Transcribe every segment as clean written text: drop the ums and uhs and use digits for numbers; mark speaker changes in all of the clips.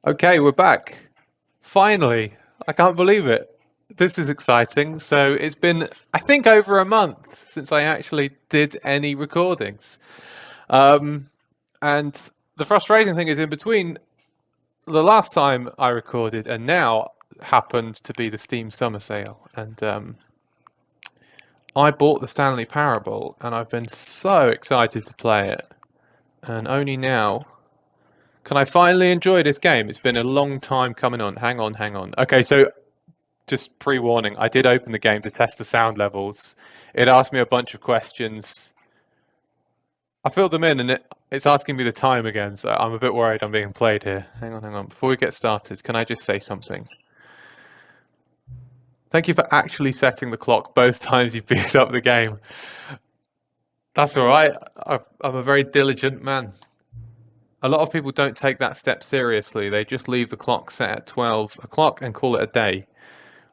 Speaker 1: Okay, we're back. Finally. I can't believe it. This is exciting. So it's been, I think, over a month since I actually did any recordings. And the frustrating thing is, in between the last time I recorded and now happened to be the Steam Summer Sale. And I bought the Stanley Parable and I've been so excited to play it. And only now can I finally enjoy this game. It's been a long time coming on. Hang on. Okay, so just pre-warning, I did open the game to test the sound levels. It asked me a bunch of questions. I filled them in and it's asking me the time again, so I'm a bit worried I'm being played here. Hang on. Before we get started, can I just say something? Thank you for actually setting the clock both times you've beat up the game. That's all right. I'm a very diligent man. A lot of people don't take that step seriously. They just leave the clock set at 12 o'clock and call it a day.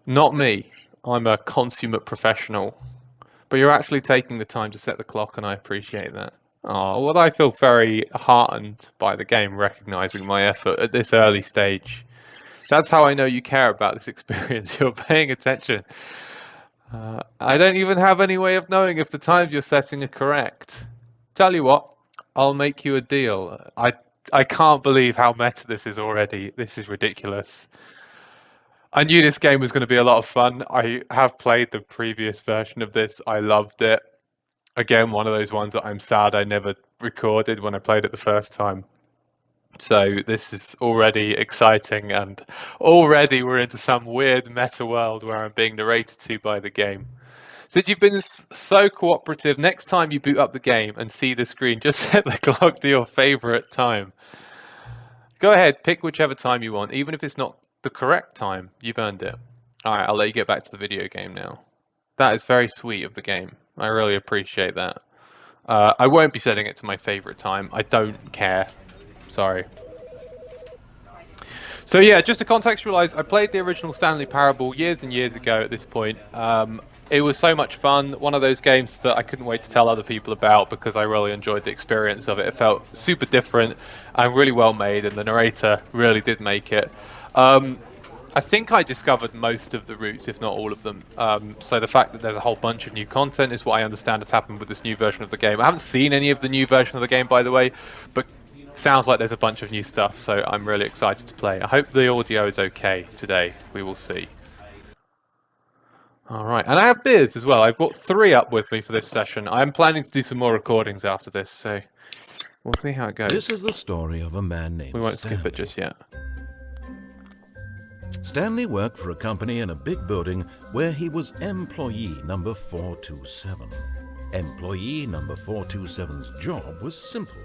Speaker 1: Not me. I'm a consummate professional. But you're actually taking the time to set the clock, and I appreciate that. Oh, well, I feel very heartened by the game recognizing my effort at this early stage. That's how I know you care about this experience. You're paying attention. I don't even have any way of knowing if the times you're setting are correct. Tell you what, I'll make you a deal. I can't believe how meta this is already. This is ridiculous. I knew this game was going to be a lot of fun. I have played the previous version of this. I loved it. Again, one of those ones that I'm sad I never recorded when I played it the first time. So this is already exciting, and already we're into some weird meta world where I'm being narrated to by the game. Since you've been so cooperative, next time you boot up the game and see the screen, just set the clock to your favorite time. Go ahead, pick whichever time you want, even if it's not the correct time. You've earned it. All right, I'll let you get back to the video game now. That is very sweet of the game. I really appreciate that. I won't be setting it to my favorite time. I don't care. Sorry. So yeah, just to contextualize, I played the original Stanley Parable years and years ago at this point. It was so much fun. One of those games that I couldn't wait to tell other people about because I really enjoyed the experience of it. It felt super different and really well made, and the narrator really did make it. I think I discovered most of the routes, if not all of them. So the fact that there's a whole bunch of new content is what I understand has happened with this new version of the game. I haven't seen any of the new version of the game, by the way, but sounds like there's a bunch of new stuff, so I'm really excited to play. I hope the audio is okay today. We will see. All right, and I have beers as well. I've brought 3 up with me for this session. I'm planning to do some more recordings after this, so we'll see how it goes.
Speaker 2: This is the story of a man named
Speaker 1: We won't
Speaker 2: Stanley.
Speaker 1: skip it just yet.
Speaker 2: Stanley worked for a company in a big building where he was employee number 427. Employee number 427's job was simple.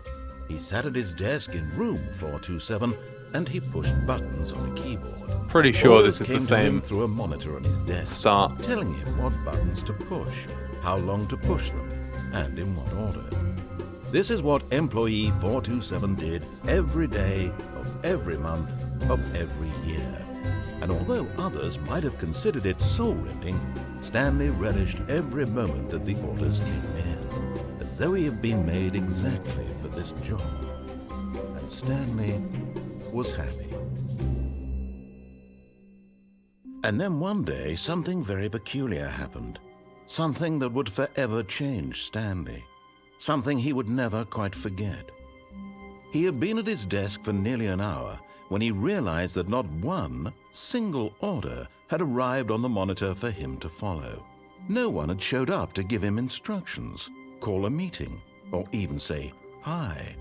Speaker 2: He sat at his desk in room 427 and he pushed buttons on a keyboard.
Speaker 1: Pretty sure
Speaker 2: Orders
Speaker 1: this is the
Speaker 2: came to him
Speaker 1: same
Speaker 2: through a monitor on his desk,
Speaker 1: start.
Speaker 2: telling him what buttons to push, how long to push them, and in what order. This is what employee 427 did every day of every month of every year. And although others might have considered it soul-rending, Stanley relished every moment that the orders came in, as though he had been made exactly for this job. And Stanley was happy. And then one day, something very peculiar happened. Something that would forever change Stanley. Something he would never quite forget. He had been at his desk for nearly an hour when he realized that not one single order had arrived on the monitor for him to follow. No one had showed up to give him instructions, call a meeting, or even say hi.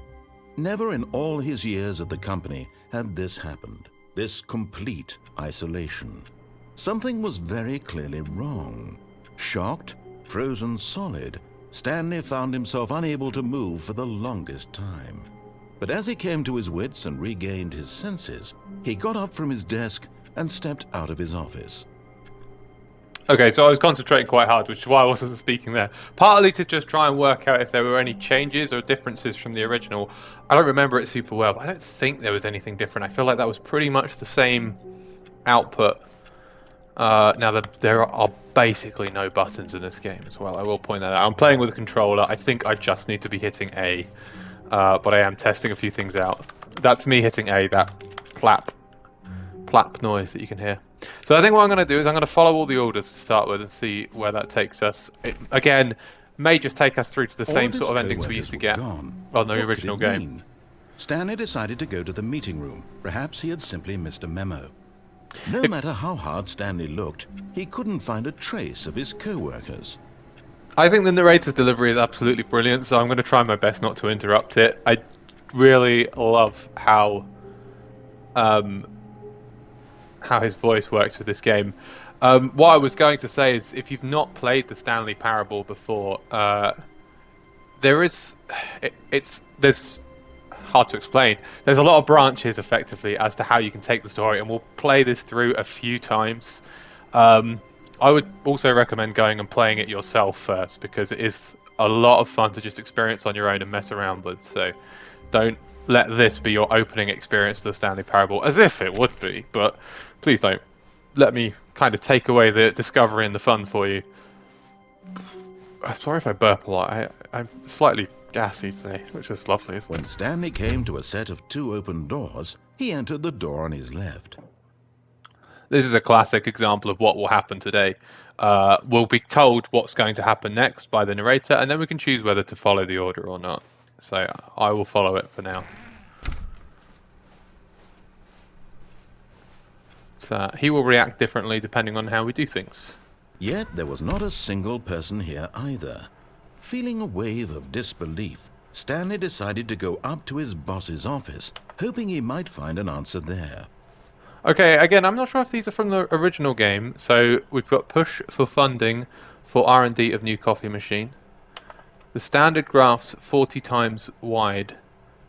Speaker 2: Never in all his years at the company had this happened, this complete isolation. Something was very clearly wrong. Shocked, frozen solid, Stanley found himself unable to move for the longest time. But as he came to his wits and regained his senses, he got up from his desk and stepped out of his office.
Speaker 1: Okay, so I was concentrating quite hard, which is why I wasn't speaking there. Partly to just try and work out if there were any changes or differences from the original. I don't remember it super well, but I don't think there was anything different. I feel like that was pretty much the same output. Now, there are basically no buttons in this game as well. I will point that out. I'm playing with a controller. I think I just need to be hitting A. But I am testing a few things out. That's me hitting A. That plap noise that you can hear. So I think what I'm going to do is I'm going to follow all the orders to start with and see where that takes us. It, again, may just take us through to the same sort of endings we used to get on the original game.
Speaker 2: Stanley decided to go to the meeting room. Perhaps he had simply missed a memo. No matter how hard Stanley looked, he couldn't find a trace of his co-workers.
Speaker 1: I think the narrator's delivery is absolutely brilliant, so I'm going to try my best not to interrupt it. I really love how his voice works with this game. What I was going to say is, if you've not played the Stanley Parable before, there's hard to explain. There's a lot of branches, effectively, as to how you can take the story, and we'll play this through a few times. I would also recommend going and playing it yourself first, because it is a lot of fun to just experience on your own and mess around with. So don't let this be your opening experience of the Stanley Parable, as if it would be, but please don't let me kind of take away the discovery and the fun for you. I'm sorry if I burp a lot. I'm slightly gassy today, which is lovely.
Speaker 2: When Stanley came to a set of 2 open doors, he entered the door on his left.
Speaker 1: This is a classic example of what will happen today. We'll be told what's going to happen next by the narrator, and then we can choose whether to follow the order or not. So I will follow it for now. So he will react differently depending on how we do things.
Speaker 2: Yet there was not a single person here either. Feeling a wave of disbelief, Stanley decided to go up to his boss's office, hoping he might find an answer there.
Speaker 1: Okay, again, I'm not sure if these are from the original game. So we've got push for funding for R&D of new coffee machine. The standard graphs 40 times wide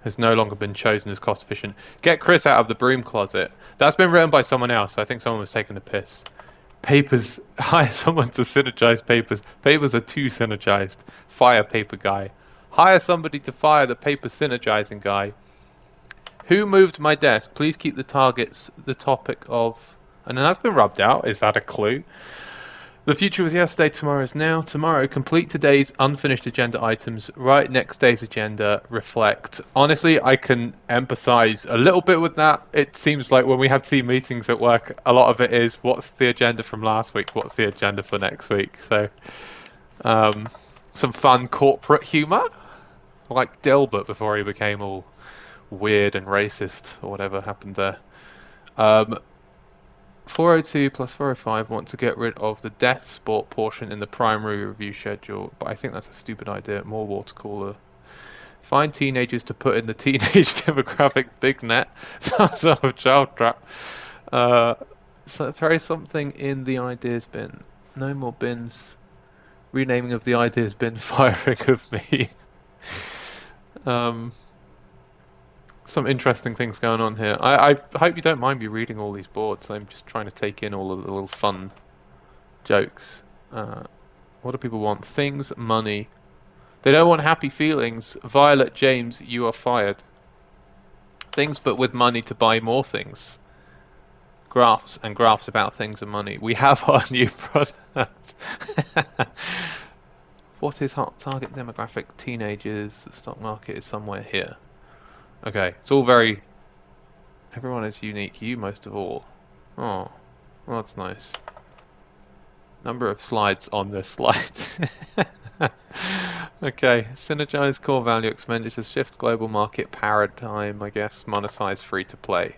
Speaker 1: has no longer been chosen as cost efficient. Get Chris out of the broom closet. That's been written by someone else. I think someone was taking a piss. Papers. Hire someone to synergize papers. Papers are too synergized. Fire paper guy. Hire somebody to fire the paper synergizing guy. Who moved my desk? Please keep the targets the topic of... And then that's been rubbed out. Is that a clue? The future was yesterday, tomorrow is now. Tomorrow, complete today's unfinished agenda items. Write next day's agenda. Reflect. Honestly, I can empathize a little bit with that. It seems like when we have team meetings at work, a lot of it is, what's the agenda from last week? What's the agenda for next week? So, some fun corporate humor. Like Dilbert before he became all weird and racist, or whatever happened there. 402 plus 405 want to get rid of the death sport portion in the primary review schedule, but I think that's a stupid idea. More water cooler. Find teenagers to put in the teenage demographic big net. Some sort of child trap. So throw something in the ideas bin. No more bins. Renaming of the ideas bin. Firing of me. Some interesting things going on here. I hope you don't mind me reading all these boards. I'm just trying to take in all of the little fun jokes. What do people want? Things, money. They don't want happy feelings. Violet James, you are fired. Things, but with money to buy more things. Graphs and graphs about things and money. We have our new product. What is hot target demographic? Teenagers. The stock market is somewhere here. Okay, it's all very... Everyone is unique, you most of all. Oh, well, that's nice. Number of slides on this slide. Okay, synergize core value expenditures, shift global market paradigm, I guess, monetize free to play.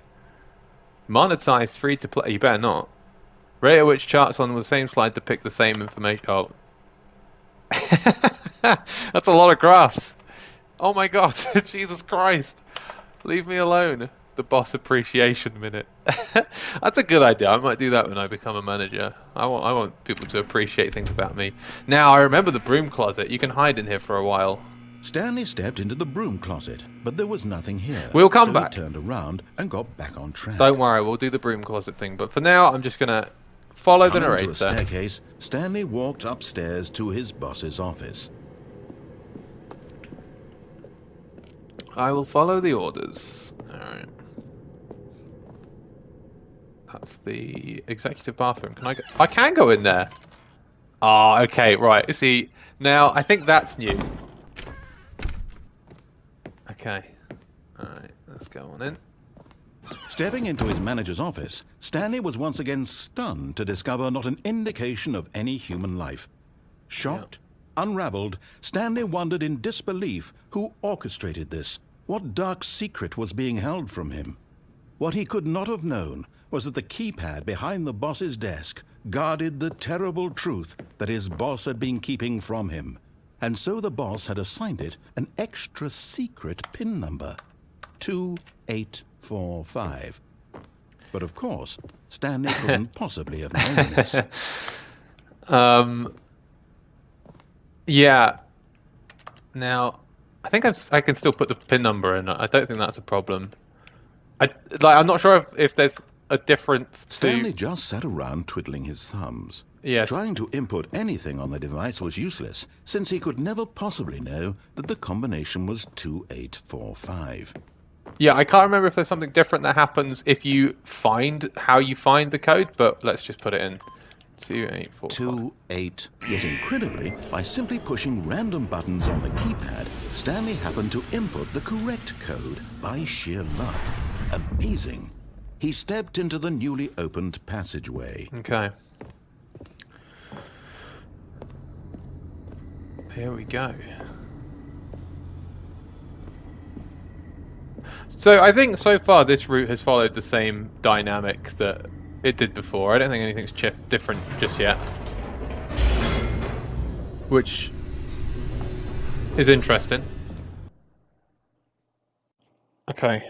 Speaker 1: Monetize free to play? You better not. Rate at which charts on the same slide depict the same information. Oh. That's a lot of graphs. Oh my god, Jesus Christ. Leave me alone. The boss appreciation minute. That's a good idea. I might do that when I become a manager. I want people to appreciate things about me. Now, I remember the broom closet. You can hide in here for a while.
Speaker 2: Stanley stepped into the broom closet, but there was nothing here.
Speaker 1: We'll come back.
Speaker 2: He turned around and got back on track.
Speaker 1: Don't worry, we'll do the broom closet thing. But for now, I'm just going to follow the narrator.
Speaker 2: To a staircase, Stanley walked upstairs to his boss's office.
Speaker 1: I will follow the orders. Alright. That's the executive bathroom. Can I go? I can go in there. Ah, okay, right. See, now I think that's new. Okay. Alright, let's go on in.
Speaker 2: Stepping into his manager's office, Stanley was once again stunned to discover not an indication of any human life. Shocked, unraveled, Stanley wondered in disbelief who orchestrated this, what dark secret was being held from him. What he could not have known was that the keypad behind the boss's desk guarded the terrible truth that his boss had been keeping from him. And so the boss had assigned it an extra secret PIN number, 2845. But of course, Stanley couldn't possibly have known this.
Speaker 1: Yeah. Now, I think I can still put the PIN number in. I don't think that's a problem. I'm not sure if there's a difference to...
Speaker 2: Stanley just sat around twiddling his thumbs.
Speaker 1: Yes.
Speaker 2: Trying to input anything on the device was useless, since he could never possibly know that the combination was 2845.
Speaker 1: Yeah, I can't remember if there's something different that happens if you find how you find the code, but let's just put it in. 2845.
Speaker 2: Yet incredibly, by simply pushing random buttons on the keypad, Stanley happened to input the correct code by sheer luck. Amazing. He stepped into the newly opened passageway.
Speaker 1: Okay. Here we go. So I think so far this route has followed the same dynamic that it did before. I don't think anything's different just yet. Which is interesting. Okay.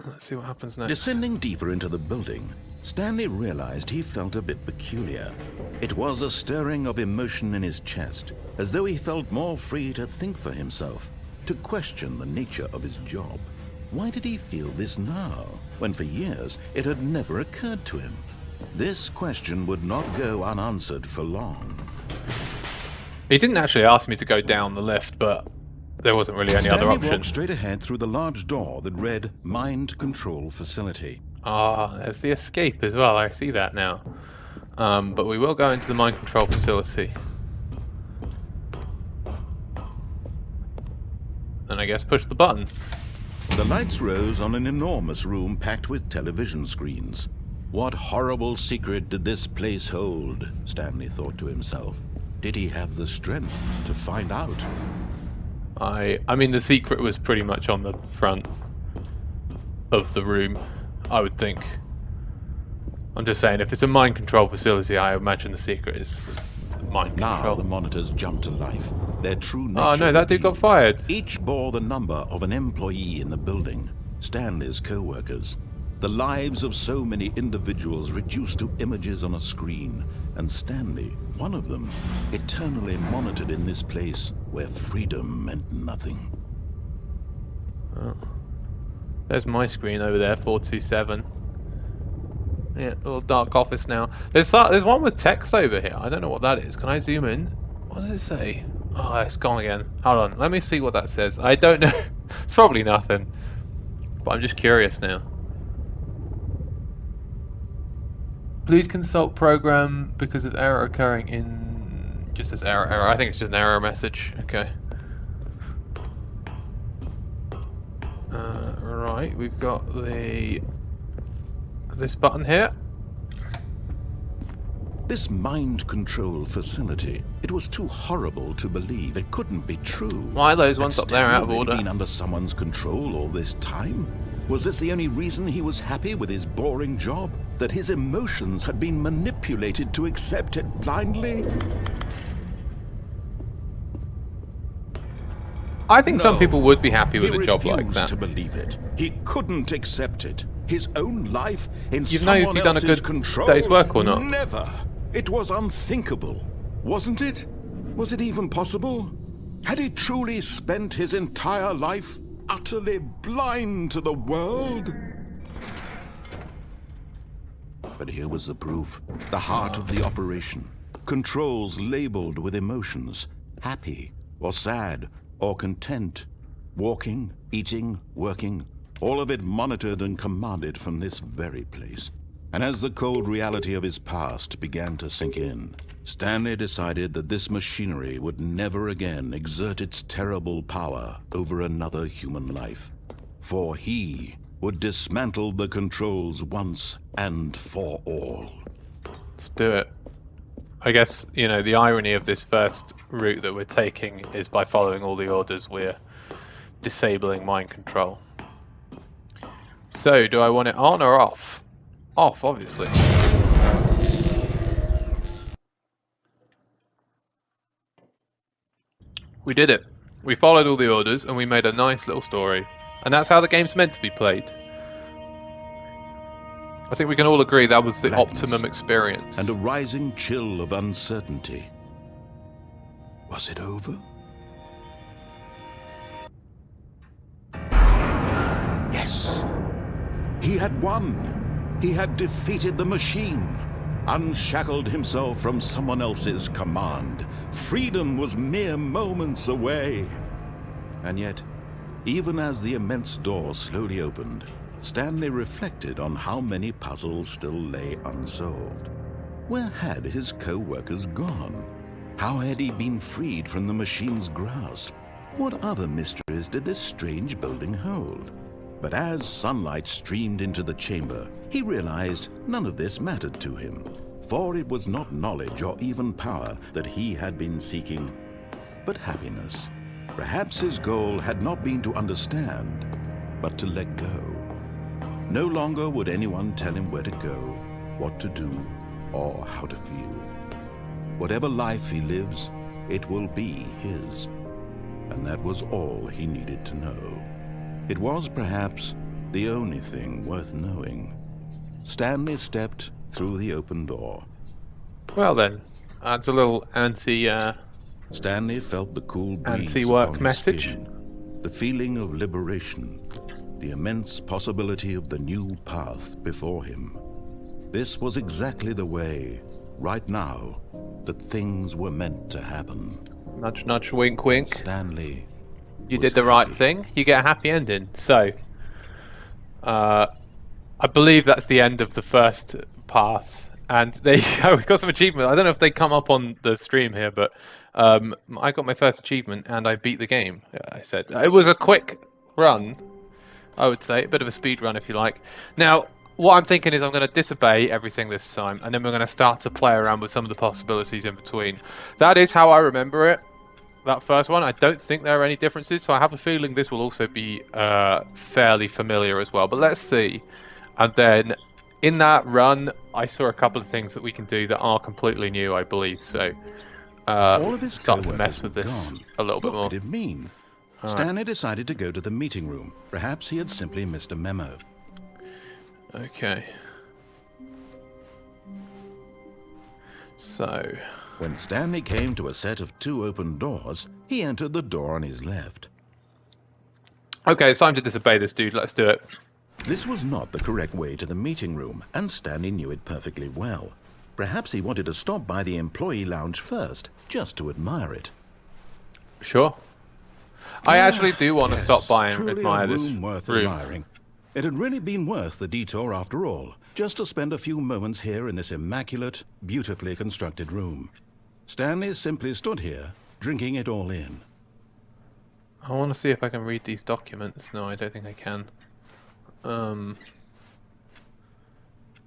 Speaker 1: Let's see what happens next.
Speaker 2: Descending deeper into the building, Stanley realized he felt a bit peculiar. It was a stirring of emotion in his chest, as though he felt more free to think for himself, to question the nature of his job. Why did he feel this now, when for years it had never occurred to him? This question would not go unanswered for long.
Speaker 1: He didn't actually ask me to go down the lift, but there wasn't really any other option.
Speaker 2: Stanley walked straight ahead through the large door that read Mind Control Facility.
Speaker 1: Ah, there's the escape as well. I see that now. But we will go into the mind control facility. And I guess push the button.
Speaker 2: The lights rose on an enormous room packed with television screens. What horrible secret did this place hold? Stanley thought to himself. Did he have the strength to find out?
Speaker 1: I mean, the secret was pretty much on the front of the room, I would think. I'm just saying, if it's a mind control facility, I imagine the secret is mind
Speaker 2: Now
Speaker 1: control.
Speaker 2: the monitors jumped to life. Their true nature.
Speaker 1: Oh no, that dude got fired.
Speaker 2: Each bore the number of an employee in the building, Stanley's co-workers. The lives of so many individuals reduced to images on a screen, and Stanley, one of them, eternally monitored in this place where freedom meant nothing.
Speaker 1: Oh. There's my screen over there, 427. Yeah, little dark office now. There's one with text over here. I don't know what that is. Can I zoom in? What does it say? Oh, it's gone again. Hold on. Let me see what that says. I don't know. It's probably nothing. But I'm just curious now. Please consult program because of error occurring in... Just as error. I think it's just an error message. Okay. Right, we've got this button here.
Speaker 2: This mind control facility, it was too horrible to believe. It couldn't be true.
Speaker 1: Why are those ones
Speaker 2: Had
Speaker 1: up there out of
Speaker 2: Stanley
Speaker 1: order?
Speaker 2: been under someone's control all this time? Was this the only reason he was happy with his boring job? That his emotions had been manipulated to accept it blindly?
Speaker 1: I think some people would be happy with
Speaker 2: He
Speaker 1: a job like
Speaker 2: refused
Speaker 1: that.
Speaker 2: to believe it. He couldn't accept it. His own life in
Speaker 1: You've known if
Speaker 2: someone
Speaker 1: you've done a
Speaker 2: else's
Speaker 1: good
Speaker 2: control.
Speaker 1: day's work or not.
Speaker 2: Never. It was unthinkable, wasn't it? Was it even possible? Had he truly spent his entire life utterly blind to the world? But here was the proof. The heart of the operation. Controls labeled with emotions. Happy or sad or content. Walking, eating, working. All of it monitored and commanded from this very place. And as the cold reality of his past began to sink in, Stanley decided that this machinery would never again exert its terrible power over another human life. For he would dismantle the controls once and for all.
Speaker 1: Let's do it. I guess, you know, the irony of this first route that we're taking is by following all the orders, we're disabling mind control. So, do I want it on or off? Off, obviously. We did it. We followed all the orders and we made a nice little story. And that's how the game's meant to be played. I think we can all agree that was the optimum experience.
Speaker 2: And a rising chill of uncertainty. Was it over? Yes. He had won. He had defeated the machine. Unshackled himself from someone else's command. Freedom was mere moments away. And yet, even as the immense door slowly opened, Stanley reflected on how many puzzles still lay unsolved. Where had his co-workers gone? How had he been freed from the machine's grasp? What other mysteries did this strange building hold? But as sunlight streamed into the chamber, he realized none of this mattered to him, for it was not knowledge or even power that he had been seeking, but happiness. Perhaps his goal had not been to understand, but to let go. No longer would anyone tell him where to go, what to do, or how to feel. Whatever life he lives, it will be his. And that was all he needed to know. It was perhaps the only thing worth knowing. Stanley stepped through the open door.
Speaker 1: Well then, that's a little
Speaker 2: Stanley felt the cool breeze
Speaker 1: anti-work
Speaker 2: upon his
Speaker 1: message.
Speaker 2: skin, the feeling of liberation, the immense possibility of the new path before him. This was exactly the way, right now, that things were meant to happen.
Speaker 1: Nudge, nudge, wink, wink.
Speaker 2: Stanley,
Speaker 1: You did the right thing. You get a happy ending. So, I believe that's the end of the first path. And there you go. We got some achievement. I don't know if they come up on the stream here, but I got my first achievement and I beat the game. I said it was a quick run, I would say, a bit of a speed run if you like. Now, what I'm thinking is I'm going to disobey everything this time, and then we're going to start to play around with some of the possibilities in between. That is how I remember it. That first one, I don't think there are any differences, so I have a feeling this will also be fairly familiar as well. But let's see. And then in that run, I saw a couple of things that we can do that are completely new, I believe. So
Speaker 2: all of his
Speaker 1: start to mess with this
Speaker 2: gone.
Speaker 1: a little bit more.
Speaker 2: What did it mean? Stanley decided to go to the meeting room. Perhaps he had simply missed a memo.
Speaker 1: Okay. So,
Speaker 2: When Stanley came to a set of 2 open doors, he entered the door on his left.
Speaker 1: okay, it's time to disobey this dude. Let's do it.
Speaker 2: This was not the correct way to the meeting room, and Stanley knew it perfectly well. Perhaps he wanted to stop by the employee lounge first, just to admire it.
Speaker 1: Sure. I actually do want to stop by and
Speaker 2: truly
Speaker 1: admire
Speaker 2: a
Speaker 1: this
Speaker 2: room worth
Speaker 1: room.
Speaker 2: admiring. It had really been worth the detour after all, just to spend a few moments here in this immaculate, beautifully constructed room. Stanley simply stood here, drinking it all in.
Speaker 1: I want to see if I can read these documents. No, I don't think I can. I'm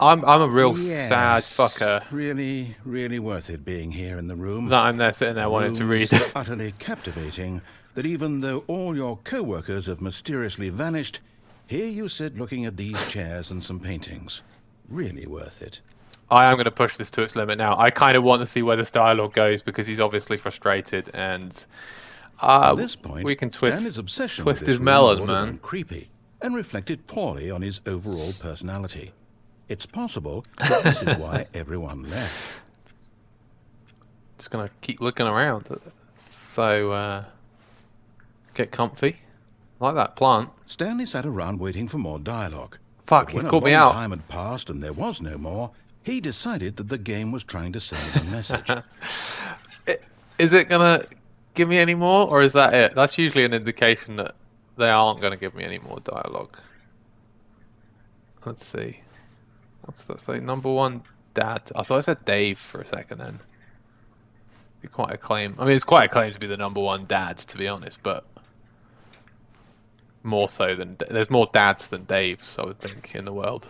Speaker 1: a real sad fucker
Speaker 2: Really, really worth it being here in the room.
Speaker 1: that I'm there sitting there wanting to
Speaker 2: Room
Speaker 1: read.
Speaker 2: so utterly captivating that even though all your co-workers have mysteriously vanished, here you sit looking at these chairs and some paintings. Really worth it.
Speaker 1: I am going to push this to its limit now. I kind of want to see where this dialogue goes because he's obviously frustrated, and
Speaker 2: At this point,
Speaker 1: we can twist
Speaker 2: Stanley's obsession
Speaker 1: twist
Speaker 2: with this
Speaker 1: his
Speaker 2: room
Speaker 1: melon,
Speaker 2: bordered on
Speaker 1: man.
Speaker 2: creepy and reflected poorly on his overall personality. It's possible that this is why everyone left.
Speaker 1: Just going to keep looking around. So, get comfy. Like that plant.
Speaker 2: Stanley sat around waiting for more dialogue.
Speaker 1: Fuck,
Speaker 2: But
Speaker 1: he's
Speaker 2: when
Speaker 1: called
Speaker 2: a
Speaker 1: me
Speaker 2: long
Speaker 1: out.
Speaker 2: time had passed and there was no more, he decided that the game was trying to send him a message.
Speaker 1: Is it going to give me any more, or is that it? That's usually an indication that they aren't going to give me any more dialogue. Let's see. What's that say? Number 1, Dad. I thought I said Dave for a second then. Be quite a claim. I mean, it's quite a claim to be the number 1 dad, to be honest, but more so than there's more dads than Daves, I would think, in the world.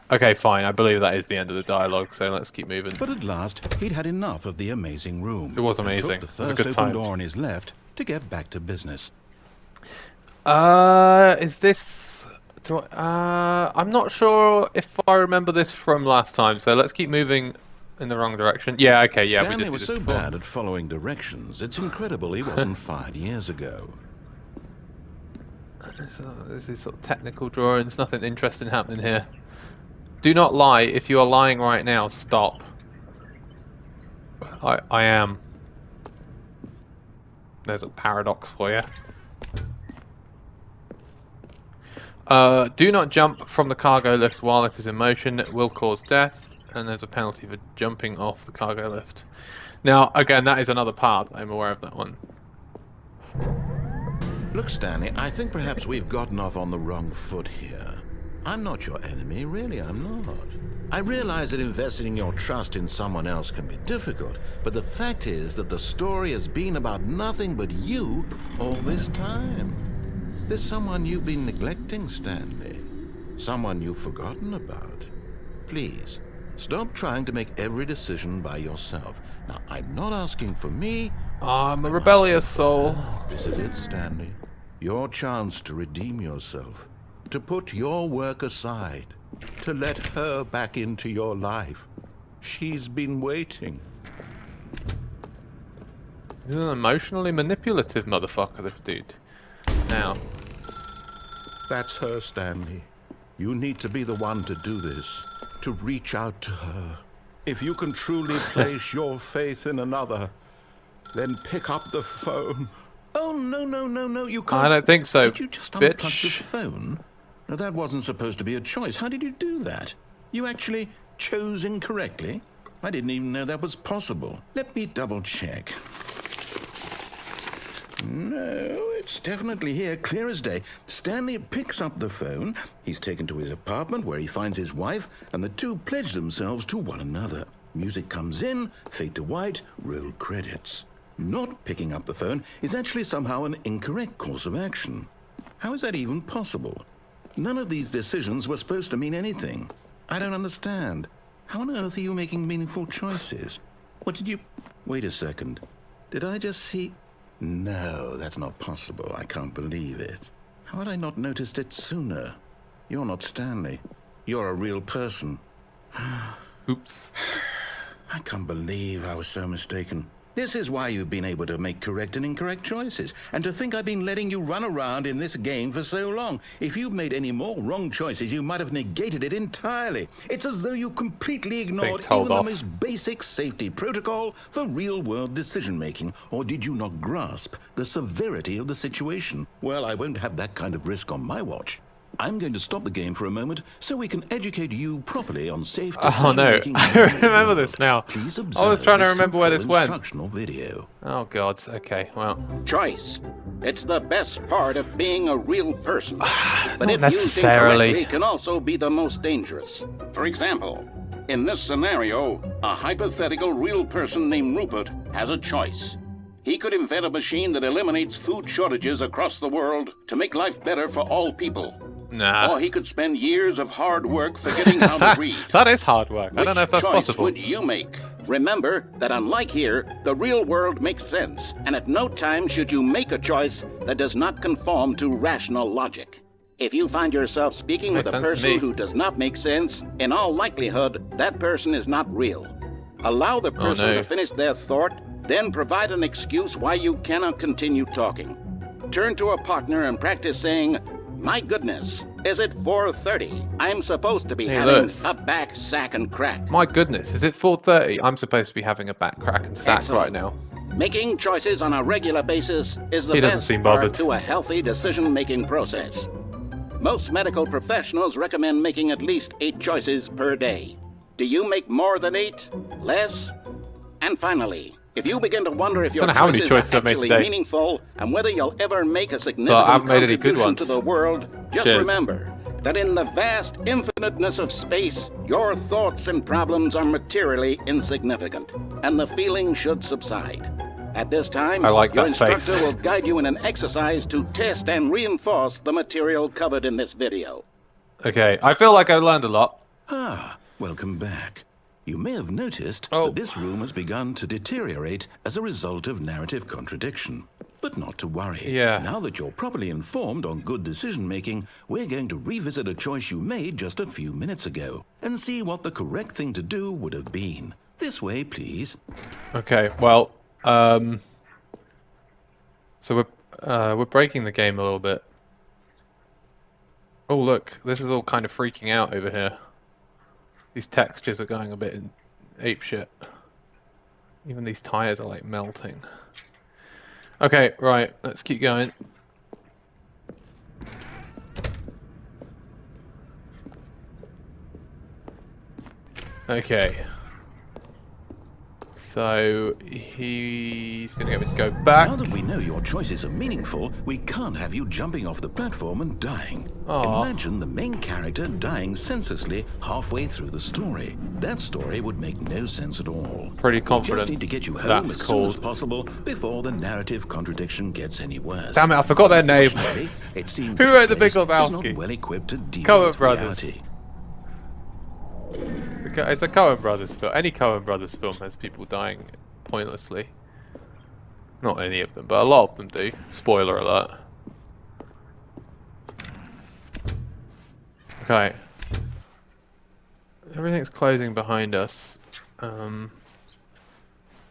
Speaker 1: Okay, fine. I believe that is the end of the dialogue. So let's keep moving.
Speaker 2: But at last, he'd had enough of the amazing room.
Speaker 1: It was
Speaker 2: and
Speaker 1: amazing.
Speaker 2: Took the
Speaker 1: It was a
Speaker 2: first
Speaker 1: good
Speaker 2: open
Speaker 1: time.
Speaker 2: door on his left to get back to business.
Speaker 1: Is this? I'm not sure if I remember this from last time. So let's keep moving in the wrong direction. Yeah. Okay. Yeah.
Speaker 2: Stanley
Speaker 1: we did
Speaker 2: was
Speaker 1: do
Speaker 2: so
Speaker 1: this before.
Speaker 2: bad at following directions, it's incredible he wasn't fired years ago.
Speaker 1: This is sort of technical drawings. Nothing interesting happening here. Do not lie. If you are lying right now, stop. I am. There's a paradox for you. Do not jump from the cargo lift while it is in motion. It will cause death, and there's a penalty for jumping off the cargo lift. Now, again, that is another part. I'm aware of that one.
Speaker 2: Look, Stanley, I think perhaps we've gotten off on the wrong foot here. I'm not your enemy, really, I'm not. I realize that investing your trust in someone else can be difficult, but the fact is that the story has been about nothing but you all this time. There's someone you've been neglecting, Stanley. Someone you've forgotten about. Please, stop trying to make every decision by yourself. Now, I'm not asking for me.
Speaker 1: I'm a rebellious soul.
Speaker 2: This is it, Stanley. Your chance to redeem yourself. To put your work aside. To let her back into your life. She's been waiting.
Speaker 1: He's an emotionally manipulative motherfucker, this dude. Now.
Speaker 2: That's her, Stanley. You need to be the one to do this. To reach out to her. If you can truly place your faith in another, then pick up the phone. Oh, no, you can't.
Speaker 1: I don't think so,
Speaker 2: Did you just unplug the
Speaker 1: bitch.
Speaker 2: phone? No, that wasn't supposed to be a choice. How did you do that? You actually chose incorrectly? I didn't even know that was possible. Let me double check. No, it's definitely here, clear as day. Stanley picks up the phone. He's taken to his apartment where he finds his wife, and the two pledge themselves to one another. Music comes in, fade to white, roll credits. Not picking up the phone is actually somehow an incorrect course of action. How is that even possible? None of these decisions were supposed to mean anything. I don't understand. How on earth are you making meaningful choices? What did you... Wait a second. Did I just see... No, that's not possible. I can't believe it. How had I not noticed it sooner? You're not Stanley. You're a real person.
Speaker 1: Oops.
Speaker 2: I can't believe I was so mistaken. This is why you've been able to make correct and incorrect choices. And to think I've been letting you run around in this game for so long. If you'd made any more wrong choices, you might have negated it entirely. It's as though you completely ignored even the most basic safety protocol for real-world decision-making. Or did you not grasp the severity of the situation? Well, I won't have that kind of risk on my watch. I'm going to stop the game for a moment so we can educate you properly on safe decision-making.
Speaker 1: Oh no, I remember this now.
Speaker 2: Please observe
Speaker 1: I was trying to remember where this went.
Speaker 2: Instructional video.
Speaker 1: Oh god, okay, well.
Speaker 3: Choice. It's the best part of being a real person. But
Speaker 1: Not
Speaker 3: if used
Speaker 1: necessarily.
Speaker 3: incorrectly, it can also be the most dangerous. For example, in this scenario, a hypothetical real person named Rupert has a choice. He could invent a machine that eliminates food shortages across the world to make life better for all people.
Speaker 1: Nah.
Speaker 3: Or he could spend years of hard work forgetting how to read.
Speaker 1: That is hard work. I don't know if that's
Speaker 3: Which choice
Speaker 1: possible.
Speaker 3: would you make? Remember that unlike here, the real world makes sense, and at no time should you make a choice that does not conform to rational logic. If you find yourself speaking
Speaker 1: Makes
Speaker 3: with a
Speaker 1: sense to me.
Speaker 3: person who does not make sense, in all likelihood, that person is not real. Allow the person
Speaker 1: no.
Speaker 3: to finish their thought, then provide an excuse why you cannot continue talking. Turn to a partner and practice saying, "My goodness, is it 4:30? I'm supposed to be
Speaker 1: Hey,
Speaker 3: having
Speaker 1: Lewis.
Speaker 3: a back, sack, and crack."
Speaker 1: My goodness, is it 4:30? I'm supposed to be having a back crack and sack
Speaker 3: Excellent.
Speaker 1: right now.
Speaker 3: Making choices on a regular basis is the
Speaker 1: He doesn't
Speaker 3: best
Speaker 1: seem
Speaker 3: part
Speaker 1: bothered.
Speaker 3: to a healthy decision-making process. Most medical professionals recommend making at least 8 choices per day. Do you make more than 8? Less? And finally, if you begin to wonder if your
Speaker 1: Don't know how many
Speaker 3: choices
Speaker 1: choices
Speaker 3: are
Speaker 1: I've made
Speaker 3: actually
Speaker 1: today.
Speaker 3: meaningful and whether you'll ever make a
Speaker 1: I
Speaker 3: significant
Speaker 1: haven't made any good
Speaker 3: contribution
Speaker 1: ones.
Speaker 3: to the world, just
Speaker 1: Cheers.
Speaker 3: remember that in the vast infiniteness of space, your thoughts and problems are materially insignificant, and the feeling should subside. At this time,
Speaker 1: I like
Speaker 3: your
Speaker 1: that
Speaker 3: instructor
Speaker 1: face.
Speaker 3: will guide you in an exercise to test and reinforce the material covered in this video.
Speaker 1: Okay, I feel like I learned a lot.
Speaker 2: Ah, welcome back. You may have noticed
Speaker 1: Oh.
Speaker 2: that this room has begun to deteriorate as a result of narrative contradiction. But not to worry.
Speaker 1: Yeah.
Speaker 2: Now that you're properly informed on good decision-making, we're going to revisit a choice you made just a few minutes ago and see what the correct thing to do would have been. This way, please.
Speaker 1: Okay, well, so we're breaking the game a little bit. Oh look, this is all kind of freaking out over here. These textures are going a bit in apeshit. Even these tires are like melting. Okay, right, let's keep going. Okay. So he's going to get me to go back.
Speaker 2: Now that we know your choices are meaningful, we can't have you jumping off the platform and dying.
Speaker 1: Aw.
Speaker 2: Imagine the main character dying senselessly halfway through the story. That story would make no sense at all.
Speaker 1: Pretty
Speaker 2: We
Speaker 1: confident
Speaker 2: just need to get you home
Speaker 1: that's
Speaker 2: as soon as
Speaker 1: called.
Speaker 2: possible before the narrative contradiction gets any worse.
Speaker 1: Damn it, I forgot their name.
Speaker 2: Unfortunately, it seems
Speaker 1: Who
Speaker 2: this
Speaker 1: wrote The
Speaker 2: place
Speaker 1: Big
Speaker 2: is
Speaker 1: Lebowski?
Speaker 2: not well equipped to deal
Speaker 1: Coen
Speaker 2: with
Speaker 1: Brothers.
Speaker 2: reality.
Speaker 1: It's a Coen Brothers film. Any Coen Brothers film has people dying pointlessly. Not any of them, but a lot of them do. Spoiler alert. Okay. Everything's closing behind us.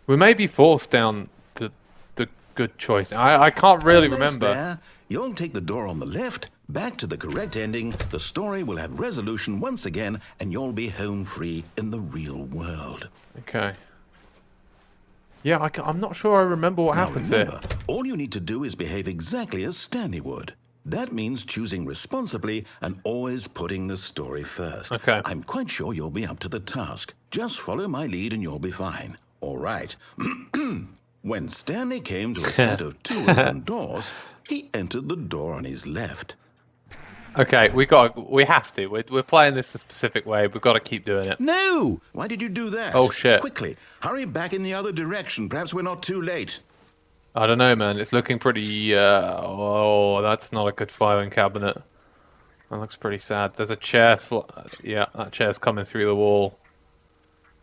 Speaker 1: We may be forced down the good choice. I can't really
Speaker 2: Almost
Speaker 1: remember.
Speaker 2: there. You'll take the door on the left, back to the correct ending, the story will have resolution once again, and you'll be home free in the real world.
Speaker 1: Okay. Yeah, I'm not sure I remember what
Speaker 2: Now
Speaker 1: happens
Speaker 2: remember,
Speaker 1: here.
Speaker 2: all you need to do is behave exactly as Stanley would. That means choosing responsibly and always putting the story first.
Speaker 1: Okay.
Speaker 2: I'm quite sure you'll be up to the task. Just follow my lead and you'll be fine. All right. When Stanley came to a set of two open doors, he entered the door on his left.
Speaker 1: Okay, we have to. We're playing this a specific way. We've got to keep doing it.
Speaker 2: No! Why did you do that?
Speaker 1: Oh, shit.
Speaker 2: Quickly, hurry back in the other direction. Perhaps we're not too late.
Speaker 1: I don't know, man. It's looking pretty. Oh, that's not a good filing cabinet. That looks pretty sad. There's a chair. Yeah, that chair's coming through the wall.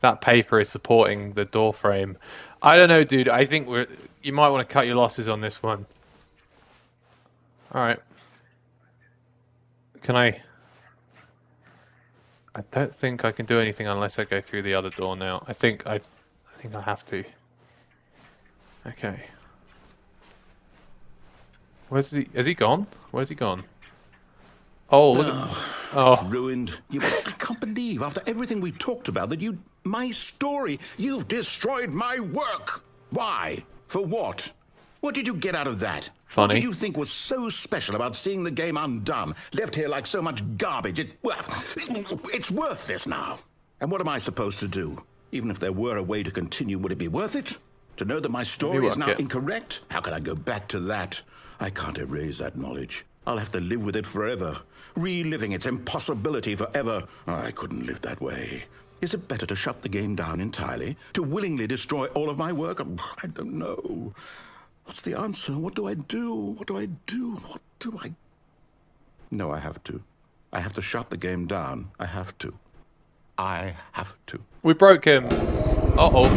Speaker 1: That paper is supporting the door frame. I don't know, dude. I think you might want to cut your losses on this one. All right. Can I don't think I can do anything unless I go through the other door now. I think I have to. Okay. Where's he? Is he gone? Where's he gone? Oh, look at.
Speaker 2: It's ruined. I can't believe, after everything we talked about, that my story, you've destroyed my work. Why? For what? What did you get out of that? What
Speaker 1: Funny.
Speaker 2: did you think was so special about seeing the game undone, left here like so much garbage? It's worthless now. And what am I supposed to do? Even if there were a way to continue, would it be worth it? To know that my story is now incorrect? How can I go back to that? I can't erase that knowledge. I'll have to live with it forever, reliving its impossibility forever. I couldn't live that way. Is it better to shut the game down entirely? To willingly destroy all of my work? I don't know. What's the answer? What do I do? What do I do? What do I... No, I have to. I have to shut the game down. I have to. I have to.
Speaker 1: We broke him. Uh-oh.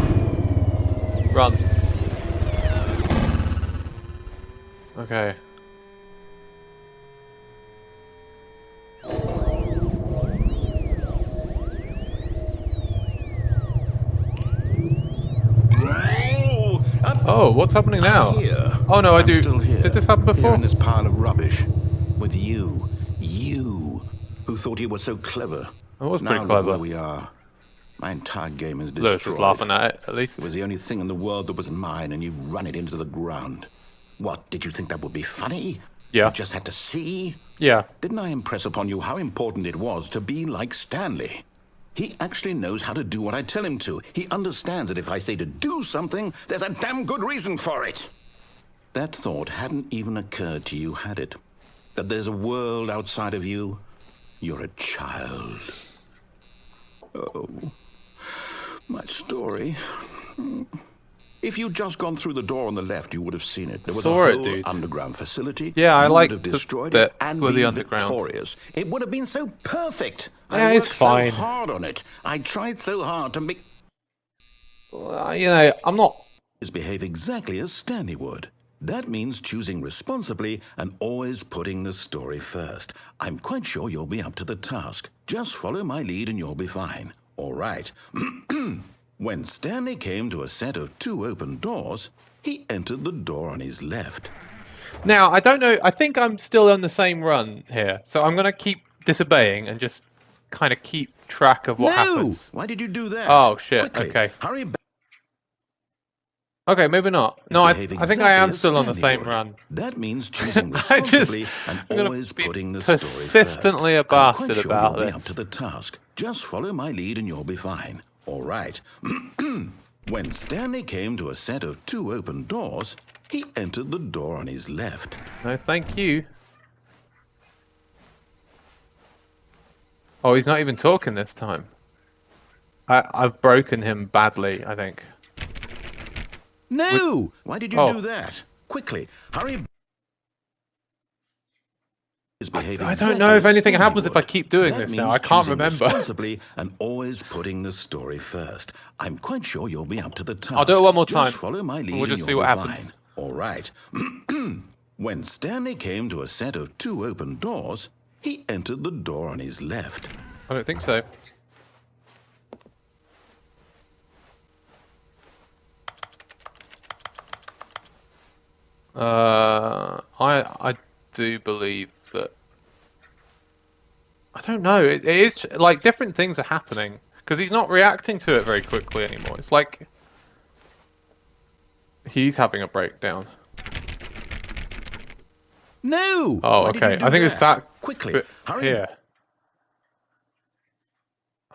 Speaker 1: Run. Okay. Oh, what's happening now?
Speaker 2: Here.
Speaker 1: Oh no,
Speaker 2: I'm still here.
Speaker 1: Did this happen
Speaker 2: Here
Speaker 1: before?
Speaker 2: in this pile of rubbish. With you, who thought you were so clever.
Speaker 1: I was
Speaker 2: Now
Speaker 1: pretty
Speaker 2: look
Speaker 1: clever.
Speaker 2: where we are. My entire game is
Speaker 1: Lewis
Speaker 2: destroyed.
Speaker 1: was laughing at it, at least.
Speaker 2: It was the only thing in the world that was mine, and you've run it into the ground. What, did you think that would be funny?
Speaker 1: Yeah.
Speaker 2: You just had to see?
Speaker 1: Yeah.
Speaker 2: Didn't I impress upon you how important it was to be like Stanley? He actually knows how to do what I tell him to. He understands that if I say to do something, there's a damn good reason for it. That thought hadn't even occurred to you, had it? That there's a world outside of you? You're a child. Oh, my story. If you'd just gone through the door on the left, you would have seen it. There was
Speaker 1: Saw
Speaker 2: a
Speaker 1: it,
Speaker 2: whole
Speaker 1: dude.
Speaker 2: underground facility.
Speaker 1: Yeah, I
Speaker 2: You
Speaker 1: like
Speaker 2: would have
Speaker 1: the
Speaker 2: destroyed
Speaker 1: bit
Speaker 2: it and
Speaker 1: with the
Speaker 2: been
Speaker 1: underground.
Speaker 2: victorious. It would have been so perfect.
Speaker 1: Yeah,
Speaker 2: I
Speaker 1: it's
Speaker 2: worked
Speaker 1: fine.
Speaker 2: so hard on it. I tried so hard to make
Speaker 1: You know, I'm not...
Speaker 2: behave exactly as Stanley would. That means choosing responsibly and always putting the story first. I'm quite sure you'll be up to the task. Just follow my lead and you'll be fine. All right. When Stanley came to a set of 2 open doors, he entered the door on his left.
Speaker 1: Now, I don't know. I think I'm still on the same run here. So I'm going to keep disobeying and just kind of keep track of what happens.
Speaker 2: Why did you do that?
Speaker 1: Oh, shit.
Speaker 2: Quickly,
Speaker 1: Okay.
Speaker 2: hurry back.
Speaker 1: Okay, maybe not. No, I
Speaker 2: Behave
Speaker 1: think I am
Speaker 2: exactly as
Speaker 1: still on the
Speaker 2: Stanley
Speaker 1: same
Speaker 2: would.
Speaker 1: run.
Speaker 2: That means choosing
Speaker 1: I'm
Speaker 2: responsibly and
Speaker 1: gonna
Speaker 2: always
Speaker 1: be
Speaker 2: putting the story first.
Speaker 1: persistently a
Speaker 2: I'm quite
Speaker 1: bastard
Speaker 2: sure
Speaker 1: about
Speaker 2: you'll be
Speaker 1: this.
Speaker 2: up to the task. Just follow my lead and you'll be fine. All right. When Stanley came to a set of 2 open doors, he entered the door on his left.
Speaker 1: No, thank you. Oh, he's not even talking this time. I've broken him badly, I think.
Speaker 2: No! Why did you
Speaker 1: Oh.
Speaker 2: do that? Quickly, hurry.
Speaker 1: I don't know if anything happens if I keep doing this now. I can't remember.
Speaker 2: Responsibly and always putting the story first. I'm quite sure you'll be up to the task.
Speaker 1: I'll do it one more
Speaker 2: Just
Speaker 1: time.
Speaker 2: follow my lead
Speaker 1: We'll just
Speaker 2: and
Speaker 1: see
Speaker 2: you'll
Speaker 1: what
Speaker 2: be
Speaker 1: happens.
Speaker 2: fine. All right. When Stanley came to a set of 2 open doors, he entered the door on his left.
Speaker 1: I don't think so. I do believe that. I don't know. It is like different things are happening because he's not reacting to it very quickly anymore. It's like he's having a breakdown.
Speaker 2: No!
Speaker 1: Oh,
Speaker 2: Why did you
Speaker 1: okay.
Speaker 2: do
Speaker 1: I think it's that
Speaker 2: Quickly,
Speaker 1: bit
Speaker 2: hurry.
Speaker 1: here.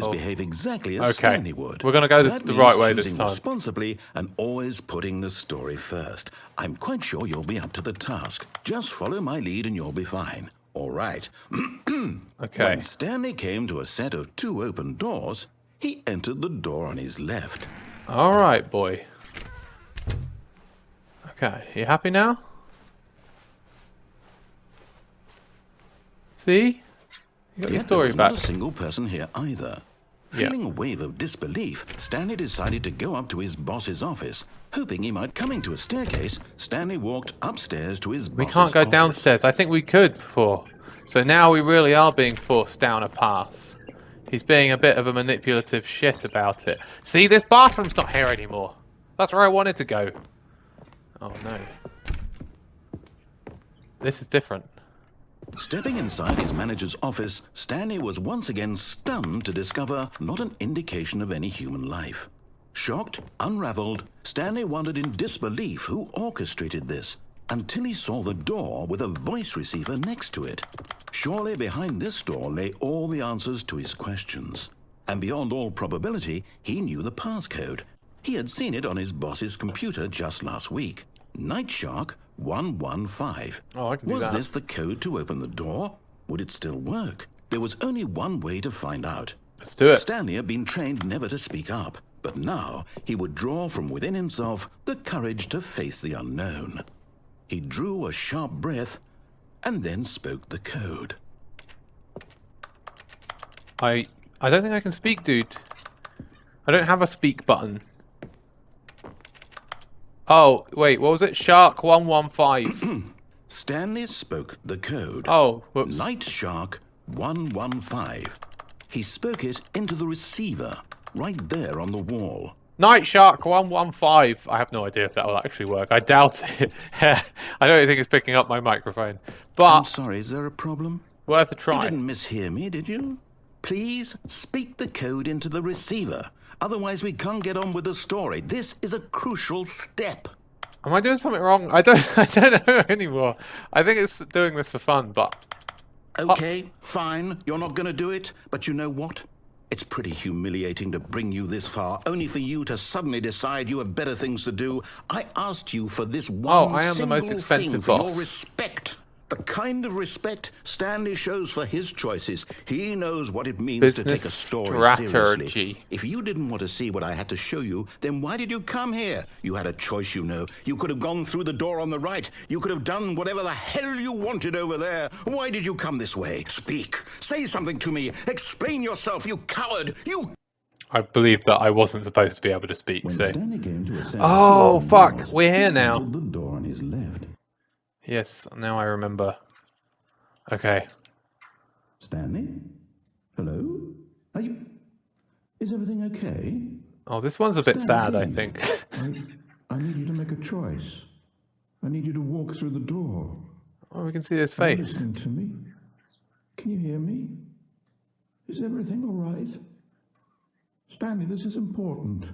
Speaker 1: Oh.
Speaker 2: Behave exactly as
Speaker 1: Okay.
Speaker 2: Stanley would.
Speaker 1: We're gonna go
Speaker 2: That
Speaker 1: the
Speaker 2: means
Speaker 1: right way this
Speaker 2: choosing
Speaker 1: time.
Speaker 2: responsibly and always putting the story first. I'm quite sure you'll be up to the task. Just follow my lead and you'll be fine. All right.
Speaker 1: Okay.
Speaker 2: When Stanley came to a set of 2 open doors, he entered the door on his left.
Speaker 1: All right, boy. Okay, you happy now? See? You got your
Speaker 2: Yet there
Speaker 1: story
Speaker 2: was
Speaker 1: back.
Speaker 2: not a single person here either.
Speaker 1: Yeah.
Speaker 2: Feeling a wave of disbelief, Stanley decided to go up to his boss's office. Hoping he might come into a staircase, Stanley walked upstairs to his
Speaker 1: We
Speaker 2: boss's
Speaker 1: can't go
Speaker 2: office.
Speaker 1: downstairs. I think we could before. So now we really are being forced down a path. He's being a bit of a manipulative shit about it. See, this bathroom's not here anymore. That's where I wanted to go. Oh no. This is different.
Speaker 2: Stepping inside his manager's office, Stanley was once again stunned to discover not an indication of any human life. Shocked, unraveled, Stanley wondered in disbelief who orchestrated this, until he saw the door with a voice receiver next to it. Surely behind this door lay all the answers to his questions. And beyond all probability, he knew the passcode. He had seen it on his boss's computer just last week. Nightshark 115.
Speaker 1: Oh, I can do
Speaker 2: Was
Speaker 1: that.
Speaker 2: this the code to open the door? Would it still work? There was only one way to find out.
Speaker 1: Let's do it.
Speaker 2: Stanley had been trained never to speak up, but now he would draw from within himself the courage to face the unknown. He drew a sharp breath and then spoke the code.
Speaker 1: I don't think I can speak, dude. I don't have a speak button. Oh, wait, what was it? Shark 115.
Speaker 2: Stanley spoke the code.
Speaker 1: Oh, whoops.
Speaker 2: Night Shark 115. He spoke it into the receiver, right there on the wall.
Speaker 1: Night Shark 115. I have no idea if that will actually work. I doubt it. I don't think it's picking up my microphone.
Speaker 2: I'm
Speaker 1: But
Speaker 2: sorry, is there a problem?
Speaker 1: worth a
Speaker 2: You
Speaker 1: try.
Speaker 2: didn't mishear me, did you? Please speak the code into the receiver. Otherwise, we can't get on with the story. This is a crucial step.
Speaker 1: Am I doing something wrong? I don't know anymore. I think it's doing this for fun, but
Speaker 2: Okay, fine. You're not going to do it. But you know what? It's pretty humiliating to bring you this far, only for you to suddenly decide you have better things to do. I asked you for this one
Speaker 1: I am the most
Speaker 2: single
Speaker 1: expensive
Speaker 2: thing, for
Speaker 1: boss.
Speaker 2: your respect. The kind of respect Stanley shows for his choices. He knows what it means to take a story seriously.
Speaker 1: Strategy.
Speaker 2: If you didn't want to see what I had to show you, then why did you come here? You had a choice, you know. You could have gone through the door on the right. You could have done whatever the hell you wanted over there. Why did you come this way? Speak. Say something to me. Explain yourself, you coward. You...
Speaker 1: I believe that I wasn't supposed to be able to speak,
Speaker 2: When
Speaker 1: so...
Speaker 2: Stanley came to a set of
Speaker 1: Oh,
Speaker 2: two
Speaker 1: fuck.
Speaker 2: doors,
Speaker 1: We're here
Speaker 2: he
Speaker 1: now.
Speaker 2: entered the door on his left.
Speaker 1: Yes, now I remember. Okay.
Speaker 2: Stanley? Hello? Are you... Is everything okay?
Speaker 1: Oh, this one's a bit sad, I think.
Speaker 2: I need you to make a choice. I need you to walk through the door.
Speaker 1: Oh, we can see his
Speaker 2: Are you
Speaker 1: face.
Speaker 2: listening to me? Can you hear me? Is everything all right? Stanley, this is important.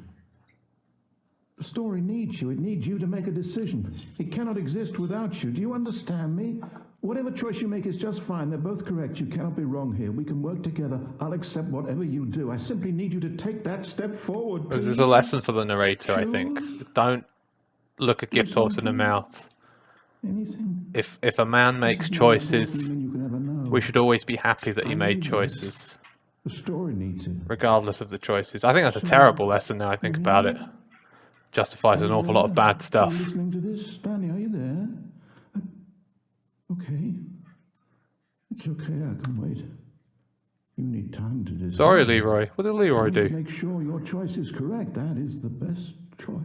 Speaker 2: The story needs you. It needs you to make a decision. It cannot exist without you. Do you understand me? Whatever choice you make is just fine. They're both correct. You cannot be wrong here. We can work together. I'll accept whatever you do. I simply need you to take that step forward.
Speaker 1: This is a lesson for the narrator, I think. Don't look a gift horse in the mouth.
Speaker 2: Anything.
Speaker 1: If a man makes choices, we should always be happy that he made choices,
Speaker 2: The story needs it.
Speaker 1: regardless of the choices. I think that's a terrible lesson now I think about it. Justifies an awful lot of bad
Speaker 2: Are
Speaker 1: stuff.
Speaker 2: you listening to this? Stanley, are you there? Okay. It's okay, I can wait. You need time to decide.
Speaker 1: Sorry, Leroy. What did Leroy
Speaker 2: You need to
Speaker 1: do?
Speaker 2: make sure your choice is correct. That is the best choice.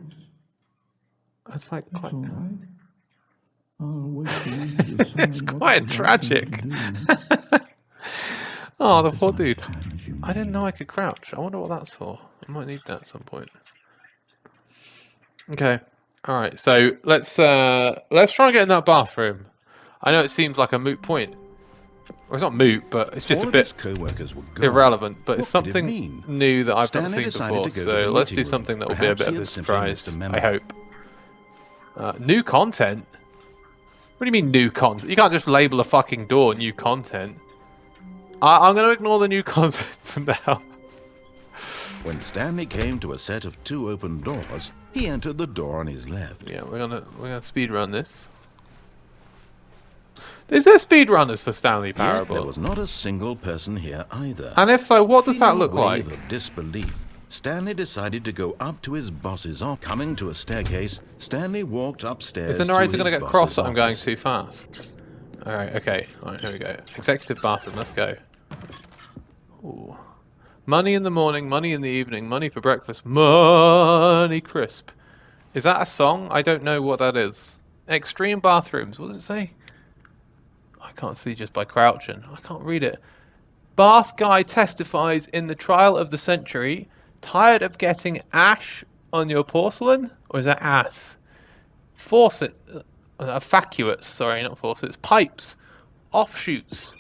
Speaker 1: That's like
Speaker 2: That's
Speaker 1: quite...
Speaker 2: all right. I'll wait for you to decide
Speaker 1: It's
Speaker 2: what's
Speaker 1: quite
Speaker 2: the right thing
Speaker 1: tragic.
Speaker 2: to do.
Speaker 1: Oh, the poor dude.
Speaker 2: Time as you
Speaker 1: I didn't
Speaker 2: may.
Speaker 1: know I could crouch. I wonder what that's for. I might need that at some point. Okay. All right. So let's try and get in that bathroom. I know it seems like a moot point. Well, it's not moot, but it's just
Speaker 2: All
Speaker 1: a
Speaker 2: of his
Speaker 1: bit
Speaker 2: co-workers were gone.
Speaker 1: irrelevant. But it's
Speaker 2: What could it
Speaker 1: something
Speaker 2: mean?
Speaker 1: new that I've
Speaker 2: Stanley
Speaker 1: never seen
Speaker 2: decided
Speaker 1: before.
Speaker 2: to go to
Speaker 1: So
Speaker 2: the
Speaker 1: let's do
Speaker 2: meeting
Speaker 1: something
Speaker 2: room.
Speaker 1: that will be a
Speaker 2: Perhaps
Speaker 1: bit
Speaker 2: he
Speaker 1: of a
Speaker 2: had simply missed
Speaker 1: surprise.
Speaker 2: a memo.
Speaker 1: I hope. New content. What do you mean new content? You can't just label a fucking door new content. I'm going to ignore the new content for now.
Speaker 2: When Stanley came to a set of two open doors, he entered the door on his left.
Speaker 1: Yeah, we're gonna speed run this. Is there speedrunners for Stanley
Speaker 2: Yet there
Speaker 1: Parable?
Speaker 2: was not a single person here either.
Speaker 1: And if so, what does that
Speaker 2: Feeling
Speaker 1: look
Speaker 2: a wave
Speaker 1: like?
Speaker 2: of disbelief, Stanley decided to go up to his boss's office. Coming to a staircase, Stanley walked upstairs.
Speaker 1: Is the narrator
Speaker 2: to
Speaker 1: going to
Speaker 2: his
Speaker 1: get cross
Speaker 2: boss's
Speaker 1: that I'm going
Speaker 2: office.
Speaker 1: too fast? Alright, okay. Alright, here we go. Executive bathroom, let's go. Ooh. Money in the morning, money in the evening, money for breakfast, money crisp. Is that a song? I don't know what that is. Extreme bathrooms, what does it say? I can't see just by crouching. I can't read it. Bath guy testifies in the trial of the century. Tired of getting ash on your porcelain? Or is that ass? Faucet. Vacuous, sorry, not faucets. Pipes. Offshoots.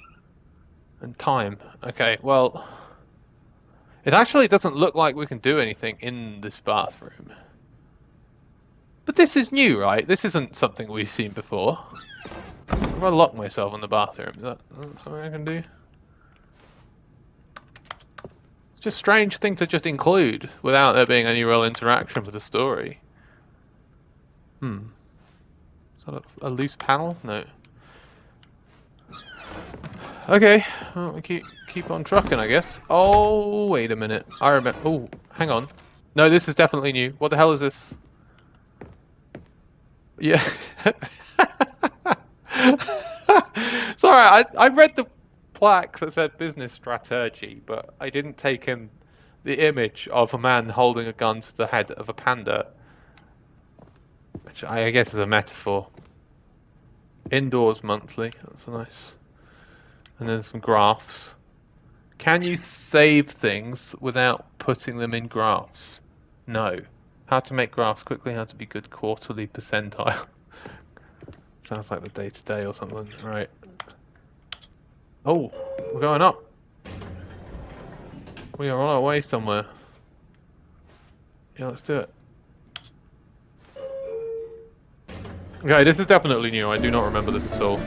Speaker 1: And time. Okay, well... It actually doesn't look like we can do anything in this bathroom. But this is new, right? This isn't something we've seen before. I'm gonna lock myself in the bathroom. Is that something I can do? It's just a strange thing to just include without there being any real interaction with the story. Is that a loose panel? No. Okay, well, we keep on trucking, I guess. Oh, wait a minute. I remember. Oh, hang on. No, this is definitely new. What the hell is this? Yeah. Sorry, I read the plaque that said business strategy, but I didn't take in the image of a man holding a gun to the head of a panda, which I guess is a metaphor. Indoors monthly. That's nice. And then some graphs. Can you save things without putting them in graphs? No. How to make graphs quickly, how to be good quarterly percentile. Sounds like the day-to-day or something. Right. Oh, we're going up. We are on our way somewhere. Yeah, let's do it. Okay, this is definitely new. I do not remember this at all.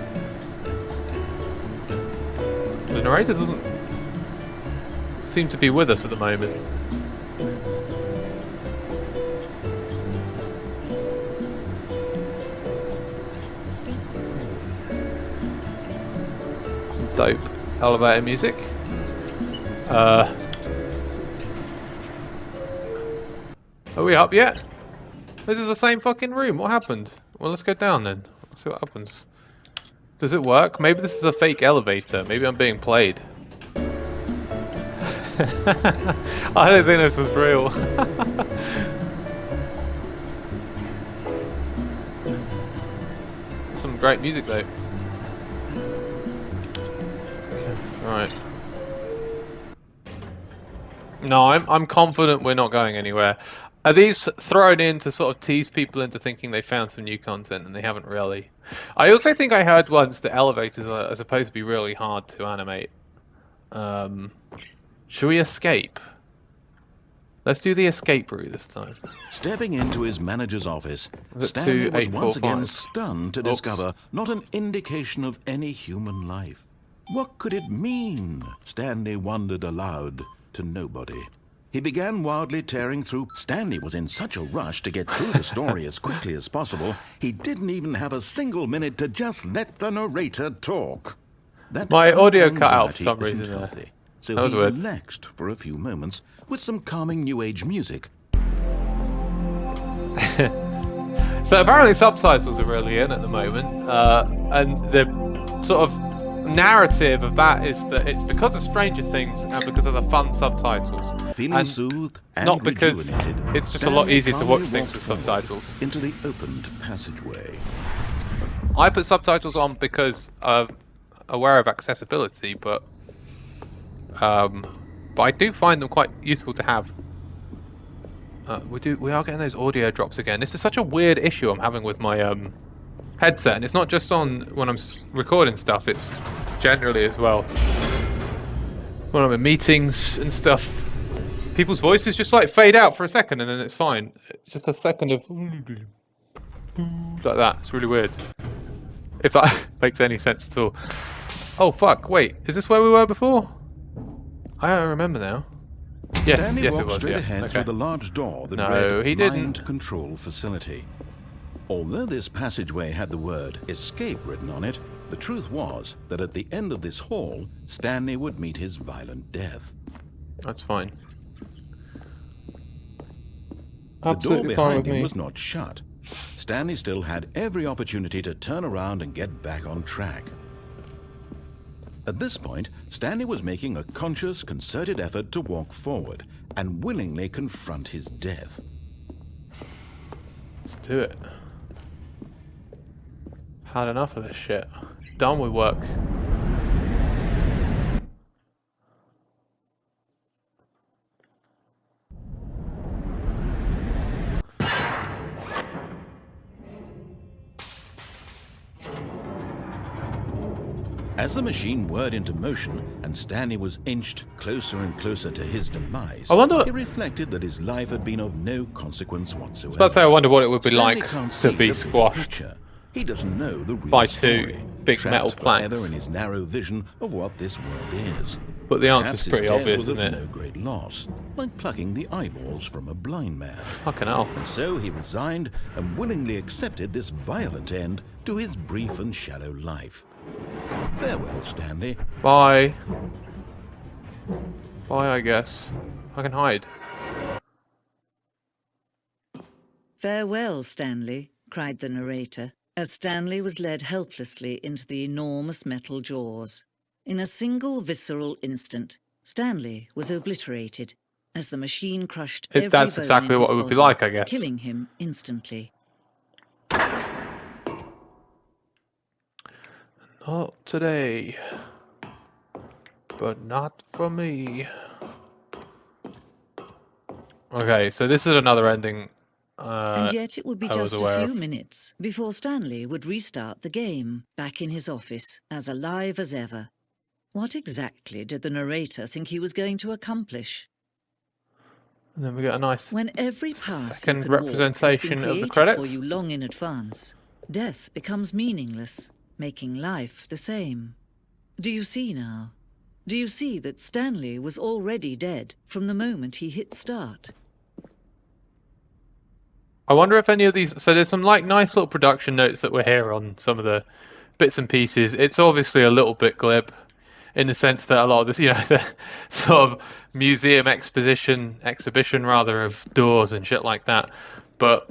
Speaker 1: The narrator doesn't seem to be with us at the moment. Dope. Elevator music. Are we up yet? This is the same fucking room. What happened? Well, let's go down then. Let's see what happens. Does it work? Maybe this is a fake elevator. Maybe I'm being played. I don't think this was real. Some great music though. Okay, alright. No, I'm confident we're not going anywhere. Are these thrown in to sort of tease people into thinking they found some new content and they haven't really? I also think I heard once that elevators are supposed to be really hard to animate. Should we escape? Let's do the escape route this time.
Speaker 2: Stepping into his manager's office, Stanley was once again stunned to discover not an indication of any human life. What could it mean? Stanley wondered aloud to nobody. He began wildly tearing through. Stanley was in such a rush to get through the story as quickly as possible, he didn't even have a single minute to just let the narrator talk. That
Speaker 1: My audio cut out for
Speaker 2: anxiety
Speaker 1: some reason
Speaker 2: isn't
Speaker 1: there.
Speaker 2: healthy, so
Speaker 1: That was
Speaker 2: he
Speaker 1: weird.
Speaker 2: relaxed for a few moments with some calming new age music.
Speaker 1: So apparently subtitles are really in at the moment, and the sort of narrative of that is that it's because of Stranger Things and because of the fun subtitles.
Speaker 2: Feeling
Speaker 1: And
Speaker 2: soothed and
Speaker 1: not because
Speaker 2: rejuvenated,
Speaker 1: it's just a lot
Speaker 2: Stanley
Speaker 1: easier to watch
Speaker 2: calmly
Speaker 1: things with
Speaker 2: walked forward
Speaker 1: subtitles.
Speaker 2: into the opened passageway.
Speaker 1: I put subtitles on because of aware of accessibility, but I do find them quite useful to have. We are getting those audio drops again. This is such a weird issue I'm having with my headset, and it's not just on when I'm recording stuff, it's generally as well when I'm in meetings and stuff. People's voices just like fade out for a second and then it's fine. It's just a second of like that. It's really weird, if that makes any sense at all. Oh fuck, wait, is this where we were before? I don't remember now. Yes,
Speaker 2: Stanley
Speaker 1: yes it
Speaker 2: walked
Speaker 1: was,
Speaker 2: straight
Speaker 1: yeah.
Speaker 2: ahead
Speaker 1: Okay.
Speaker 2: through the large door that
Speaker 1: No,
Speaker 2: read
Speaker 1: he didn't.
Speaker 2: Mind Control Facility. Although this passageway had the word escape written on it, the truth was that at the end of this hall, Stanley would meet his violent death.
Speaker 1: That's fine.
Speaker 2: The door
Speaker 1: Absolutely fine with
Speaker 2: behind him
Speaker 1: me.
Speaker 2: was not shut. Stanley still had every opportunity to turn around and get back on track. At this point, Stanley was making a conscious, concerted effort to walk forward and willingly confront his death.
Speaker 1: Let's do it. Had enough of this shit. Done with work.
Speaker 2: As the machine whirred into motion and Stanley was inched closer and closer to his demise,
Speaker 1: I wonder-
Speaker 2: he reflected that his life had been of no consequence whatsoever.
Speaker 1: Let's say I wonder what it would be
Speaker 2: Stanley
Speaker 1: like
Speaker 2: can't
Speaker 1: to
Speaker 2: see
Speaker 1: be
Speaker 2: the bigger
Speaker 1: squashed.
Speaker 2: picture. He doesn't know the real
Speaker 1: by
Speaker 2: story,
Speaker 1: two big
Speaker 2: trapped
Speaker 1: metal planks.
Speaker 2: forever in his narrow vision of what this world is.
Speaker 1: But the
Speaker 2: Perhaps
Speaker 1: answer's
Speaker 2: his
Speaker 1: pretty
Speaker 2: death
Speaker 1: obvious,
Speaker 2: was of
Speaker 1: isn't it?
Speaker 2: no great loss, like plucking the eyeballs from a blind man.
Speaker 1: Fucking hell.
Speaker 2: So he resigned and willingly accepted this violent end to his brief and shallow life. Farewell, Stanley.
Speaker 1: Bye. Bye, I guess. I can hide.
Speaker 4: "Farewell, Stanley," cried the narrator, as Stanley was led helplessly into the enormous metal jaws. In a single visceral instant, Stanley was obliterated as the machine crushed every
Speaker 1: That's
Speaker 4: bone
Speaker 1: exactly
Speaker 4: in
Speaker 1: what
Speaker 4: his
Speaker 1: it would be
Speaker 4: body,
Speaker 1: like, I guess.
Speaker 4: killing him instantly.
Speaker 1: Not today. But not for me. Okay, so this is another ending.
Speaker 4: And yet it would be
Speaker 1: I was
Speaker 4: just
Speaker 1: aware
Speaker 4: a few
Speaker 1: of.
Speaker 4: minutes before Stanley would restart the game, back in his office, as alive as ever. What exactly did the narrator think he was going to accomplish?
Speaker 1: And then we get a nice
Speaker 4: When every path
Speaker 1: second
Speaker 4: you could walk has been
Speaker 1: representation of the
Speaker 4: created
Speaker 1: credits.
Speaker 4: for you long in advance, death becomes meaningless, making life the same. Do you see now? Do you see that Stanley was already dead from the moment he hit start?
Speaker 1: I wonder if any of these... So there's some like nice little production notes that were here on some of the bits and pieces. It's obviously a little bit glib. in the sense that a lot of this, the sort of museum exhibition rather of doors and shit like that. But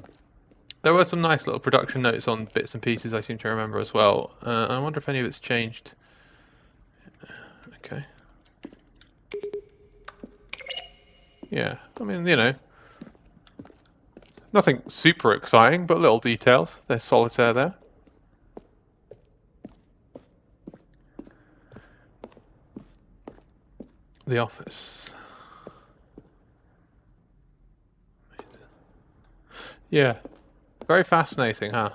Speaker 1: there were some nice little production notes on bits and pieces I seem to remember as well. I wonder if any of it's changed. Okay. Yeah, I mean, nothing super exciting, but little details. There's solitaire there. The office. Yeah. Very fascinating, huh?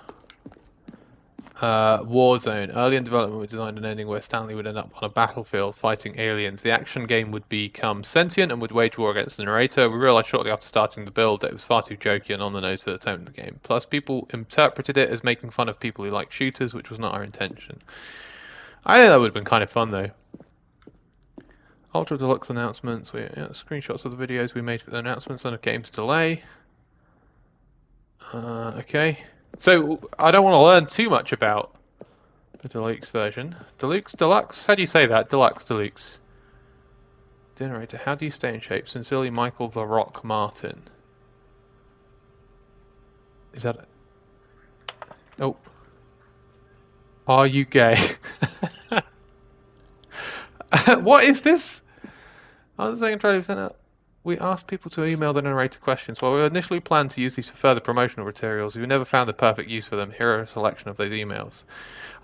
Speaker 1: Warzone. Early in development, we designed an ending where Stanley would end up on a battlefield fighting aliens. The action game would become sentient and would wage war against the narrator. We realized shortly after starting the build that it was far too jokey and on the nose for the tone of the game. Plus, people interpreted it as making fun of people who like shooters, which was not our intention. I think that would have been kind of fun, though. Ultra Deluxe announcements. Screenshots of the videos we made for the announcements on a game's delay. Okay. So, I don't want to learn too much about the Deluxe version. Deluxe? How do you say that? Deluxe. Narrator, how do you stay in shape? Sincerely, Michael the Rock Martin. Is that... Oh. Are you gay? What is this? I was saying, trying to send out. We asked people to email the narrator questions. While we initially planned to use these for further promotional materials, we never found the perfect use for them. Here are a selection of those emails.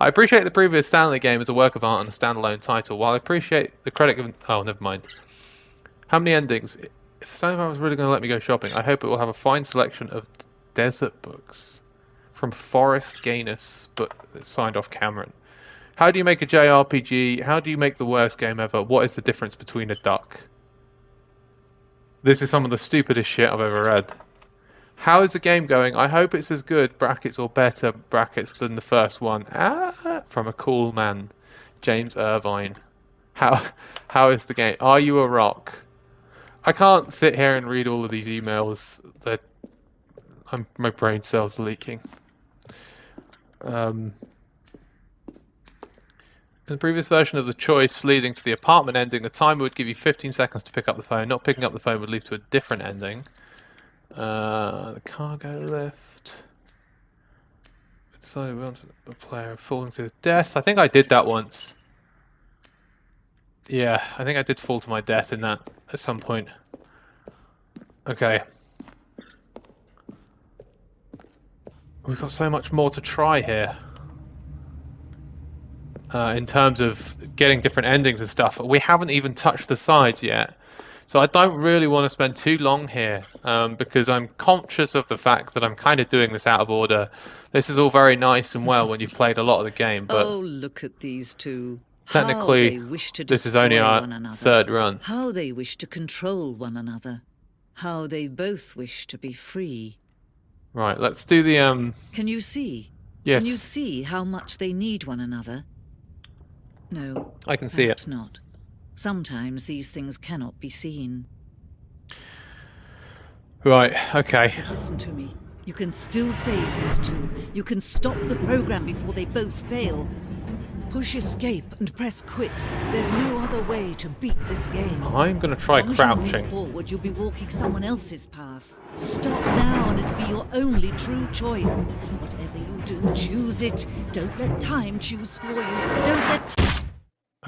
Speaker 1: I appreciate the previous Stanley game as a work of art and a standalone title. While I appreciate the credit given... Oh, never mind. How many endings? If Stanley was really going to let me go shopping, I hope it will have a fine selection of desert books. From Forrest Gaines, but signed off Cameron. How do you make a JRPG? How do you make the worst game ever? What is the difference between a duck? This is some of the stupidest shit I've ever read. How is the game going? I hope it's as good, brackets, or better, brackets, than the first one. From a cool man. James Irvine. How is the game? Are you a rock? I can't sit here and read all of these emails. My brain cells are leaking. In the previous version of the choice leading to the apartment ending, the timer would give you 15 seconds to pick up the phone. Not picking up the phone would lead to a different ending. The cargo lift. We decided we wanted a player falling to death. I think I did that once. Yeah, I think I did fall to my death in that at some point. Okay. We've got so much more to try here. In terms of getting different endings and stuff. We haven't even touched the sides yet. So I don't really want to spend too long here, because I'm conscious of the fact that I'm kind of doing this out of order. This is all very nice and well when you've played a lot of the game, but...
Speaker 4: Oh, look at these two.
Speaker 1: Technically, this is only our third run.
Speaker 4: How they wish to control one another. How they both wish to be free.
Speaker 1: Right, let's do the...
Speaker 4: Can you see?
Speaker 1: Yes.
Speaker 4: Can you see how much they need one another? No,
Speaker 1: I can see it.
Speaker 4: perhaps not. Sometimes these things cannot be seen.
Speaker 1: Right, okay.
Speaker 4: But listen to me. You can still save those two. You can stop the program before they both fail. Push escape and press quit. There's no other way to beat this game.
Speaker 1: I'm going to try
Speaker 4: As long as you
Speaker 1: crouching.
Speaker 4: move forward, you'll be walking someone else's path. Stop now and it'll be your only true choice. Whatever you do, choose it. Don't let time choose for you. Don't let...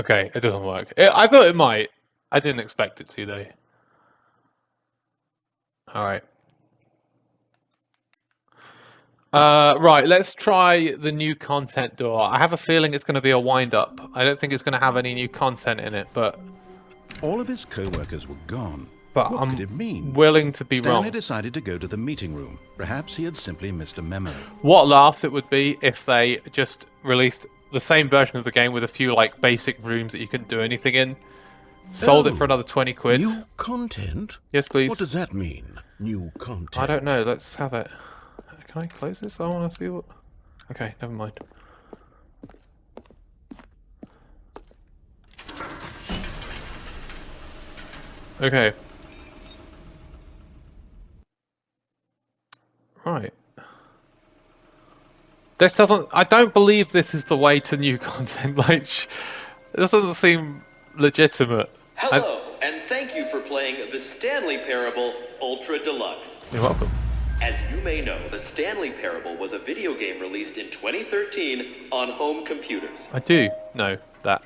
Speaker 1: Okay, it doesn't work. I thought it might. I didn't expect it to, though. Alright. Right, let's try the new content door. I have a feeling it's going to be a wind-up. I don't think it's going to have any new content in it, but...
Speaker 2: All of his co-workers were gone.
Speaker 1: But
Speaker 2: What
Speaker 1: I'm
Speaker 2: could it mean?
Speaker 1: willing to be
Speaker 2: Stanley
Speaker 1: wrong.
Speaker 2: decided to go to the meeting room. Perhaps he had simply missed a memo.
Speaker 1: What laughs it would be if they just released the same version of the game with a few, like, basic rooms that you couldn't do anything in. Sold it for another 20 quid.
Speaker 2: New content?
Speaker 1: Yes, please.
Speaker 2: What does that mean? New content?
Speaker 1: I don't know. Let's have it. Can I close this? I want to see what... Okay, never mind. Okay. Right. This doesn't... I don't believe this is the way to new content. Like, this doesn't seem legitimate.
Speaker 5: Hello, and thank you for playing the Stanley Parable Ultra Deluxe.
Speaker 1: You're welcome.
Speaker 5: As you may know, the Stanley Parable was a video game released in 2013 on home computers.
Speaker 1: I do know that.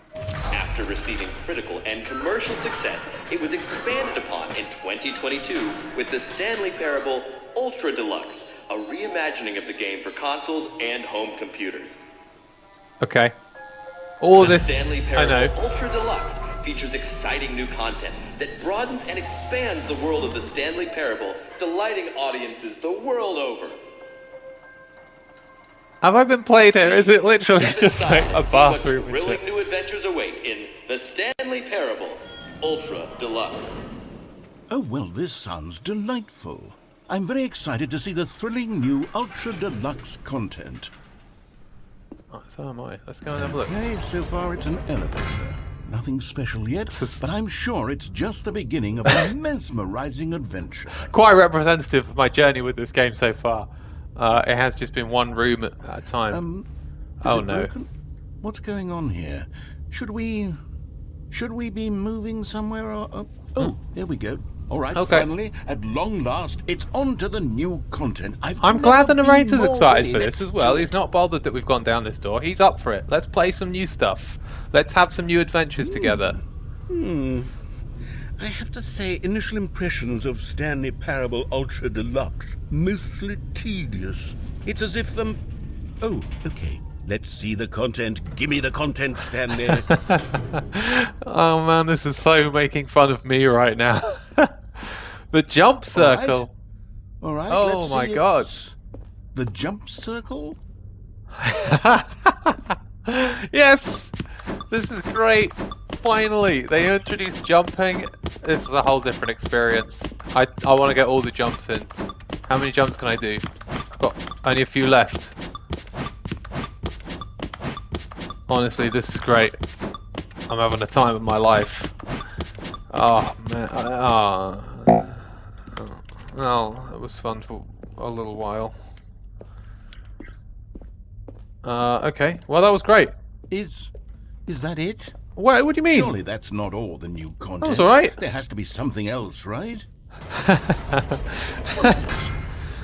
Speaker 5: After receiving critical and commercial success, it was expanded upon in 2022 with the Stanley Parable Ultra Deluxe, a reimagining of the game for consoles and home computers.
Speaker 1: Okay. All
Speaker 5: The
Speaker 1: this,
Speaker 5: Stanley
Speaker 1: I
Speaker 5: Parable
Speaker 1: know.
Speaker 5: Ultra Deluxe features exciting new content that broadens and expands the world of the Stanley Parable, delighting audiences the world over.
Speaker 1: Have I been played here? Is it literally
Speaker 5: Step
Speaker 1: just like
Speaker 5: inside
Speaker 1: a
Speaker 5: and see what
Speaker 1: bathroom and
Speaker 5: thrilling
Speaker 1: shit?
Speaker 5: new adventures await in the Stanley Parable Ultra Deluxe.
Speaker 2: Oh, well, this sounds delightful. I'm very excited to see the thrilling new Ultra Deluxe content.
Speaker 1: Oh, so am I. Let's go and have a look.
Speaker 2: Okay, so far it's an elevator. Nothing special yet, but I'm sure it's just the beginning of a mesmerizing adventure.
Speaker 1: Quite representative of my journey with this game so far. It has just been one room at a time.
Speaker 2: Is
Speaker 1: Oh
Speaker 2: it
Speaker 1: no.
Speaker 2: broken? What's going on here? Should we be moving somewhere? Or, oh, there we go. All right,
Speaker 1: Okay.
Speaker 2: finally, at long last, it's on to the new content.
Speaker 1: I'm glad the
Speaker 2: never been
Speaker 1: narrator's
Speaker 2: more
Speaker 1: excited
Speaker 2: ready.
Speaker 1: for this
Speaker 2: Let's
Speaker 1: as well.
Speaker 2: do
Speaker 1: He's
Speaker 2: it.
Speaker 1: not bothered that we've gone down this door. He's up for it. Let's play some new stuff. Let's have some new adventures together.
Speaker 2: I have to say, initial impressions of Stanley Parable Ultra Deluxe, mostly tedious. It's as if Oh, okay. Let's see the content. Give me the content, Stanley.
Speaker 1: Oh man, this is so making fun of me right now. The jump circle.
Speaker 2: All right.
Speaker 1: Oh
Speaker 2: let's
Speaker 1: my
Speaker 2: see
Speaker 1: God.
Speaker 2: it's The jump circle?
Speaker 1: Yes! This is great. Finally, they introduced jumping. This is a whole different experience. I want to get all the jumps in. How many jumps can I do? I've got only a few left. Honestly, this is great. I'm having the time of my life. Oh man. Well, it was fun for a little while. Okay. Well, that was great.
Speaker 2: Is that it?
Speaker 1: What do you mean?
Speaker 2: Surely that's not all the new content.
Speaker 1: was all right.
Speaker 2: There has to be something else, right?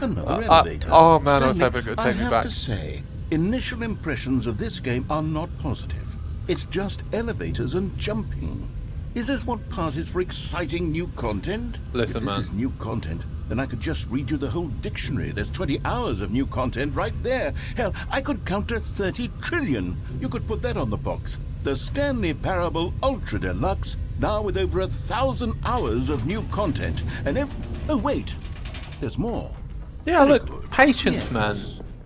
Speaker 2: Another elevator.
Speaker 1: oh man, I was
Speaker 2: Stanley,
Speaker 1: hoping it would take me
Speaker 2: I
Speaker 1: back.
Speaker 2: have to say, initial impressions of this game are not positive. It's just elevators and jumping. Is this what passes for exciting new content?
Speaker 1: Listen,
Speaker 2: if this
Speaker 1: man.
Speaker 2: is new content, then I could just read you the whole dictionary. There's 20 hours of new content right there. Hell, I could counter 30 trillion. You could put that on the box. The Stanley Parable Ultra Deluxe, now with over 1,000 hours of new content. And oh wait, there's more.
Speaker 1: Yeah,
Speaker 2: Very
Speaker 1: look,
Speaker 2: good.
Speaker 1: patience,
Speaker 2: Yes.
Speaker 1: man.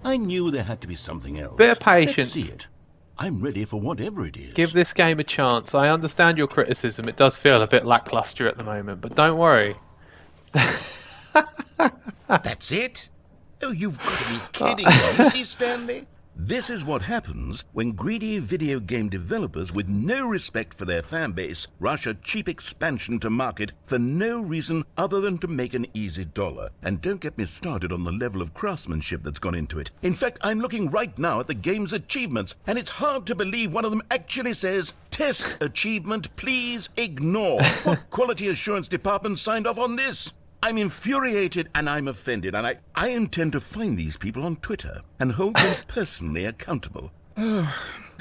Speaker 2: I knew there had to be something else.
Speaker 1: Bit of patience.
Speaker 2: Let's see it. I'm ready for whatever it is.
Speaker 1: Give this game a chance. I understand your criticism. It does feel a bit lackluster at the moment, but don't worry.
Speaker 2: That's it? Oh, you've got to be kidding me, is he, Stanley? This is what happens when greedy video game developers with no respect for their fan base rush a cheap expansion to market for no reason other than to make an easy dollar. And don't get me started on the level of craftsmanship that's gone into it. In fact, I'm looking right now at the game's achievements, and it's hard to believe one of them actually says, "Test achievement, please ignore." What quality assurance department signed off on this? I'm infuriated and I'm offended, and I intend to find these people on Twitter and hold them personally accountable.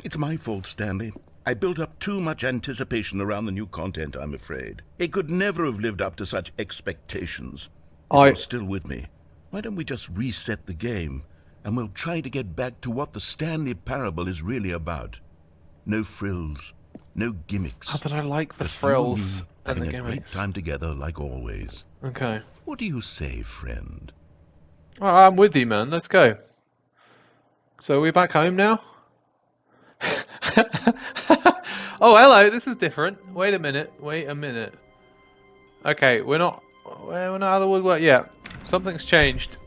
Speaker 2: It's my fault, Stanley. I built up too much anticipation around the new content, I'm afraid. It could never have lived up to such expectations. If you're still with me, why don't we just reset the game, and we'll try to get back to what the Stanley Parable is really about. No frills, no gimmicks.
Speaker 1: Oh, but I like the
Speaker 2: Just you and
Speaker 1: frills
Speaker 2: me
Speaker 1: and
Speaker 2: having
Speaker 1: the
Speaker 2: a great
Speaker 1: gimmicks.
Speaker 2: time together like always.
Speaker 1: Okay.
Speaker 2: What do you say, friend?
Speaker 1: All right, I'm with you, man. Let's go. So we're back home now? Oh, hello. This is different. Wait a minute. Okay, we're not out of the woodwork yet. Something's changed.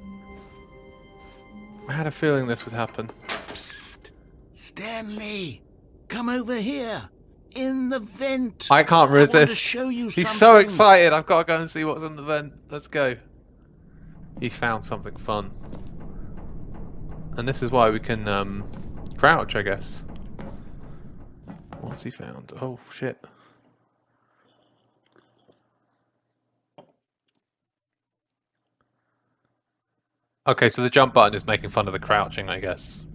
Speaker 1: I had a feeling this would happen.
Speaker 2: Psst! Stanley! Come over here! In the vent!
Speaker 1: I can't
Speaker 2: I want to
Speaker 1: resist.
Speaker 2: show you
Speaker 1: He's so
Speaker 2: something.
Speaker 1: excited. I've got to go and see what's in the vent. Let's go. He found something fun. And this is why we can crouch, I guess. What's he found? Oh, shit. Okay, so the jump button is making fun of the crouching, I guess.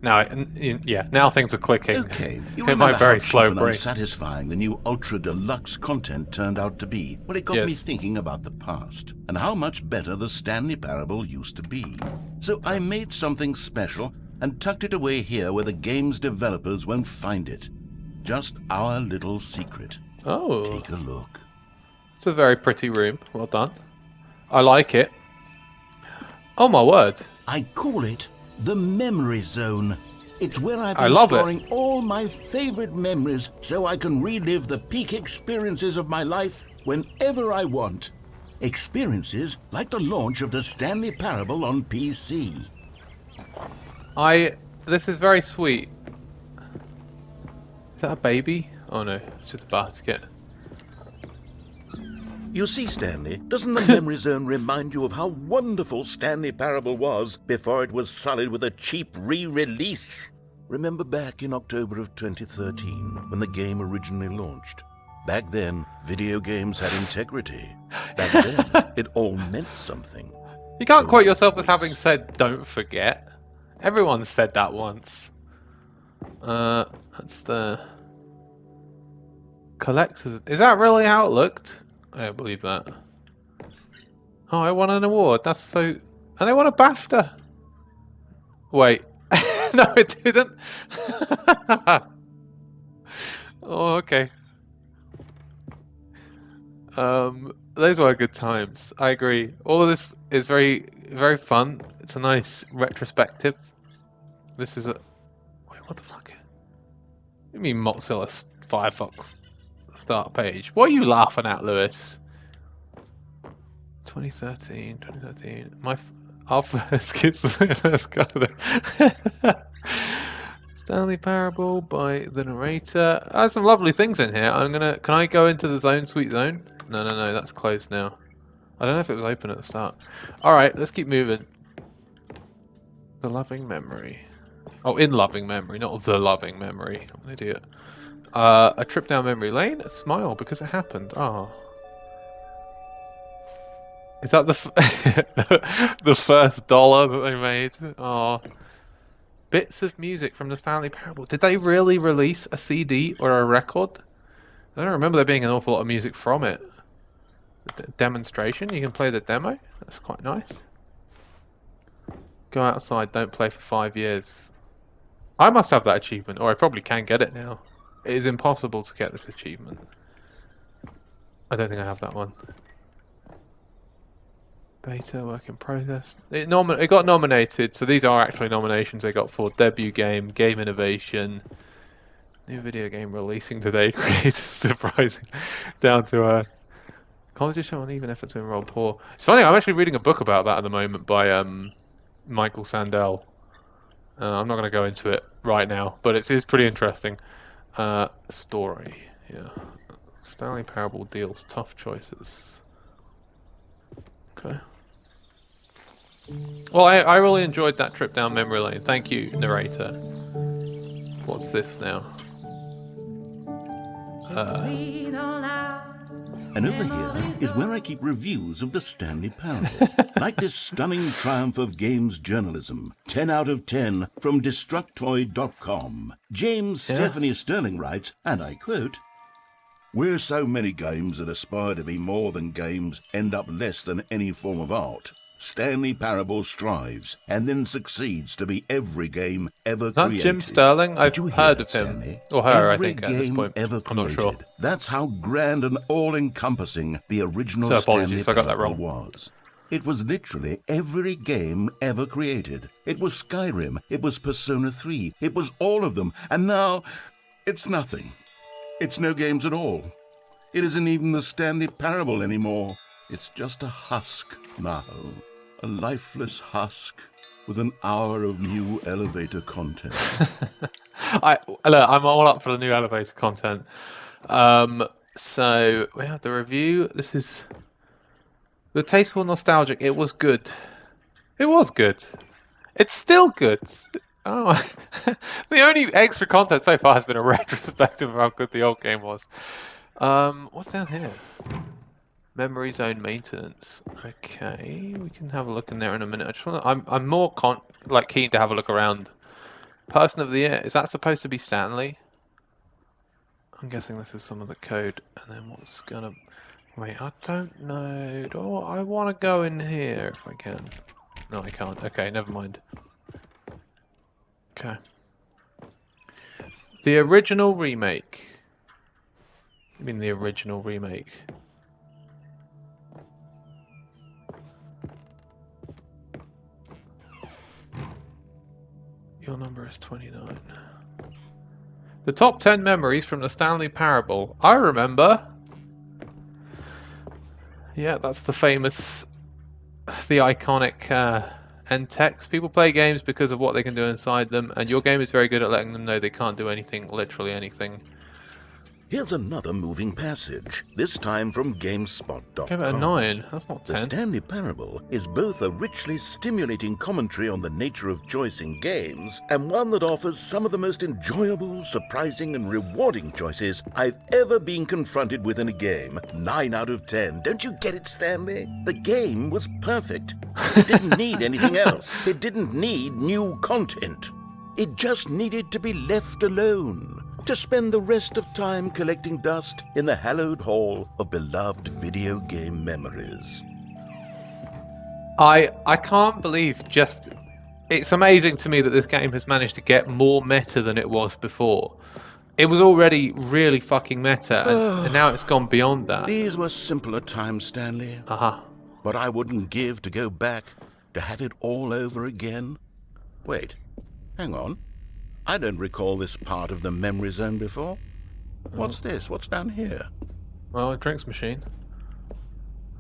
Speaker 1: Now, yeah, now things are clicking.
Speaker 2: Okay, you
Speaker 1: In my
Speaker 2: remember
Speaker 1: very
Speaker 2: how
Speaker 1: slow
Speaker 2: cheap and
Speaker 1: brain.
Speaker 2: unsatisfying the new Ultra Deluxe content turned out to be? Well, it got me
Speaker 1: Yes.
Speaker 2: thinking about the past and how much better the Stanley Parable used to be. So I made something special and tucked it away here where the game's developers won't find it. Just our little secret.
Speaker 1: Oh,
Speaker 2: Take a look.
Speaker 1: it's a very pretty room. Well done. I like it. Oh my word.
Speaker 2: I call it the Memory Zone. It's where I've
Speaker 1: I
Speaker 2: been
Speaker 1: love it.
Speaker 2: storing all my favorite memories so I can relive the peak experiences of my life whenever I want. Experiences like the launch of the Stanley Parable on PC.
Speaker 1: This is very sweet. Is that a baby? Oh no, it's just a basket.
Speaker 2: You see, Stanley, doesn't the Memory Zone remind you of how wonderful Stanley Parable was before it was sullied with a cheap re-release? Remember back in October of 2013 when the game originally launched? Back then, video games had integrity. Back then, it all meant something.
Speaker 1: You can't quote yourself as having said "don't forget." Everyone said that once. That's the collector's. Is that really how it looked? I don't believe that. Oh, I won an award. That's so. And I won a BAFTA. Wait. No, it didn't. Oh, okay. Those were good times. I agree. All of this is very, very fun. It's a nice retrospective. This is a. Wait, what the fuck? What do you mean Mozilla Firefox start page? What are you laughing at, Lewis? 2013. Our first kids, first color. Stanley Parable by the narrator. There's some lovely things in here. Can I go into the zone, sweet zone? No, that's closed now. I don't know if it was open at the start. Alright, let's keep moving. The loving memory. Oh, in loving memory, not the loving memory. I'm an idiot. A trip down memory lane. A smile because it happened. Oh. Is that the first dollar that they made? Oh. Bits of music from the Stanley Parable. Did they really release a CD or a record? I don't remember there being an awful lot of music from it. Demonstration. You can play the demo. That's quite nice. Go outside. Don't play for 5 years. I must have that achievement, or I probably can get it now. It is impossible to get this achievement. I don't think I have that one. Beta, work in process. It got nominated, so these are actually nominations they got for debut game, game innovation, new video game releasing today, created surprising, down to earth. Colleges show uneven effort to enroll poor. It's funny, I'm actually reading a book about that at the moment by Michael Sandel. I'm not going to go into it right now, but it is pretty interesting. Story, yeah. Stanley Parable deals tough choices. Okay. Well, I really enjoyed that trip down memory lane. Thank you, narrator. What's this now?
Speaker 2: And over here is where I keep reviews of the Stanley Parable. Like this stunning triumph of games journalism. 10 out of 10 from Destructoid.com. James Stephanie Sterling writes, and I quote, "Where so many games that aspire to be more than games end up less than any form of art, Stanley Parable strives and then succeeds to be every game ever
Speaker 1: Is that
Speaker 2: created."
Speaker 1: Jim Sterling? I've
Speaker 2: Did you hear
Speaker 1: heard
Speaker 2: that,
Speaker 1: of him.
Speaker 2: Stanley?
Speaker 1: Or her,
Speaker 2: Every
Speaker 1: I think, at this
Speaker 2: game
Speaker 1: point.
Speaker 2: ever
Speaker 1: I'm not
Speaker 2: created.
Speaker 1: sure.
Speaker 2: That's how grand and all-encompassing the original
Speaker 1: So apologies
Speaker 2: Stanley
Speaker 1: if I got that
Speaker 2: Parable
Speaker 1: wrong.
Speaker 2: was. It was literally every game ever created. It was Skyrim. It was Persona 3. It was all of them. And now, it's nothing. It's no games at all. It isn't even the Stanley Parable anymore. It's just a husk now. A lifeless husk with an hour of new elevator content.
Speaker 1: Look, I'm all up for the new elevator content. So we have the review. This is the tasteful nostalgic. It was good. It was good. It's still good. Oh, the only extra content so far has been a retrospective of how good the old game was. What's down here? Memory zone maintenance. Okay, we can have a look in there in a minute. I just want to, I'm more keen to have a look around. Person of the year, is that supposed to be Stanley? I'm guessing this is some of the code. And then what's gonna... Wait, I don't know. Oh, I want to go in here if I can. No, I can't. Okay, never mind. Okay. The original remake. I mean the original remake. Your number is 29. The top 10 memories from the Stanley Parable. I remember. Yeah, that's the famous, the iconic end text. People play games because of what they can do inside them, and your game is very good at letting them know they can't do anything, literally anything.
Speaker 2: Here's another moving passage, this time from GameSpot.com.
Speaker 1: Give it a 9. That's not 10.
Speaker 2: The Stanley Parable is both a richly stimulating commentary on the nature of choice in games, and one that offers some of the most enjoyable, surprising, and rewarding choices I've ever been confronted with in a game. 9 out of 10. Don't you get it, Stanley? The game was perfect. It didn't need anything else. It didn't need new content. It just needed to be left alone, to spend the rest of time collecting dust in the hallowed hall of beloved video game memories.
Speaker 1: I can't believe just... It's amazing to me that this game has managed to get more meta than it was before. It was already really fucking meta, and now it's gone beyond that.
Speaker 2: These were simpler times, Stanley. But I wouldn't give to go back, to have it all over again. Wait, hang on. I don't recall this part of the memory zone before. What's this? What's down here?
Speaker 1: Well, a drinks machine.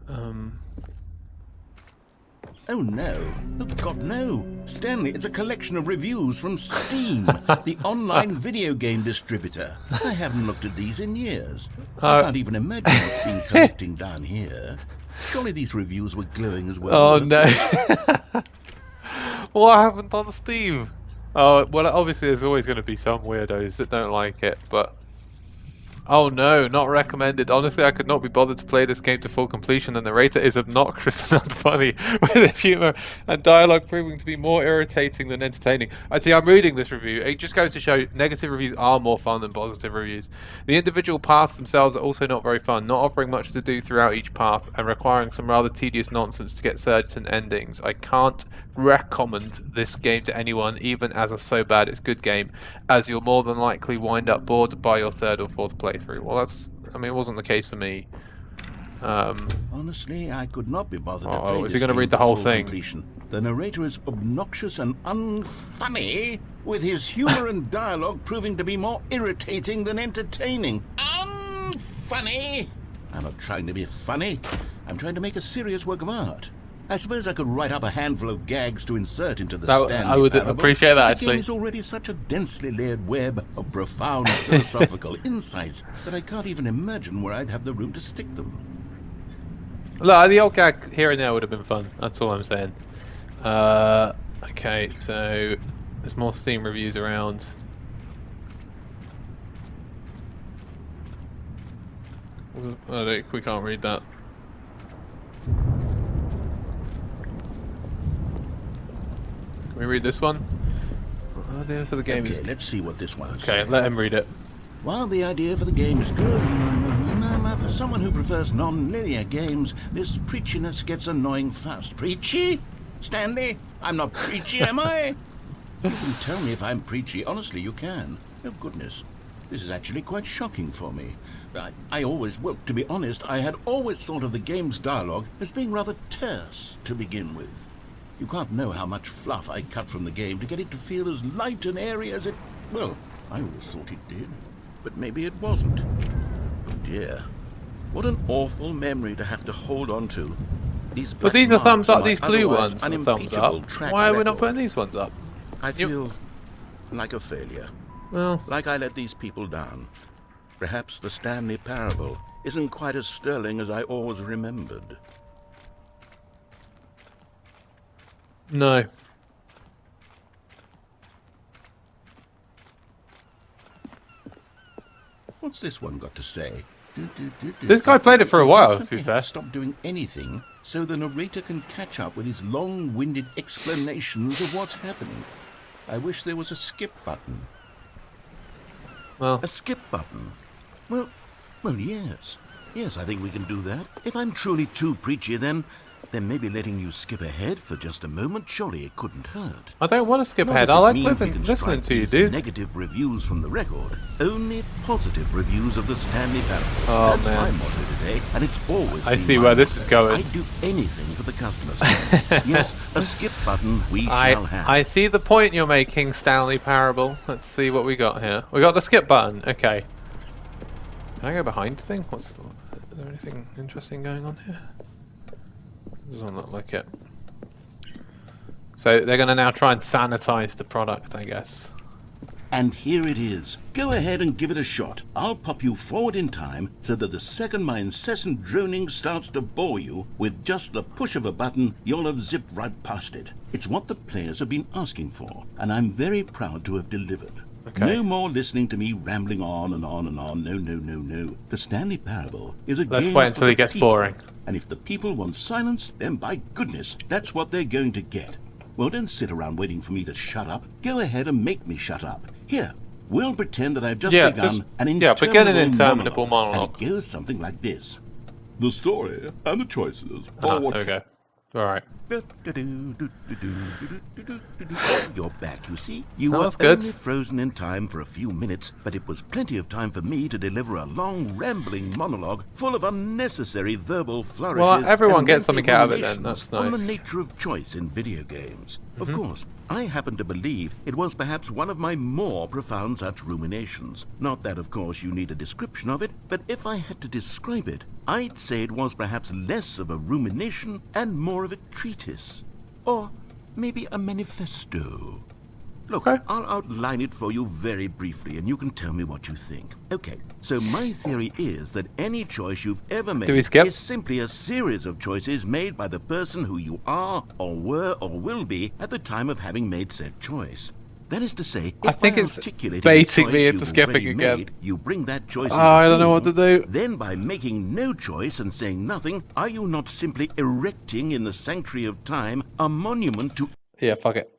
Speaker 2: Oh no. Oh God, no. Stanley, it's a collection of reviews from Steam, the online video game distributor. I haven't looked at these in years. I can't even imagine what's been collecting down here. Surely these reviews were glowing as well.
Speaker 1: Oh no. What happened on Steam? Oh, well, obviously there's always going to be some weirdos that don't like it, but... Oh no, not recommended. Honestly, I could not be bothered to play this game to full completion. The narrator is obnoxious and unfunny, with its humour and dialogue proving to be more irritating than entertaining. Actually, I'm reading this review. It just goes to show negative reviews are more fun than positive reviews. The individual paths themselves are also not very fun, not offering much to do throughout each path, and requiring some rather tedious nonsense to get certain endings. I can't recommend this game to anyone, even as a so bad it's good game, as you'll more than likely wind up bored by your third or fourth playthrough. Well, that's, I mean, it wasn't the case for me.
Speaker 2: Honestly, I could not be bothered to play
Speaker 1: is
Speaker 2: this
Speaker 1: he going to read the
Speaker 2: game
Speaker 1: whole
Speaker 2: to full
Speaker 1: thing?
Speaker 2: completion. The narrator is obnoxious and unfunny, with his humour and dialogue proving to be more irritating than entertaining. Unfunny? I'm not trying to be funny. I'm trying to make a serious work of art. I suppose I could write up a handful of gags to insert into the Stanley
Speaker 1: I would
Speaker 2: Parable,
Speaker 1: appreciate that,
Speaker 2: but
Speaker 1: actually.
Speaker 2: The game is already such a densely layered web of profound philosophical insights that I can't even imagine where I'd have the room to stick them.
Speaker 1: Look, the old gag here and there would have been fun. That's all I'm saying. Okay, so there's more Steam reviews around. Oh, we can't read that. Can we read this one? Oh, the answer to the game
Speaker 2: Okay,
Speaker 1: is...
Speaker 2: let's see what this one says.
Speaker 1: Okay, let him read it.
Speaker 2: While the idea for the game is good, for someone who prefers non-linear games, this preachiness gets annoying fast. Preachy? Stanley? I'm not preachy, am I? You can tell me if I'm preachy. Honestly, you can. Oh, goodness. This is actually quite shocking for me. Well, to be honest, I had always thought of the game's dialogue as being rather terse to begin with. You can't know how much fluff I cut from the game to get it to feel as light and airy as it... Well, I always thought it did. But maybe it wasn't. Oh dear. What an awful memory to have to hold on to.
Speaker 1: But these are thumbs up, these blue
Speaker 2: otherwise
Speaker 1: ones are thumbs up. Why are we not putting these ones up?
Speaker 2: I feel like a failure.
Speaker 1: Well,
Speaker 2: Like I let these people down. Perhaps the Stanley Parable isn't quite as sterling as I always remembered.
Speaker 1: no.
Speaker 2: What's this one got to say?
Speaker 1: This guy played it for a while, to be
Speaker 2: Simply
Speaker 1: fair.
Speaker 2: have to stop doing anything so the narrator can catch up with his long-winded explanations of what's happening. I wish there was a skip button.
Speaker 1: Well,
Speaker 2: A skip button? Well, yes. Yes, I think we can do that. If I'm truly too preachy, then maybe letting you skip ahead for just a moment, surely it couldn't hurt.
Speaker 1: I don't want to skip
Speaker 2: Not
Speaker 1: ahead.
Speaker 2: if
Speaker 1: I
Speaker 2: it
Speaker 1: like
Speaker 2: means we can
Speaker 1: listening
Speaker 2: strike
Speaker 1: to you,
Speaker 2: these
Speaker 1: dude.
Speaker 2: Negative reviews from the record. Only positive reviews of the Stanley Parable.
Speaker 1: Oh,
Speaker 2: That's
Speaker 1: man.
Speaker 2: my motto today, and it's always
Speaker 1: I
Speaker 2: been
Speaker 1: see
Speaker 2: my
Speaker 1: where this
Speaker 2: motto.
Speaker 1: is going.
Speaker 2: I'd do anything for the customers. Yes, a skip button we shall have.
Speaker 1: I see the point you're making, Stanley Parable. Let's see what we got here. We got the skip button. Okay. Can I go behind the thing? Is there anything interesting going on here? Doesn't look like it. So they're going to now try and sanitize the product, I guess.
Speaker 2: And here it is. Go ahead and give it a shot. I'll pop you forward in time so that the second my incessant droning starts to bore you, with just the push of a button, you'll have zipped right past it. It's what the players have been asking for, and I'm very proud to have delivered.
Speaker 1: Okay.
Speaker 2: No more listening to me rambling on and on and on. No. The Stanley Parable is a
Speaker 1: Let's
Speaker 2: game
Speaker 1: wait
Speaker 2: for
Speaker 1: until
Speaker 2: the
Speaker 1: he gets
Speaker 2: people.
Speaker 1: boring.
Speaker 2: And if the people want silence, then by goodness, that's what they're going to get. Well, don't sit around waiting for me to shut up. Go ahead and make me shut up. Here, we'll pretend that I've just begun an
Speaker 1: interminable monologue.
Speaker 2: And it goes something like this. The story and the choices.
Speaker 1: There we go. Alright.
Speaker 2: You're back, you see. You
Speaker 1: That
Speaker 2: were
Speaker 1: was good.
Speaker 2: only frozen in time for a few minutes, but it was plenty of time for me to deliver a long, rambling monologue full of unnecessary verbal flourishes.
Speaker 1: Well, everyone
Speaker 2: and
Speaker 1: gets
Speaker 2: lengthy
Speaker 1: something out of it then,
Speaker 2: ruminations
Speaker 1: that's
Speaker 2: on the
Speaker 1: nice.
Speaker 2: nature of choice in video games. Of course, I happen to believe it was perhaps one of my more profound such ruminations. Not that, of course, you need a description of it, but if I had to describe it, I'd say it was perhaps less of a rumination and more of a treatise. Or maybe a manifesto. Look,
Speaker 1: Okay.
Speaker 2: I'll outline it for you very briefly, and you can tell me what you think. Okay, so my theory is that any choice you've ever made
Speaker 1: we skip?
Speaker 2: is simply a series of choices made by the person who you are, or were, or will be at the time of having made said choice. That is to say, if
Speaker 1: I think
Speaker 2: by
Speaker 1: it's
Speaker 2: articulating
Speaker 1: baiting
Speaker 2: a choice
Speaker 1: me into
Speaker 2: you've
Speaker 1: skipping
Speaker 2: already
Speaker 1: again.
Speaker 2: made, you bring that choice into
Speaker 1: I don't know what to
Speaker 2: being,
Speaker 1: do.
Speaker 2: then by making no choice and saying nothing, are you not simply erecting in the sanctuary of time a monument to...
Speaker 1: Yeah, fuck it.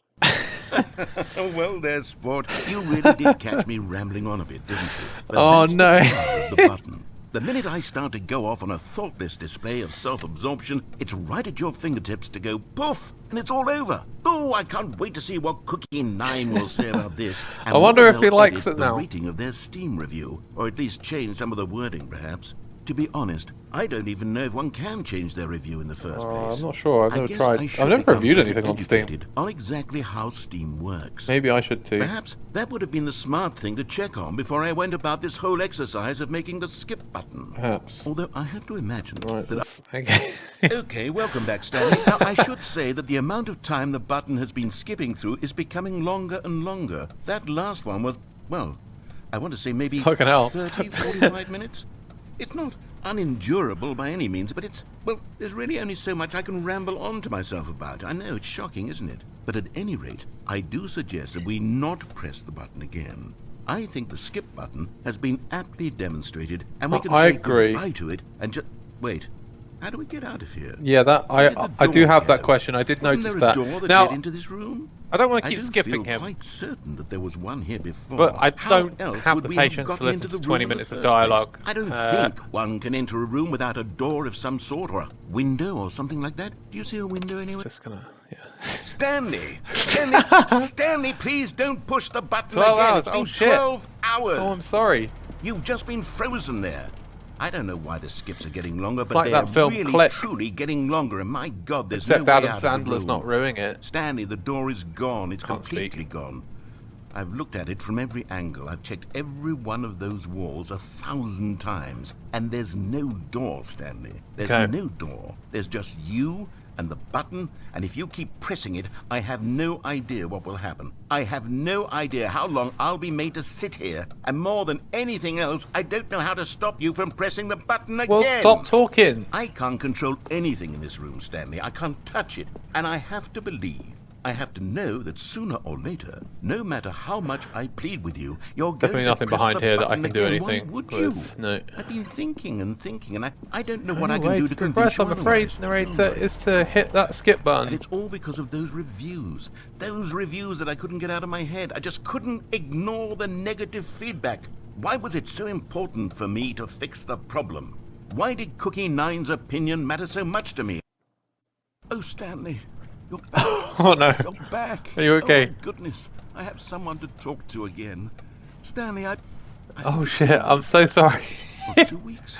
Speaker 2: Well, there's sport. You really did catch me rambling on a bit, didn't you? But
Speaker 1: Oh,
Speaker 2: that's
Speaker 1: no.
Speaker 2: the power of the button. The minute I start to go off on a thoughtless display of self-absorption, it's right at your fingertips to go poof, and it's all over. Oh, I can't wait to see what Cookie 9 will say about this. And
Speaker 1: I wonder
Speaker 2: whether
Speaker 1: if he
Speaker 2: they'll
Speaker 1: likes
Speaker 2: edit
Speaker 1: it
Speaker 2: the
Speaker 1: now.
Speaker 2: rating of their Steam review, or at least change some of the wording, perhaps. To be honest, I don't even know if one can change their review in the first place.
Speaker 1: I'm not sure. I've
Speaker 2: I
Speaker 1: never
Speaker 2: guess
Speaker 1: tried.
Speaker 2: I should
Speaker 1: I've never
Speaker 2: become
Speaker 1: reviewed
Speaker 2: better
Speaker 1: anything on Steam.
Speaker 2: educated on exactly how Steam works.
Speaker 1: Maybe I should too.
Speaker 2: Perhaps that would have been the smart thing to check on before I went about this whole exercise of making the skip button.
Speaker 1: Perhaps.
Speaker 2: Although I have to imagine
Speaker 1: Right.
Speaker 2: that...
Speaker 1: Okay.
Speaker 2: Okay, welcome back, Stanley. Now, I should say that the amount of time the button has been skipping through is becoming longer and longer. That last one was, well, I want to say maybe
Speaker 1: Fucking hell.
Speaker 2: 30, 45 minutes. It's not unendurable by any means, but it's, well, there's really only so much I can ramble on to myself about. I know, it's shocking, isn't it? But at any rate, I do suggest that we not press the button again. I think the skip button has been aptly demonstrated, and we can
Speaker 1: I
Speaker 2: say
Speaker 1: agree.
Speaker 2: goodbye to it and just... Wait, how do we get out of here?
Speaker 1: Yeah, that
Speaker 2: Where did the
Speaker 1: I do
Speaker 2: door
Speaker 1: have that
Speaker 2: go?
Speaker 1: question. I did
Speaker 2: Wasn't
Speaker 1: notice
Speaker 2: there a
Speaker 1: that.
Speaker 2: door that
Speaker 1: Now,
Speaker 2: led into this room?
Speaker 1: I don't want to
Speaker 2: I
Speaker 1: keep
Speaker 2: don't
Speaker 1: skipping
Speaker 2: feel
Speaker 1: him,
Speaker 2: quite certain that there was one here before.
Speaker 1: but I
Speaker 2: How
Speaker 1: don't
Speaker 2: else
Speaker 1: have
Speaker 2: would
Speaker 1: the
Speaker 2: we
Speaker 1: patience
Speaker 2: gotten
Speaker 1: to listen
Speaker 2: into
Speaker 1: to
Speaker 2: the
Speaker 1: 20
Speaker 2: room in
Speaker 1: minutes
Speaker 2: the
Speaker 1: of
Speaker 2: first place?
Speaker 1: dialogue.
Speaker 2: I don't think one can enter a room without a door of some sort, or a window or something like that. Do you see a window anywhere?
Speaker 1: Just gonna, yeah.
Speaker 2: Stanley! Stanley, please don't push the button
Speaker 1: 12
Speaker 2: again.
Speaker 1: hours.
Speaker 2: It's been
Speaker 1: Oh, shit.
Speaker 2: 12 hours.
Speaker 1: Oh, I'm sorry.
Speaker 2: You've just been frozen there. I don't know why the skips are getting longer, but
Speaker 1: like
Speaker 2: they're
Speaker 1: that film
Speaker 2: really,
Speaker 1: Click.
Speaker 2: truly getting longer. And my God, there's
Speaker 1: Except
Speaker 2: no way
Speaker 1: Adam
Speaker 2: out of the
Speaker 1: Sandler's
Speaker 2: room.
Speaker 1: not ruining it.
Speaker 2: Stanley, the door is gone. It's
Speaker 1: Can't
Speaker 2: completely
Speaker 1: speak.
Speaker 2: gone. I've looked at it from every angle. I've checked every one of those walls 1,000 times. And there's no door, Stanley. There's
Speaker 1: Okay.
Speaker 2: no door. There's just you and the button, and if you keep pressing it, I have no idea what will happen. I have no idea how long I'll be made to sit here, and more than anything else, I don't know how to stop you from pressing the button again.
Speaker 1: Well, stop talking.
Speaker 2: I can't control anything in this room, Stanley. I can't touch it, and I have to believe I have to know that sooner or later, no matter how much I plead with you, you're
Speaker 1: Definitely
Speaker 2: going to
Speaker 1: nothing
Speaker 2: press
Speaker 1: behind
Speaker 2: the
Speaker 1: here that I
Speaker 2: button
Speaker 1: can do
Speaker 2: again. Why
Speaker 1: anything
Speaker 2: would
Speaker 1: with.
Speaker 2: you?
Speaker 1: No.
Speaker 2: I've been thinking and thinking, and I don't know what
Speaker 1: Only
Speaker 2: I can
Speaker 1: way
Speaker 2: do
Speaker 1: to
Speaker 2: to convince
Speaker 1: progress,
Speaker 2: you
Speaker 1: I'm afraid,
Speaker 2: otherwise.
Speaker 1: narrator,
Speaker 2: Anyway,
Speaker 1: is to hit that skip
Speaker 2: and
Speaker 1: button.
Speaker 2: it's all because of those reviews. Those reviews that I couldn't get out of my head. I just couldn't ignore the negative feedback. Why was it so important for me to fix the problem? Why did Cookie Nine's opinion matter so much to me? Oh, Stanley, you're back.
Speaker 1: Oh no.
Speaker 2: You're back.
Speaker 1: Are you okay?
Speaker 2: Oh, my goodness. I have someone to talk to again. Stanley, I
Speaker 1: Oh
Speaker 2: think
Speaker 1: shit, I'm so sorry.
Speaker 2: for 2 weeks.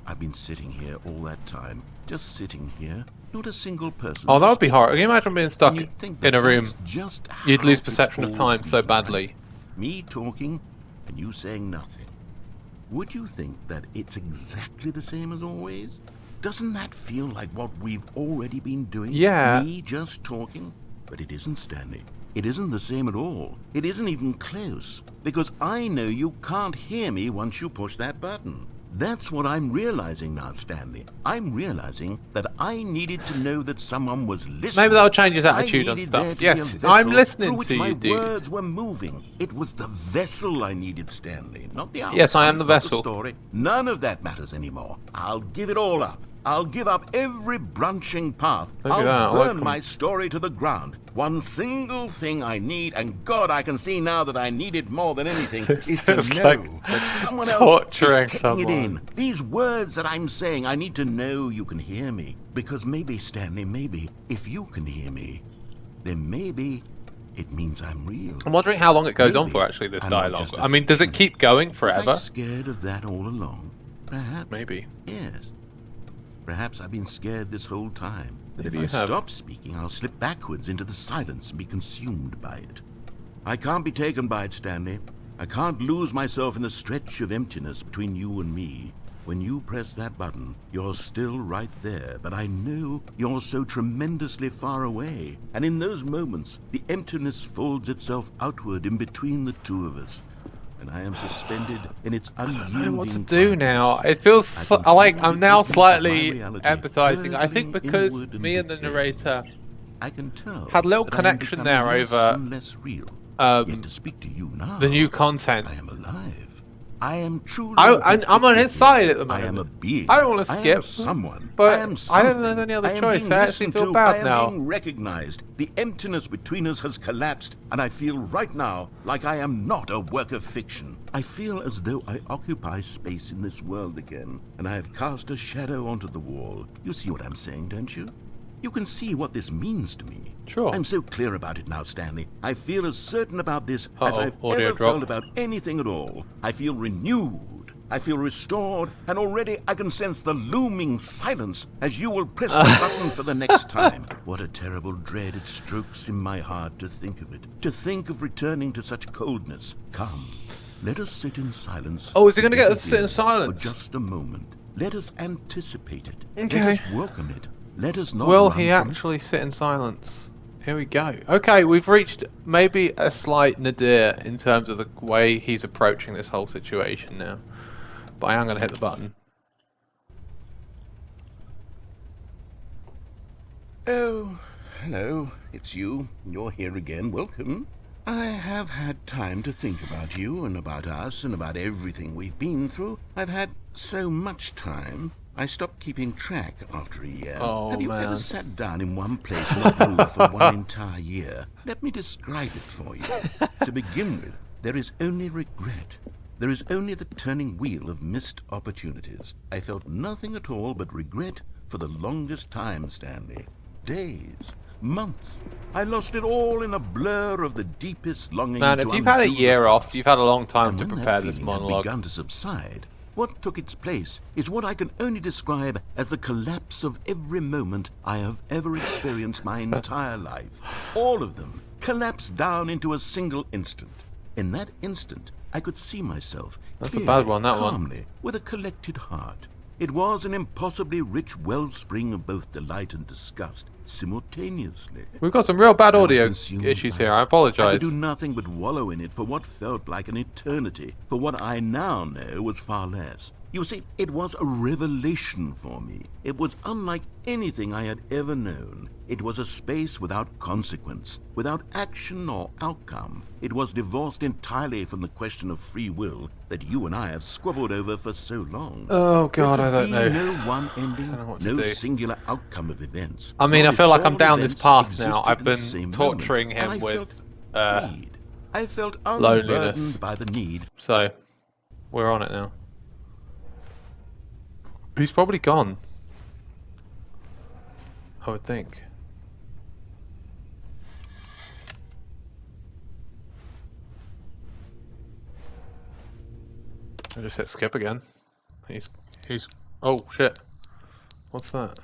Speaker 2: I've been sitting here all that time. Just sitting here. Not a single person.
Speaker 1: Oh, that
Speaker 2: to
Speaker 1: would be
Speaker 2: speak
Speaker 1: horrible.
Speaker 2: to.
Speaker 1: Can you imagine being stuck
Speaker 2: And you'd think
Speaker 1: in a
Speaker 2: that
Speaker 1: room?
Speaker 2: that's just
Speaker 1: You'd
Speaker 2: how
Speaker 1: lose
Speaker 2: it's
Speaker 1: perception of
Speaker 2: always
Speaker 1: time so
Speaker 2: been, right?
Speaker 1: badly.
Speaker 2: Me talking and you saying nothing. Would you think that it's exactly the same as always? Doesn't that feel like what we've already been doing?
Speaker 1: Yeah.
Speaker 2: Me just talking? But it isn't, Stanley. It isn't the same at all. It isn't even close. Because I know you can't hear me once you push that button. That's what I'm realizing now, Stanley. I'm realizing that I needed to know that someone was listening.
Speaker 1: Maybe that'll change his
Speaker 2: I
Speaker 1: attitude on
Speaker 2: needed
Speaker 1: stuff.
Speaker 2: there to be a
Speaker 1: Yes,
Speaker 2: vessel
Speaker 1: I'm listening
Speaker 2: through which
Speaker 1: to
Speaker 2: my
Speaker 1: you, dude.
Speaker 2: words were moving. It was the vessel I needed, Stanley, not the outcome.
Speaker 1: Yes, I am the
Speaker 2: not
Speaker 1: vessel.
Speaker 2: Story. None of that matters anymore. I'll give it all up. I'll give up every branching path.
Speaker 1: Look at that,
Speaker 2: I'll
Speaker 1: I like
Speaker 2: burn
Speaker 1: them.
Speaker 2: my story to the ground. One single thing I need, and God, I can see now that I need it more than anything, is to
Speaker 1: It's
Speaker 2: know
Speaker 1: like
Speaker 2: that someone else
Speaker 1: torturing
Speaker 2: is taking it
Speaker 1: someone.
Speaker 2: in. These words that I'm saying, I need to know you can hear me. Because maybe, Stanley, maybe, if you can hear me, then maybe it means I'm real.
Speaker 1: I'm wondering how long it goes on
Speaker 2: Maybe
Speaker 1: for, actually, this
Speaker 2: I'm not
Speaker 1: dialogue.
Speaker 2: just a
Speaker 1: I mean, does it
Speaker 2: fiction.
Speaker 1: keep going
Speaker 2: Was
Speaker 1: forever?
Speaker 2: I scared of that all along? Perhaps.
Speaker 1: Maybe.
Speaker 2: Yes. Perhaps I've been scared this whole time. That if
Speaker 1: Maybe
Speaker 2: I
Speaker 1: you have.
Speaker 2: stop speaking, I'll slip backwards into the silence and be consumed by it. I can't be taken by it, Stanley. I can't lose myself in the stretch of emptiness between you and me. When you press that button, you're still right there, but I know you're so tremendously far away. And in those moments, the emptiness folds itself outward in between the two of us. And I am suspended in its unyielding
Speaker 1: I don't know what to do
Speaker 2: quietness.
Speaker 1: now. It feels
Speaker 2: I can
Speaker 1: like
Speaker 2: feel
Speaker 1: I'm
Speaker 2: the
Speaker 1: now
Speaker 2: openness of
Speaker 1: slightly
Speaker 2: my reality
Speaker 1: empathizing. I think
Speaker 2: gurgling
Speaker 1: because
Speaker 2: inward
Speaker 1: me and the
Speaker 2: decaying.
Speaker 1: narrator
Speaker 2: I can tell
Speaker 1: had a little
Speaker 2: that I am
Speaker 1: connection
Speaker 2: becoming
Speaker 1: there
Speaker 2: less
Speaker 1: over,
Speaker 2: and less real.
Speaker 1: um,
Speaker 2: Yet to speak to you now,
Speaker 1: the new content.
Speaker 2: I am alive. I am truly.
Speaker 1: I'm on his side at the
Speaker 2: I am a
Speaker 1: moment.
Speaker 2: being.
Speaker 1: I don't want to
Speaker 2: I am
Speaker 1: skip,
Speaker 2: someone.
Speaker 1: but
Speaker 2: I am
Speaker 1: I don't
Speaker 2: something.
Speaker 1: think there's any other
Speaker 2: I am
Speaker 1: choice.
Speaker 2: being
Speaker 1: I actually
Speaker 2: listened
Speaker 1: feel
Speaker 2: to.
Speaker 1: bad
Speaker 2: I am
Speaker 1: now.
Speaker 2: being recognized. The emptiness between us has collapsed, and I feel right now like I am not a work of fiction. I feel as though I occupy space in this world again, and I have cast a shadow onto the wall. You see what I'm saying, don't you? You can see what this means to me.
Speaker 1: Sure.
Speaker 2: I'm so clear about it now, Stanley. I feel as certain about this as
Speaker 1: Uh-oh,
Speaker 2: I've
Speaker 1: audio
Speaker 2: ever
Speaker 1: drop.
Speaker 2: felt about anything at all. I feel renewed. I feel restored, and already I can sense the looming silence as you will press the button for the next time. What a terrible dread it strokes in my heart to think of it. To think of returning to such coldness. Come, let us sit in silence.
Speaker 1: Oh, is he gonna get
Speaker 2: together
Speaker 1: us to sit in
Speaker 2: here
Speaker 1: silence?
Speaker 2: For just a moment. Let us anticipate it.
Speaker 1: Okay.
Speaker 2: Let us welcome it. Let us not
Speaker 1: Will
Speaker 2: run
Speaker 1: he
Speaker 2: from it.
Speaker 1: actually sit in silence? Here we go. Okay, we've reached maybe a slight nadir in terms of the way he's approaching this whole situation now. But I am going to hit the button.
Speaker 2: Oh, hello. It's you. You're here again. Welcome. I have had time to think about you and about us and about everything we've been through. I've had so much time. I stopped keeping track after a year.
Speaker 1: Oh,
Speaker 2: have you
Speaker 1: man.
Speaker 2: ever sat down in one place and not moved for one entire year? Let me describe it for you. To begin with, there is only regret. There is only the turning wheel of missed opportunities. I felt nothing at all but regret for the longest time, Stanley. Days, months. I lost it all in a blur of the deepest longing.
Speaker 1: Man,
Speaker 2: to
Speaker 1: if you've had a
Speaker 2: undo the
Speaker 1: year off,
Speaker 2: past.
Speaker 1: you've had a long time
Speaker 2: And
Speaker 1: to
Speaker 2: when
Speaker 1: prepare
Speaker 2: that
Speaker 1: this
Speaker 2: feeling had
Speaker 1: monologue.
Speaker 2: begun to subside, what took its place is what I can only describe as the collapse of every moment I have ever experienced my entire life. All of them collapsed down into a single instant. In that instant, I could see myself
Speaker 1: That's a
Speaker 2: clearly,
Speaker 1: bad one, that one.
Speaker 2: calmly, with a collected heart. It was an impossibly rich wellspring of both delight and disgust simultaneously.
Speaker 1: We've got some real bad
Speaker 2: I was
Speaker 1: audio
Speaker 2: consumed
Speaker 1: issues
Speaker 2: by
Speaker 1: here.
Speaker 2: it.
Speaker 1: I
Speaker 2: I
Speaker 1: apologise.
Speaker 2: could do nothing but wallow in it for what felt like an eternity, for what I now know was far less. You see, it was a revelation for me. It was unlike anything I had ever known. It was a space without consequence, without action or outcome. It was divorced entirely from the question of free will that you and I have squabbled over for so long.
Speaker 1: Oh God, I don't know.
Speaker 2: No one ending, no
Speaker 1: do.
Speaker 2: singular outcome of events.
Speaker 1: I mean,
Speaker 2: Nor
Speaker 1: I feel
Speaker 2: did
Speaker 1: like I'm
Speaker 2: all
Speaker 1: down this
Speaker 2: events
Speaker 1: path
Speaker 2: exist
Speaker 1: now.
Speaker 2: at
Speaker 1: I've
Speaker 2: the
Speaker 1: been
Speaker 2: same
Speaker 1: torturing
Speaker 2: moment, and
Speaker 1: him
Speaker 2: I
Speaker 1: with
Speaker 2: felt freed. I felt
Speaker 1: loneliness.
Speaker 2: unburdened by the need.
Speaker 1: So, we're on it now. He's probably gone. I would think. I just hit skip again. He's oh shit. What's that?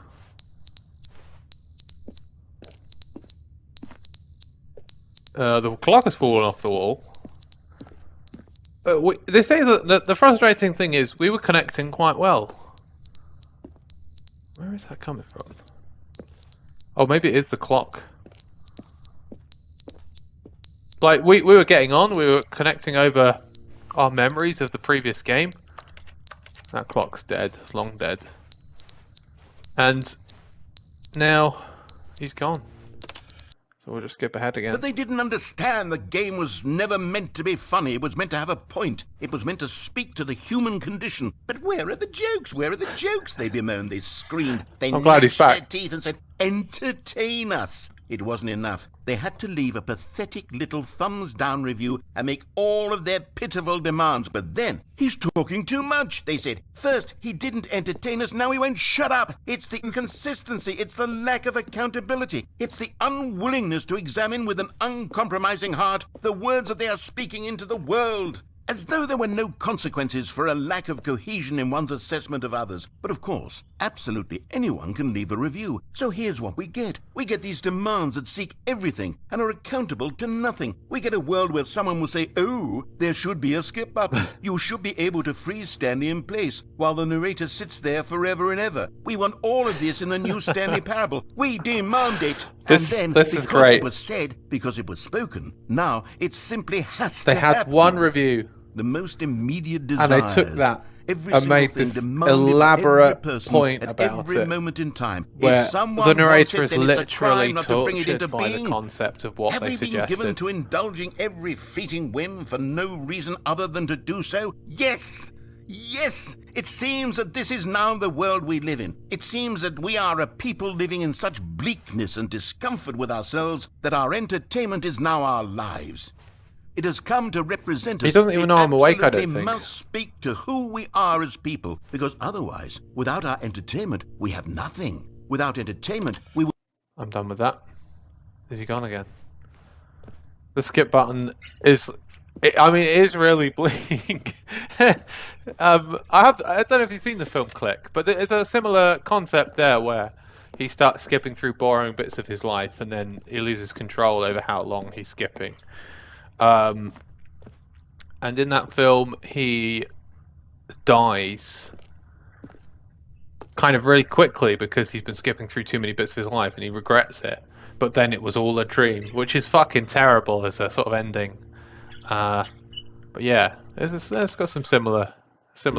Speaker 1: The clock has fallen off the wall. They say that the frustrating thing is we were connecting quite well. Where is that coming from? Oh, maybe it is the clock. Like, we were getting on, we were connecting over our memories of the previous game. That clock's dead, long dead. And now he's gone. So we'll just skip ahead again.
Speaker 2: But they didn't understand the game was never meant to be funny. It was meant to have a point. It was meant to speak to the human condition. But where are the jokes? Where are the jokes? They bemoaned, they screamed, they
Speaker 1: I'm glad he's
Speaker 2: gnashed their
Speaker 1: back.
Speaker 2: teeth and said, entertain us. It wasn't enough. They had to leave a pathetic little thumbs-down review and make all of their pitiful demands. But then, he's talking too much, they said. First, he didn't entertain us, now he won't shut up. It's the inconsistency, it's the lack of accountability. It's the unwillingness to examine with an uncompromising heart the words that they are speaking into the world. As though there were no consequences for a lack of cohesion in one's assessment of others. But of course, absolutely anyone can leave a review. So here's what we get. We get these demands that seek everything and are accountable to nothing. We get a world where someone will say, oh, there should be a skip button. You should be able to freeze Stanley in place while the narrator sits there forever and ever. We want all of this in the new Stanley parable. We demand it.
Speaker 1: This
Speaker 2: And then,
Speaker 1: is
Speaker 2: because
Speaker 1: great.
Speaker 2: it was said, because it was spoken, now it simply has
Speaker 1: They
Speaker 2: to
Speaker 1: had
Speaker 2: happen.
Speaker 1: one review.
Speaker 2: The most immediate
Speaker 1: And
Speaker 2: desires.
Speaker 1: they took that
Speaker 2: every
Speaker 1: and
Speaker 2: single
Speaker 1: made
Speaker 2: thing
Speaker 1: this
Speaker 2: demanded by
Speaker 1: elaborate
Speaker 2: every person
Speaker 1: point
Speaker 2: at
Speaker 1: about
Speaker 2: every
Speaker 1: it,
Speaker 2: moment in time.
Speaker 1: where
Speaker 2: If someone
Speaker 1: the narrator
Speaker 2: wants
Speaker 1: is
Speaker 2: it, then it's a
Speaker 1: literally
Speaker 2: crime not to bring it
Speaker 1: tortured
Speaker 2: into
Speaker 1: by the
Speaker 2: being.
Speaker 1: concept of what
Speaker 2: Have
Speaker 1: they
Speaker 2: we been given
Speaker 1: suggested.
Speaker 2: to indulging every fleeting whim for no reason other than to do so? Yes! Yes! It seems that this is now the world we live in. It seems that we are a people living in such bleakness and discomfort with ourselves that our entertainment is now our lives. It has come to represent us.
Speaker 1: He doesn't even know I'm awake, I don't
Speaker 2: absolutely
Speaker 1: think.
Speaker 2: must speak to who we are as people, because otherwise, without our entertainment, we have nothing. Without entertainment, we will...
Speaker 1: I'm done with that. Is he gone again? The skip button is... it is really bleak. I don't know if you've seen the film Click, but there's a similar concept there where he starts skipping through boring bits of his life and then he loses control over how long he's skipping. And in that film, he dies kind of really quickly because he's been skipping through too many bits of his life and he regrets it. But then it was all a dream, which is fucking terrible as a sort of ending. But yeah, it's got some similar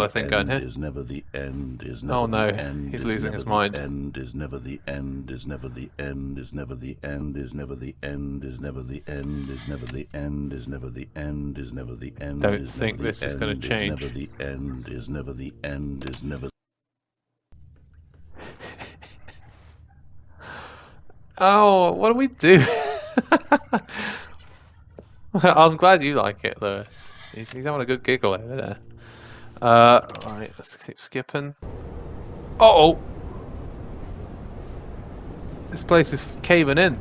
Speaker 1: thing going here.
Speaker 2: Is never the end, is never
Speaker 1: Oh no,
Speaker 2: the end,
Speaker 1: he's
Speaker 2: is
Speaker 1: losing
Speaker 2: never
Speaker 1: his
Speaker 2: the
Speaker 1: mind.
Speaker 2: End is never the end, is never the end, is never the end, is never the end, is never the end, is never the end, is never the end, is never the end.
Speaker 1: Don't think this is going to change.
Speaker 2: Never the end, is never the end, is never.
Speaker 1: Oh, what do we do? I'm glad you like it, Lewis. He's having a good giggle over there. Right, let's keep skipping. Uh-oh! This place is caving in.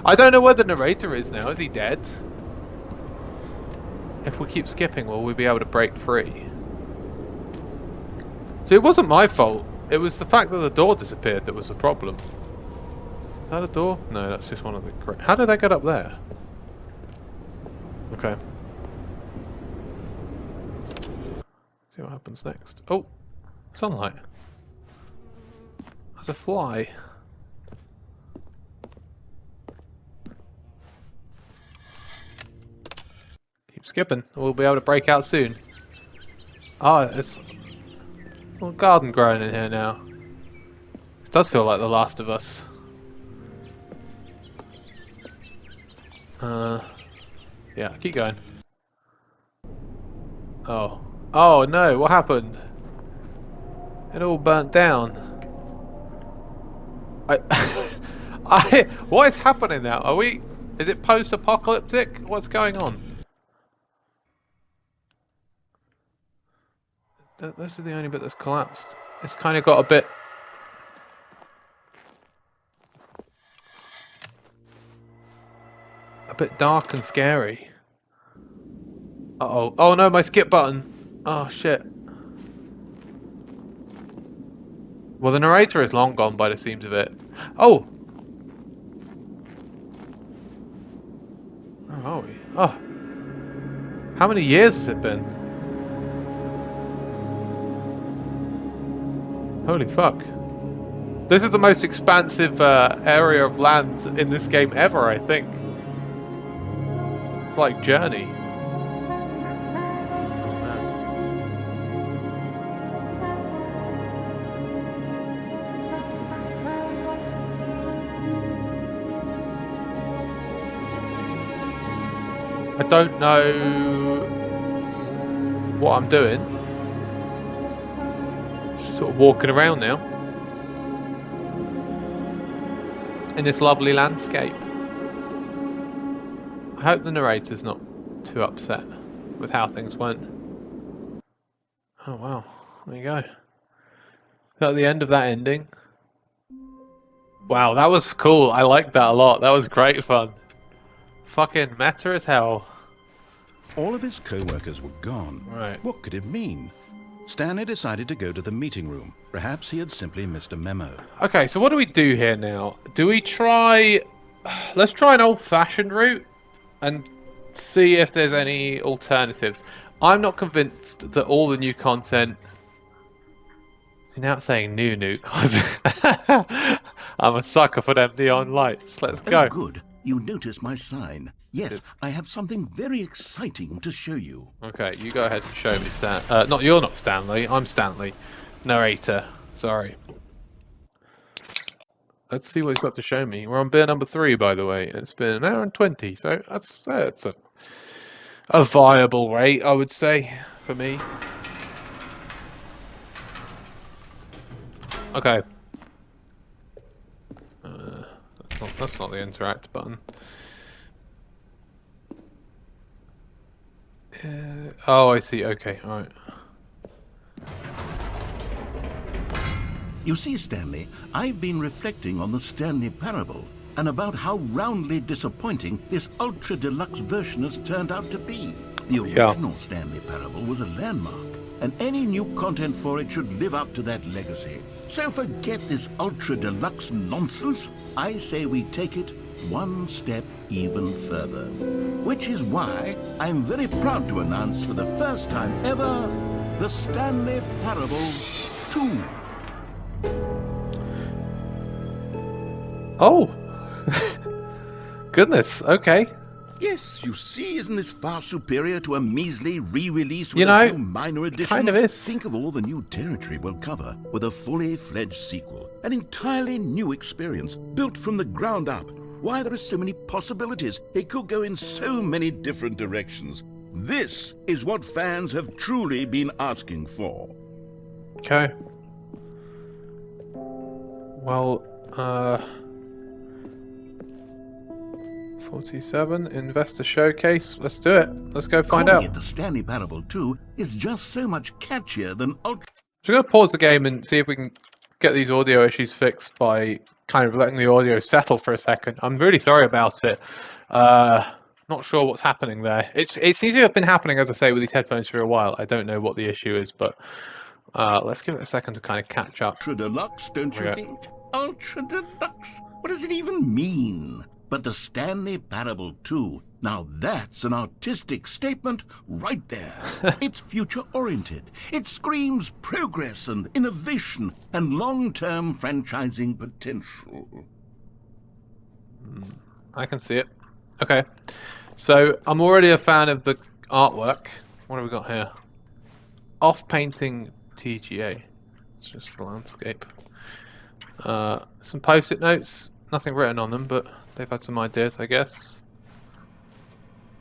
Speaker 1: I don't know where the narrator is now. Is he dead? If we keep skipping, will we be able to break free? So it wasn't my fault. It was the fact that the door disappeared that was the problem. Is that a door? No, that's just one of the... How did they get up there? Okay. See what happens next. Oh! Sunlight. There's a fly. Keep skipping. We'll be able to break out soon. Ah, it's... Well, garden growing in here now. It does feel like The Last of Us. Yeah, keep going. Oh. Oh no, what happened? It all burnt down. What is happening now? Is it post-apocalyptic? What's going on? This is the only bit that's collapsed. It's kind of got a bit... dark and scary. Uh-oh. Oh no, my skip button. Oh shit. Well, the narrator is long gone by the seams of it. Oh! Where are we? Oh. How many years has it been? Holy fuck. This is the most expansive area of land in this game ever, I think. It's like Journey. I don't know what I'm doing. Just sort of walking around now in this lovely landscape. I hope the narrator's not too upset with how things went. Oh wow, there you go. Is that the end of that ending? Wow, that was cool. I liked that a lot. That was great fun. Fucking meta as hell.
Speaker 2: All of his co-workers were gone.
Speaker 1: Right.
Speaker 2: What could it mean? Stanley decided to go to the meeting room. Perhaps he had simply missed a memo.
Speaker 1: Okay, so what do we do here now? Do we try... Let's try an old-fashioned route and see if there's any alternatives. I'm not convinced that all the new content... See, now it's saying new. I'm a sucker for them neon lights. Let's go.
Speaker 2: Oh, good. You noticed my sign. Yes, I have something very exciting to show you.
Speaker 1: Okay, you go ahead and show me Stan. You're not Stanley. I'm Stanley. Narrator. Sorry. Let's see what he's got to show me. We're on beer number 3, by the way. It's been an hour and 20, so that's a viable rate, I would say, for me. Okay. That's not the interact button. Oh, I see. Okay, all right.
Speaker 2: You see, Stanley, I've been reflecting on the Stanley parable and about how roundly disappointing this ultra deluxe version has turned out to be. The original Stanley parable was a landmark, and any new content for it should live up to that legacy. So forget this ultra deluxe nonsense. I say we take it one step even further. Which is why I'm very proud to announce for the first time ever, the Stanley Parable 2.
Speaker 1: Oh! Goodness, okay.
Speaker 2: Yes, you see, isn't this far superior to a measly re-release with a few minor additions?
Speaker 1: Kind of is.
Speaker 2: Think of all the new territory we'll cover with a fully fledged sequel. An entirely new experience, built from the ground up. Why, there are so many possibilities. It could go in so many different directions. This is what fans have truly been asking for.
Speaker 1: Okay. Well, 47, Investor Showcase. Let's do it. Let's go find out.
Speaker 2: Calling it the Stanley Parable 2 is just so much catchier than Ultra.
Speaker 1: So I'm going to pause the game and see if we can get these audio issues fixed by kind of letting the audio settle for a second. I'm really sorry about it. Not sure what's happening there. It seems to have been happening, as I say, with these headphones for a while. I don't know what the issue is, but let's give it a second to kind of catch up.
Speaker 2: Ultra Deluxe, don't you think? Ultra Deluxe? What does it even mean? But the Stanley Parable 2, now that's an artistic statement right there. It's future-oriented. It screams progress and innovation and long-term franchising potential.
Speaker 1: I can see it. Okay. So, I'm already a fan of the artwork. What have we got here? Off-painting TGA. It's just the landscape. Some post-it notes. Nothing written on them, but they've had some ideas, I guess.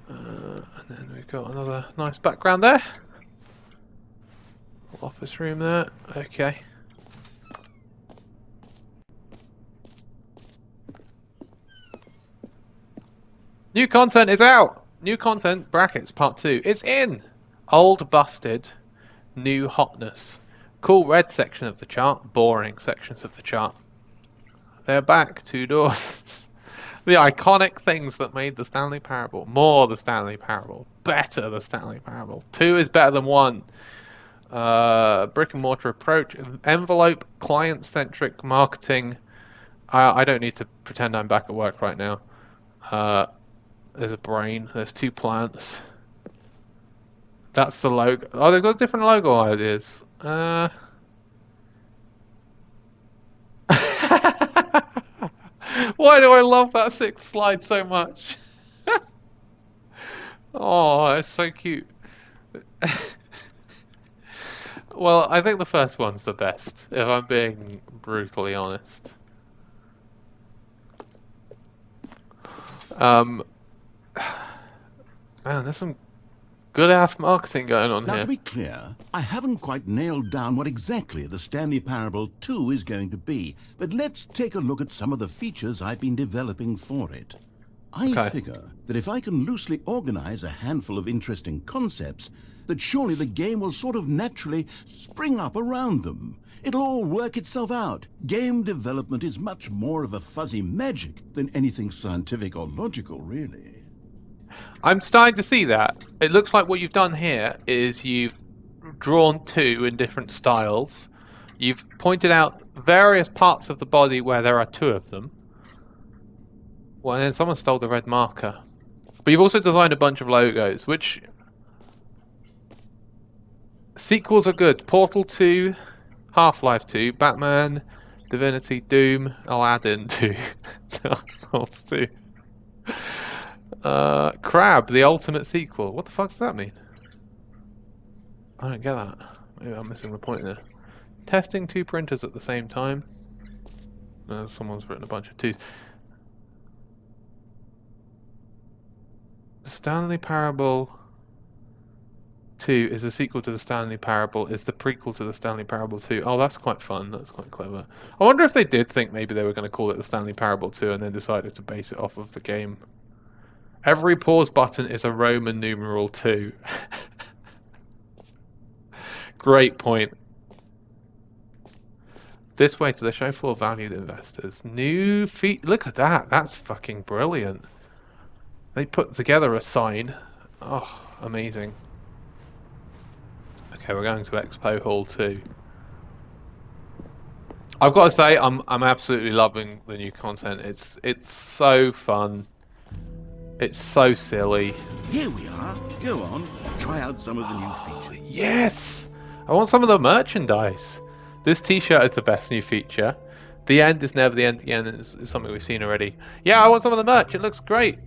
Speaker 1: And then we've got another nice background there. Office room there. Okay. New content is out! New content, brackets, part 2. It's in! Old busted, new hotness. Cool red section of the chart, boring sections of the chart. They're back, 2 doors. The iconic things that made the Stanley Parable. More the Stanley Parable. Better the Stanley Parable. 2 is better than 1. Brick and mortar approach. Envelope, client-centric marketing. I don't need to pretend I'm back at work right now. There's a brain. There's 2 plants. That's the logo. Oh, they've got different logo ideas. Why do I love that 6th slide so much? Oh, it's so cute. Well, I think the first one's the best, if I'm being brutally honest. Man, there's some good-ass marketing going on
Speaker 2: Now,
Speaker 1: here.
Speaker 2: to be clear, I haven't quite nailed down what exactly the Stanley Parable 2 is going to be, but let's take a look at some of the features I've been developing for it. I figure that if I can loosely organize a handful of interesting concepts, that surely the game will sort of naturally spring up around them. It'll all work itself out. Game development is much more of a fuzzy magic than anything scientific or logical, really.
Speaker 1: I'm starting to see that. It looks like what you've done here is you've drawn 2 in different styles. You've pointed out various parts of the body where there are 2 of them. Well, and then someone stole the red marker. But you've also designed a bunch of logos, which... Sequels are good. Portal 2, Half-Life 2, Batman, Divinity, Doom, Aladdin 2, Dark Souls 2. Crab, the ultimate sequel. What the fuck does that mean? I don't get that. Maybe I'm missing the point there. Testing 2 printers at the same time. Someone's written a bunch of 2s. The Stanley Parable 2 is a sequel to the Stanley Parable, is the prequel to the Stanley Parable 2. Oh, that's quite fun. That's quite clever. I wonder if they did think maybe they were going to call it the Stanley Parable 2 and then decided to base it off of the game. Every pause button is a Roman numeral 2. Great point. This way to the show floor, valued investors. New feet. Look at that. That's fucking brilliant. They put together a sign. Oh, amazing. Okay, we're going to Expo Hall 2. I've got to say, I'm absolutely loving the new content. It's so fun. It's so silly.
Speaker 2: Here we are. Go on, try out some of the new features.
Speaker 1: Yes! I want some of the merchandise. This t-shirt is the best new feature. The end is never the end again. It's something we've seen already. Yeah, I want some of the merch. It looks great.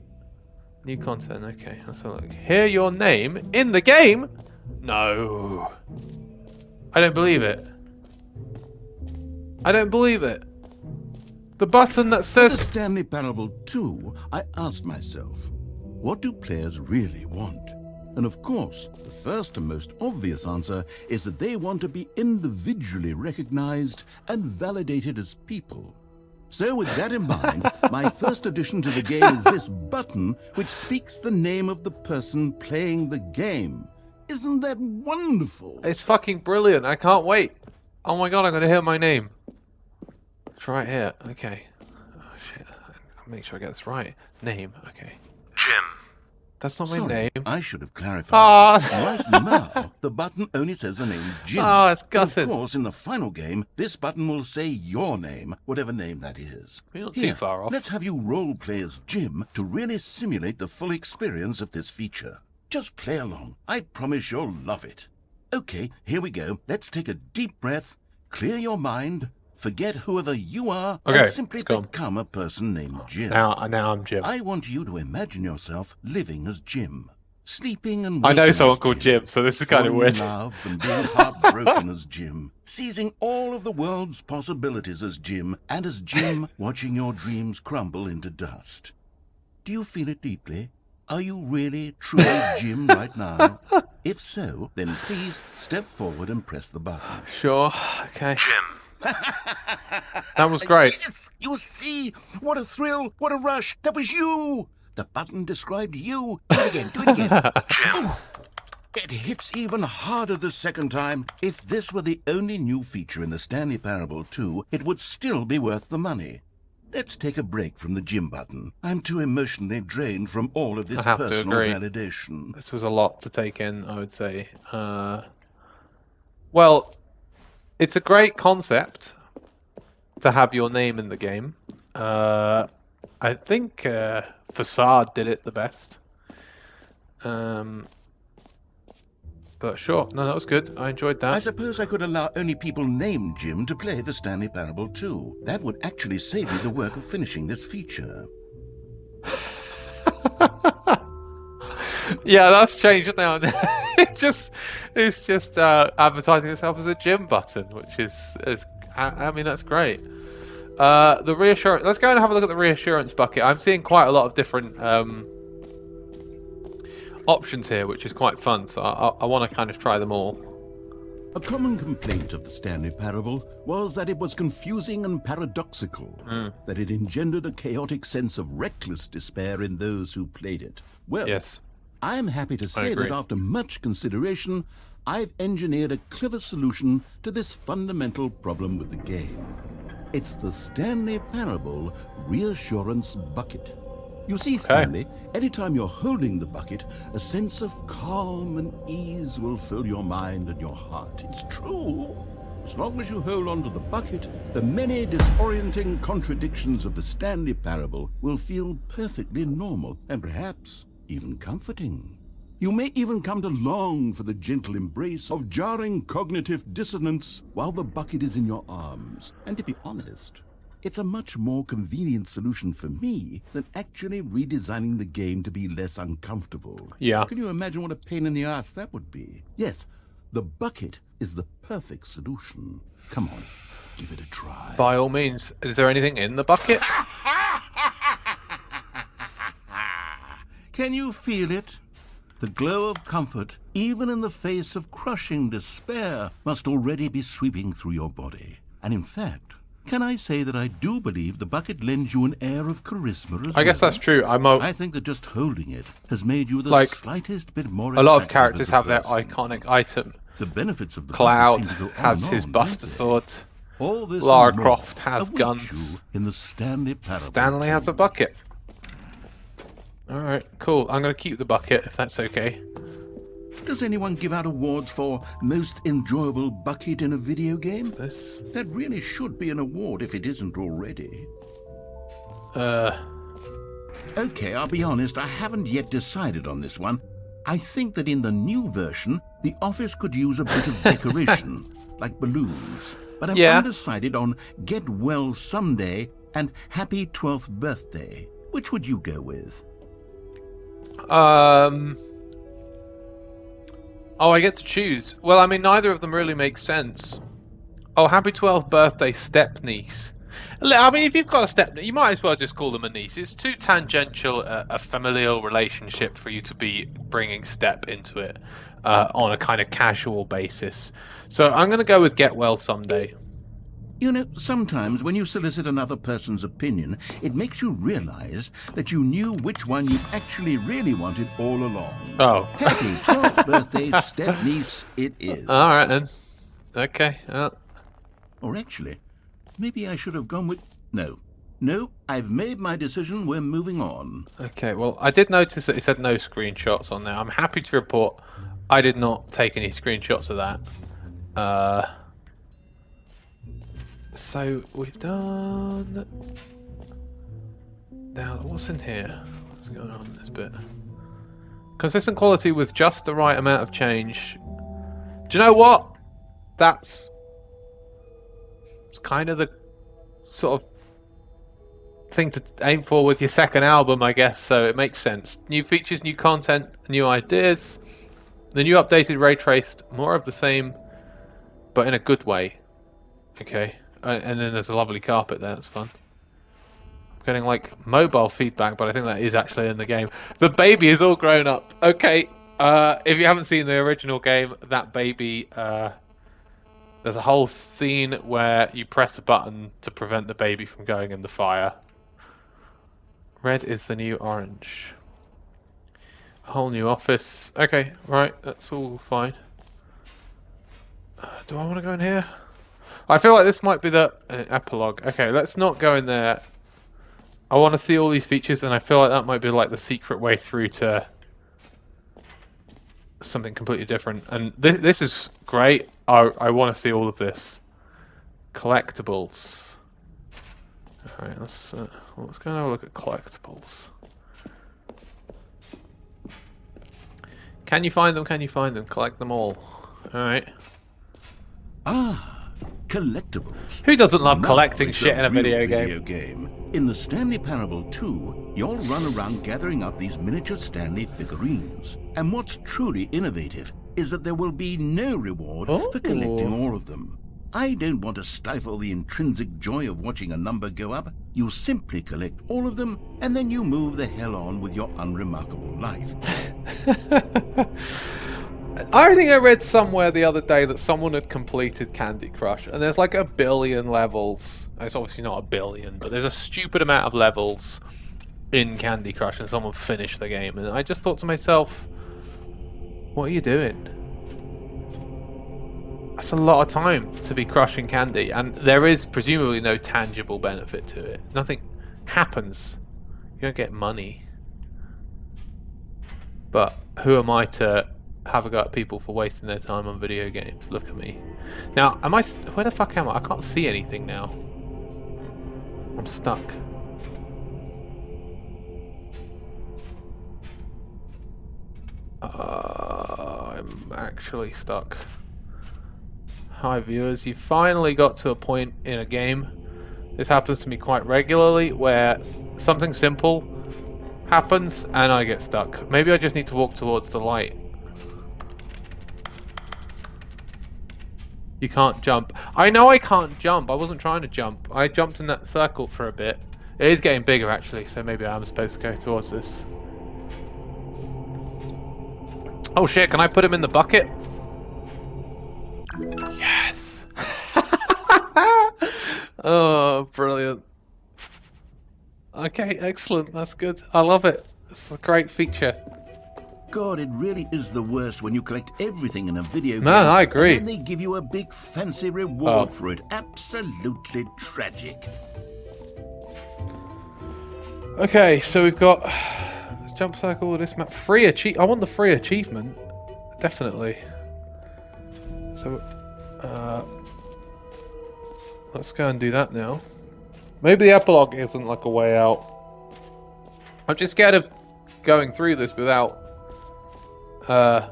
Speaker 1: New content. Okay, let's have a look. Hear your name in the game? No. I don't believe it. I don't believe it. The button that
Speaker 2: For the
Speaker 1: says...
Speaker 2: Stanley Parable 2, I asked myself, what do players really want? And of course, the first and most obvious answer is that they want to be individually recognized and validated as people. So with that in mind, my first addition to the game is this button which speaks the name of the person playing the game. Isn't that wonderful?
Speaker 1: It's fucking brilliant. I can't wait. Oh my god, I'm going to hear my name. It's right here. Okay. Oh shit. I'll make sure I get this right. Name. Okay.
Speaker 6: Jim.
Speaker 1: That's not my
Speaker 2: Sorry,
Speaker 1: name.
Speaker 2: I should have clarified.
Speaker 1: Ah.
Speaker 2: Right now, the button only says the name Jim.
Speaker 1: Oh, it's
Speaker 2: But
Speaker 1: gutted.
Speaker 2: of course, in the final game, this button will say your name, whatever name that is.
Speaker 1: You're not
Speaker 2: Here,
Speaker 1: too far off.
Speaker 2: let's have you role play as Jim to really simulate the full experience of this feature. Just play along. I promise you'll love it. Okay, here we go. Let's take a deep breath, clear your mind, forget whoever you are,
Speaker 1: Okay,
Speaker 2: and simply
Speaker 1: it's gone.
Speaker 2: become a person named Jim.
Speaker 1: Now I'm Jim.
Speaker 2: I want you to imagine yourself living as Jim. sleeping and
Speaker 1: I
Speaker 2: waking
Speaker 1: know someone
Speaker 2: as
Speaker 1: called Jim, so this is kind of
Speaker 2: falling
Speaker 1: weird.
Speaker 2: in love and being heartbroken as Jim, seizing all of the world's possibilities as Jim, and as Jim watching your dreams crumble into dust. Do you feel it deeply? Are you really, truly Jim right now? If so, then please step forward and press the button.
Speaker 1: Sure. Okay.
Speaker 2: Jim.
Speaker 1: That was great.
Speaker 2: Yes, you see, what a thrill, what a rush. That was you. The button described you. Do it again, do it again. Jim. It hits even harder the second time. If this were the only new feature in the Stanley Parable 2, it would still be worth the money. Let's take a break from the Jim button. I'm too emotionally drained from all of this
Speaker 1: I have to
Speaker 2: personal
Speaker 1: agree.
Speaker 2: validation.
Speaker 1: This was a lot to take in, I would say. Well, it's a great concept to have your name in the game. I think Facade did it the best. But sure, no, that was good. I enjoyed
Speaker 2: I
Speaker 1: that.
Speaker 2: suppose I could allow only people named Jim to play the Stanley Parable 2. That would actually save me the work of finishing this feature.
Speaker 1: Yeah, that's changed now. it's just advertising itself as a Jim button, which is I mean, that's great. The reassurance. Let's go and have a look at the reassurance bucket. I'm seeing quite a lot of different options here, which is quite fun. So I want to kind of try them all.
Speaker 2: A common complaint of the Stanley Parable was that it was confusing and paradoxical, that it engendered a chaotic sense of reckless despair in those who played it. Well,
Speaker 1: Yes.
Speaker 2: I'm happy to say
Speaker 1: agree.
Speaker 2: that after much consideration, I've engineered a clever solution to this fundamental problem with the game. It's the Stanley Parable Reassurance Bucket. You see, Stanley, anytime you're holding the bucket, a sense of calm and ease will fill your mind and your heart. It's true. As long as you hold on to the bucket, the many disorienting contradictions of the Stanley Parable will feel perfectly normal and perhaps even comforting. You may even come to long for the gentle embrace of jarring cognitive dissonance while the bucket is in your arms. And to be honest, it's a much more convenient solution for me than actually redesigning the game to be less uncomfortable.
Speaker 1: Yeah.
Speaker 2: Can you imagine what a pain in the ass that would be? Yes, the bucket is the perfect solution. Come on, give it a try.
Speaker 1: By all means. Is there anything in the bucket?
Speaker 2: Can you feel it? The glow of comfort, even in the face of crushing despair, must already be sweeping through your body. And in fact, can I say that I do believe the bucket lends you an air of charisma as
Speaker 1: I guess
Speaker 2: well?
Speaker 1: that's true.
Speaker 2: I think that just holding it has made you the
Speaker 1: Like,
Speaker 2: slightest bit more
Speaker 1: A lot of
Speaker 2: attractive
Speaker 1: characters
Speaker 2: as a
Speaker 1: have their
Speaker 2: person.
Speaker 1: iconic item.
Speaker 2: The benefits of the
Speaker 1: Cloud
Speaker 2: bucket seem to go on
Speaker 1: has
Speaker 2: and
Speaker 1: his
Speaker 2: on,
Speaker 1: Buster
Speaker 2: don't they?
Speaker 1: Sword.
Speaker 2: All this
Speaker 1: Lara
Speaker 2: and more
Speaker 1: Croft has
Speaker 2: await
Speaker 1: guns.
Speaker 2: you in the Stanley Parable
Speaker 1: Stanley has a
Speaker 2: 2.
Speaker 1: bucket. Alright, cool. I'm going to keep the bucket, if that's okay.
Speaker 2: Does anyone give out awards for most enjoyable bucket in a video game?
Speaker 1: What's this?
Speaker 2: That really should be an award if it isn't already. Okay, I'll be honest, I haven't yet decided on this one. I think that in the new version, the office could use a bit of decoration, like balloons. But I'm
Speaker 1: Yeah.
Speaker 2: undecided on Get Well Someday and Happy 12th Birthday. Which would you go with?
Speaker 1: Oh, I get to choose. Well, I mean, neither of them really make sense. Oh, happy 12th birthday, step niece. I mean, if you've got a step, you might as well just call them a niece. It's too tangential a familial relationship for you to be bringing step into it on a kind of casual basis. So I'm going to go with get well someday.
Speaker 2: You know, sometimes when you solicit another person's opinion, it makes you realize that you knew which one you actually really wanted all along.
Speaker 1: Oh.
Speaker 2: Happy 12th birthday, step-niece, it is.
Speaker 1: All right, then. Okay.
Speaker 2: Or actually, maybe I should have gone with... No, I've made my decision, we're moving on.
Speaker 1: Okay, well, I did notice that it said no screenshots on there. I'm happy to report I did not take any screenshots of that. So we've done... Now, what's in here? What's going on in this bit? Consistent quality with just the right amount of change. Do you know what? It's kind of the sort of thing to aim for with your second album, I guess, so it makes sense. New features, new content, new ideas. The new updated ray traced, more of the same, but in a good way. Okay, and then there's a lovely carpet there, that's fun. I'm getting like mobile feedback, but I think that is actually in the game. The baby is all grown up. Okay, if you haven't seen the original game, that baby, there's a whole scene where you press a button to prevent the baby from going in the fire. Red is the new orange. A whole new office. Okay, right, that's all fine. Do I want to go in here? I feel like this might be the epilogue. Okay, let's not go in there. I want to see all these features, and I feel like that might be like the secret way through to something completely different. And this is great. I want to see all of this. Collectibles. Alright, let's go and have a look at collectibles. Can you find them? Can you find them? Collect them all. Alright.
Speaker 2: Ah, collectibles.
Speaker 1: Who doesn't love
Speaker 2: Now
Speaker 1: collecting
Speaker 2: it's
Speaker 1: shit in a
Speaker 2: real
Speaker 1: video game?
Speaker 2: In the Stanley Parable 2, you'll run around gathering up these miniature Stanley figurines. And what's truly innovative is that there will be no reward for collecting all of them. I don't want to stifle the intrinsic joy of watching a number go up. You simply collect all of them, and then you move the hell on with your unremarkable life.
Speaker 1: I think I read somewhere the other day that someone had completed Candy Crush, and there's like 1 billion levels. It's obviously not 1 billion, but there's a stupid amount of levels in Candy Crush, and someone finished the game. And I just thought to myself, what are you doing? That's a lot of time to be crushing candy, and there is presumably no tangible benefit to it. Nothing happens. You don't get money. But who am I to have a go at people for wasting their time on video games? Look at me. Now, where the fuck am I? I can't see anything now. I'm stuck. I'm actually stuck. Hi viewers, you finally got to a point in a game. This happens to me quite regularly where something simple happens and I get stuck. Maybe I just need to walk towards the light. You can't jump. I know I can't jump. I wasn't trying to jump. I jumped in that circle for a bit. It is getting bigger actually, so maybe I am supposed to go towards this. Oh shit, can I put him in the bucket? Yes! Oh, brilliant. Okay, excellent. That's good. I love it. It's a great feature.
Speaker 2: God, it really is the worst when you collect everything in a video game.
Speaker 1: Man, I agree.
Speaker 2: And then they give you a big fancy reward for it. Absolutely tragic.
Speaker 1: Okay, so we've got jump circle with this map. Free achieve. I want the free achievement. Definitely. So, let's go and do that now. Maybe the epilogue isn't like a way out. I'm just scared of going through this without. I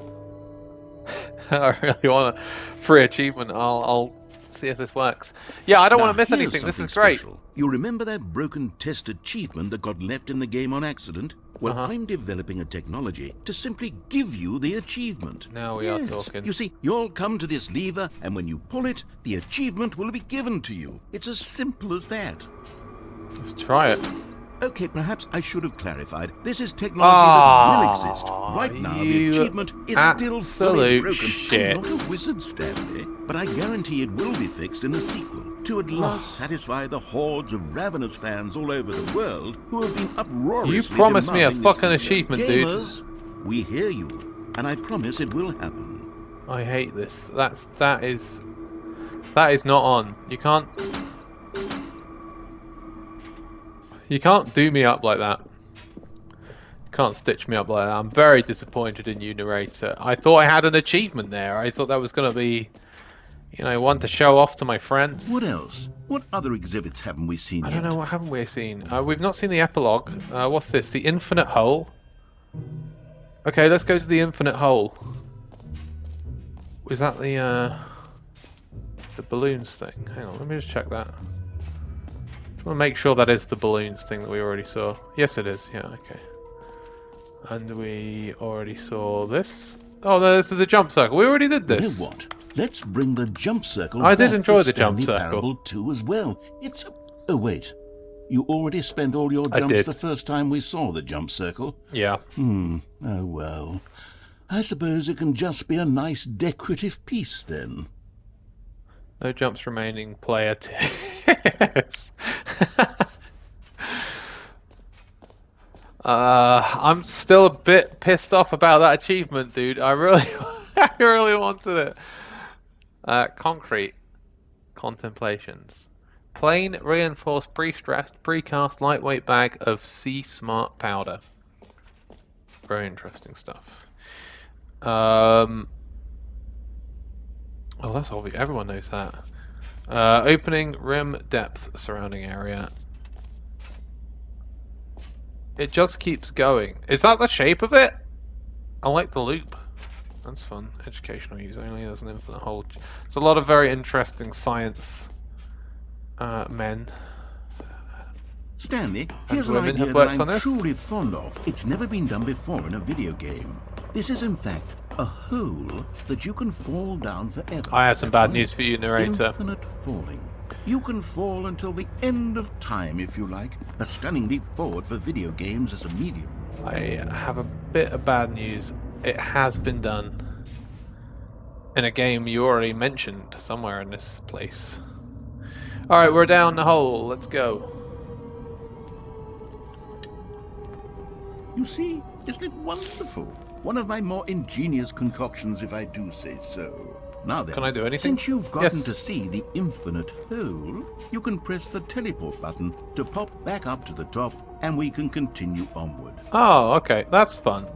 Speaker 1: really want a free achievement. I'll see if this works. Yeah, I don't want to miss anything. This is great.
Speaker 2: Special. You remember that broken test achievement that got left in the game on accident? Well, I'm developing a technology to simply give you the achievement.
Speaker 1: Now we are talking.
Speaker 2: You see, you'll come to this lever, and when you pull it, the achievement will be given to you. It's as simple as that.
Speaker 1: Let's try it.
Speaker 2: Okay, perhaps I should have clarified. This is technology that will exist. Right now, the achievement is still fully broken.
Speaker 1: Shit.
Speaker 2: I'm not a wizard, Stanley, but I guarantee it will be fixed in the sequel to at last satisfy the hordes of ravenous fans all over the world who have been uproariously
Speaker 1: You promised me a
Speaker 2: demanding this
Speaker 1: fucking
Speaker 2: feature.
Speaker 1: achievement, dude.
Speaker 2: Gamers, we hear you, and I promise it will happen.
Speaker 1: I hate this. That is not on. You can't do me up like that. You can't stitch me up like that. I'm very disappointed in you, narrator. I thought I had an achievement there. I thought that was going to be, you know, one to show off to my friends.
Speaker 2: What else? What other exhibits haven't we seen
Speaker 1: I
Speaker 2: yet?
Speaker 1: don't know, what haven't we seen? We've not seen the epilogue. What's this? The infinite hole? Okay, let's go to the infinite hole. Was that the balloons thing? Hang on, let me just check that. I want to make sure that is the balloons thing that we already saw. Yes, it is. Yeah, okay. And we already saw this. Oh, no, this is a jump circle. We already did this.
Speaker 2: You know what? Let's bring the jump circle
Speaker 1: I
Speaker 2: back
Speaker 1: did enjoy
Speaker 2: for
Speaker 1: the jump
Speaker 2: Stanley
Speaker 1: circle.
Speaker 2: Parable 2 as well. It's a... Oh, wait. You already spent all your
Speaker 1: I
Speaker 2: jumps
Speaker 1: did.
Speaker 2: the first time we saw the jump circle?
Speaker 1: Yeah.
Speaker 2: Oh, well. I suppose it can just be a nice decorative piece, then.
Speaker 1: No jumps remaining, player 2. I'm still a bit pissed off about that achievement, dude. I really, I really wanted it. Concrete contemplations. Plain reinforced pre-stressed precast lightweight bag of sea smart powder. Very interesting stuff. Oh, that's obvious. Everyone knows that. Opening rim depth surrounding area. It just keeps going. Is that the shape of it? I like the loop. That's fun. Educational use only. There's an infinite hole. There's a lot of very interesting science men.
Speaker 2: Stanley, here's an
Speaker 1: women
Speaker 2: idea
Speaker 1: have
Speaker 2: that
Speaker 1: worked on
Speaker 2: I'm
Speaker 1: this?
Speaker 2: truly fond of. It's never been done before in a video game. This is, in fact, a hole that you can fall down forever.
Speaker 1: I have some
Speaker 2: That's
Speaker 1: bad
Speaker 2: right.
Speaker 1: news for you, narrator.
Speaker 2: Infinite falling. You can fall until the end of time, if you like. A stunning leap forward for video games as a medium.
Speaker 1: I have a bit of bad news. It has been done in a game you already mentioned somewhere in this place. Alright, we're down the hole. Let's go.
Speaker 2: You see, isn't it wonderful? One of my more ingenious concoctions, if I do say so. Now then,
Speaker 1: Can I do anything?
Speaker 2: since you've gotten
Speaker 1: Yes.
Speaker 2: to see the infinite hole, you can press the teleport button to pop back up to the top, and we can continue onward.
Speaker 1: Oh, okay. That's fun.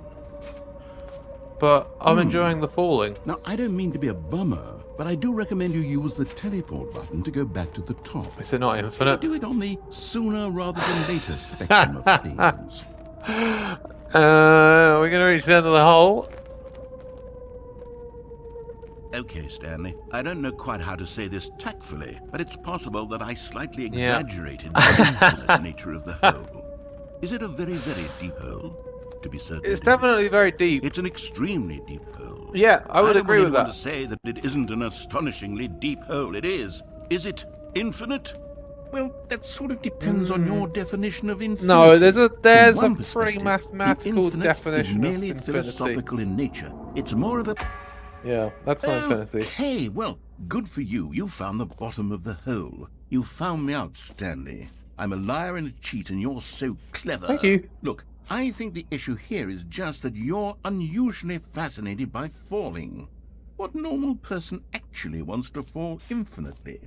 Speaker 1: But I'm enjoying the falling.
Speaker 2: Now, I don't mean to be a bummer, but I do recommend you use the teleport button to go back to the top.
Speaker 1: Is it not infinite?
Speaker 2: Do it on the sooner rather than later spectrum of things.
Speaker 1: We're gonna reach the end of the hole.
Speaker 2: Okay, Stanley. I don't know quite how to say this tactfully, but it's possible that I slightly
Speaker 1: Yeah.
Speaker 2: exaggerated the infinite nature of the hole. Is it a very, very deep hole? To be certain,
Speaker 1: It's
Speaker 2: it is.
Speaker 1: definitely very deep.
Speaker 2: It's an extremely deep hole.
Speaker 1: Yeah, I would
Speaker 2: don't
Speaker 1: agree
Speaker 2: want
Speaker 1: with
Speaker 2: anyone
Speaker 1: that.
Speaker 2: to say that it isn't an astonishingly deep hole. It is. Is it infinite? Well, that sort of depends on your definition of infinity.
Speaker 1: No, there's a
Speaker 2: From
Speaker 1: pretty
Speaker 2: one perspective,
Speaker 1: mathematical
Speaker 2: the infinite
Speaker 1: definition
Speaker 2: is
Speaker 1: of
Speaker 2: merely
Speaker 1: infinity.
Speaker 2: philosophical in nature. It's more of a...
Speaker 1: Yeah, that's not infinity.
Speaker 2: Okay, well, good for you. You found the bottom of the hole. You found me out, Stanley. I'm a liar and a cheat, and you're so clever.
Speaker 1: Thank you.
Speaker 2: Look, I think the issue here is just that you're unusually fascinated by falling. What normal person actually wants to fall infinitely?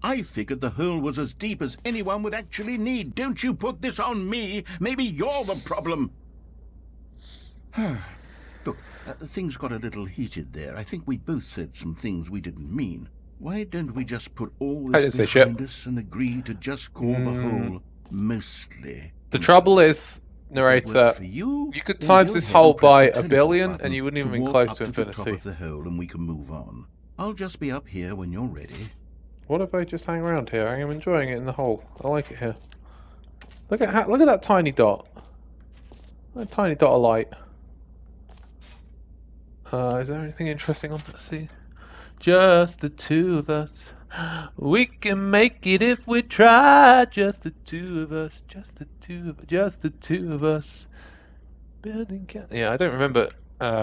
Speaker 2: I figured the hole was as deep as anyone would actually need. Don't you put this on me. Maybe you're the problem. Look, things got a little heated there. I think we both said some things we didn't mean. Why don't we just put all
Speaker 1: I
Speaker 2: this
Speaker 1: didn't say shit.
Speaker 2: behind us and agree to just call the hole mostly?
Speaker 1: The trouble is,
Speaker 2: Does that
Speaker 1: narrator,
Speaker 2: work for you
Speaker 1: could
Speaker 2: Then
Speaker 1: times
Speaker 2: go
Speaker 1: this
Speaker 2: ahead
Speaker 1: hole
Speaker 2: and press
Speaker 1: by
Speaker 2: the
Speaker 1: a
Speaker 2: teleport
Speaker 1: billion
Speaker 2: button
Speaker 1: and you wouldn't even
Speaker 2: to
Speaker 1: be
Speaker 2: walk
Speaker 1: close
Speaker 2: up
Speaker 1: to
Speaker 2: the top
Speaker 1: infinity.
Speaker 2: of the hole and we can move on. I'll just be up here when you're ready.
Speaker 1: What if I just hang around here? I am enjoying it in the hole. I like it here. Look at that tiny dot. That tiny dot of light. Is there anything interesting on that sea? Just the two of us. We can make it if we try. Just the two of us. Just the two of us. Building yeah, I don't remember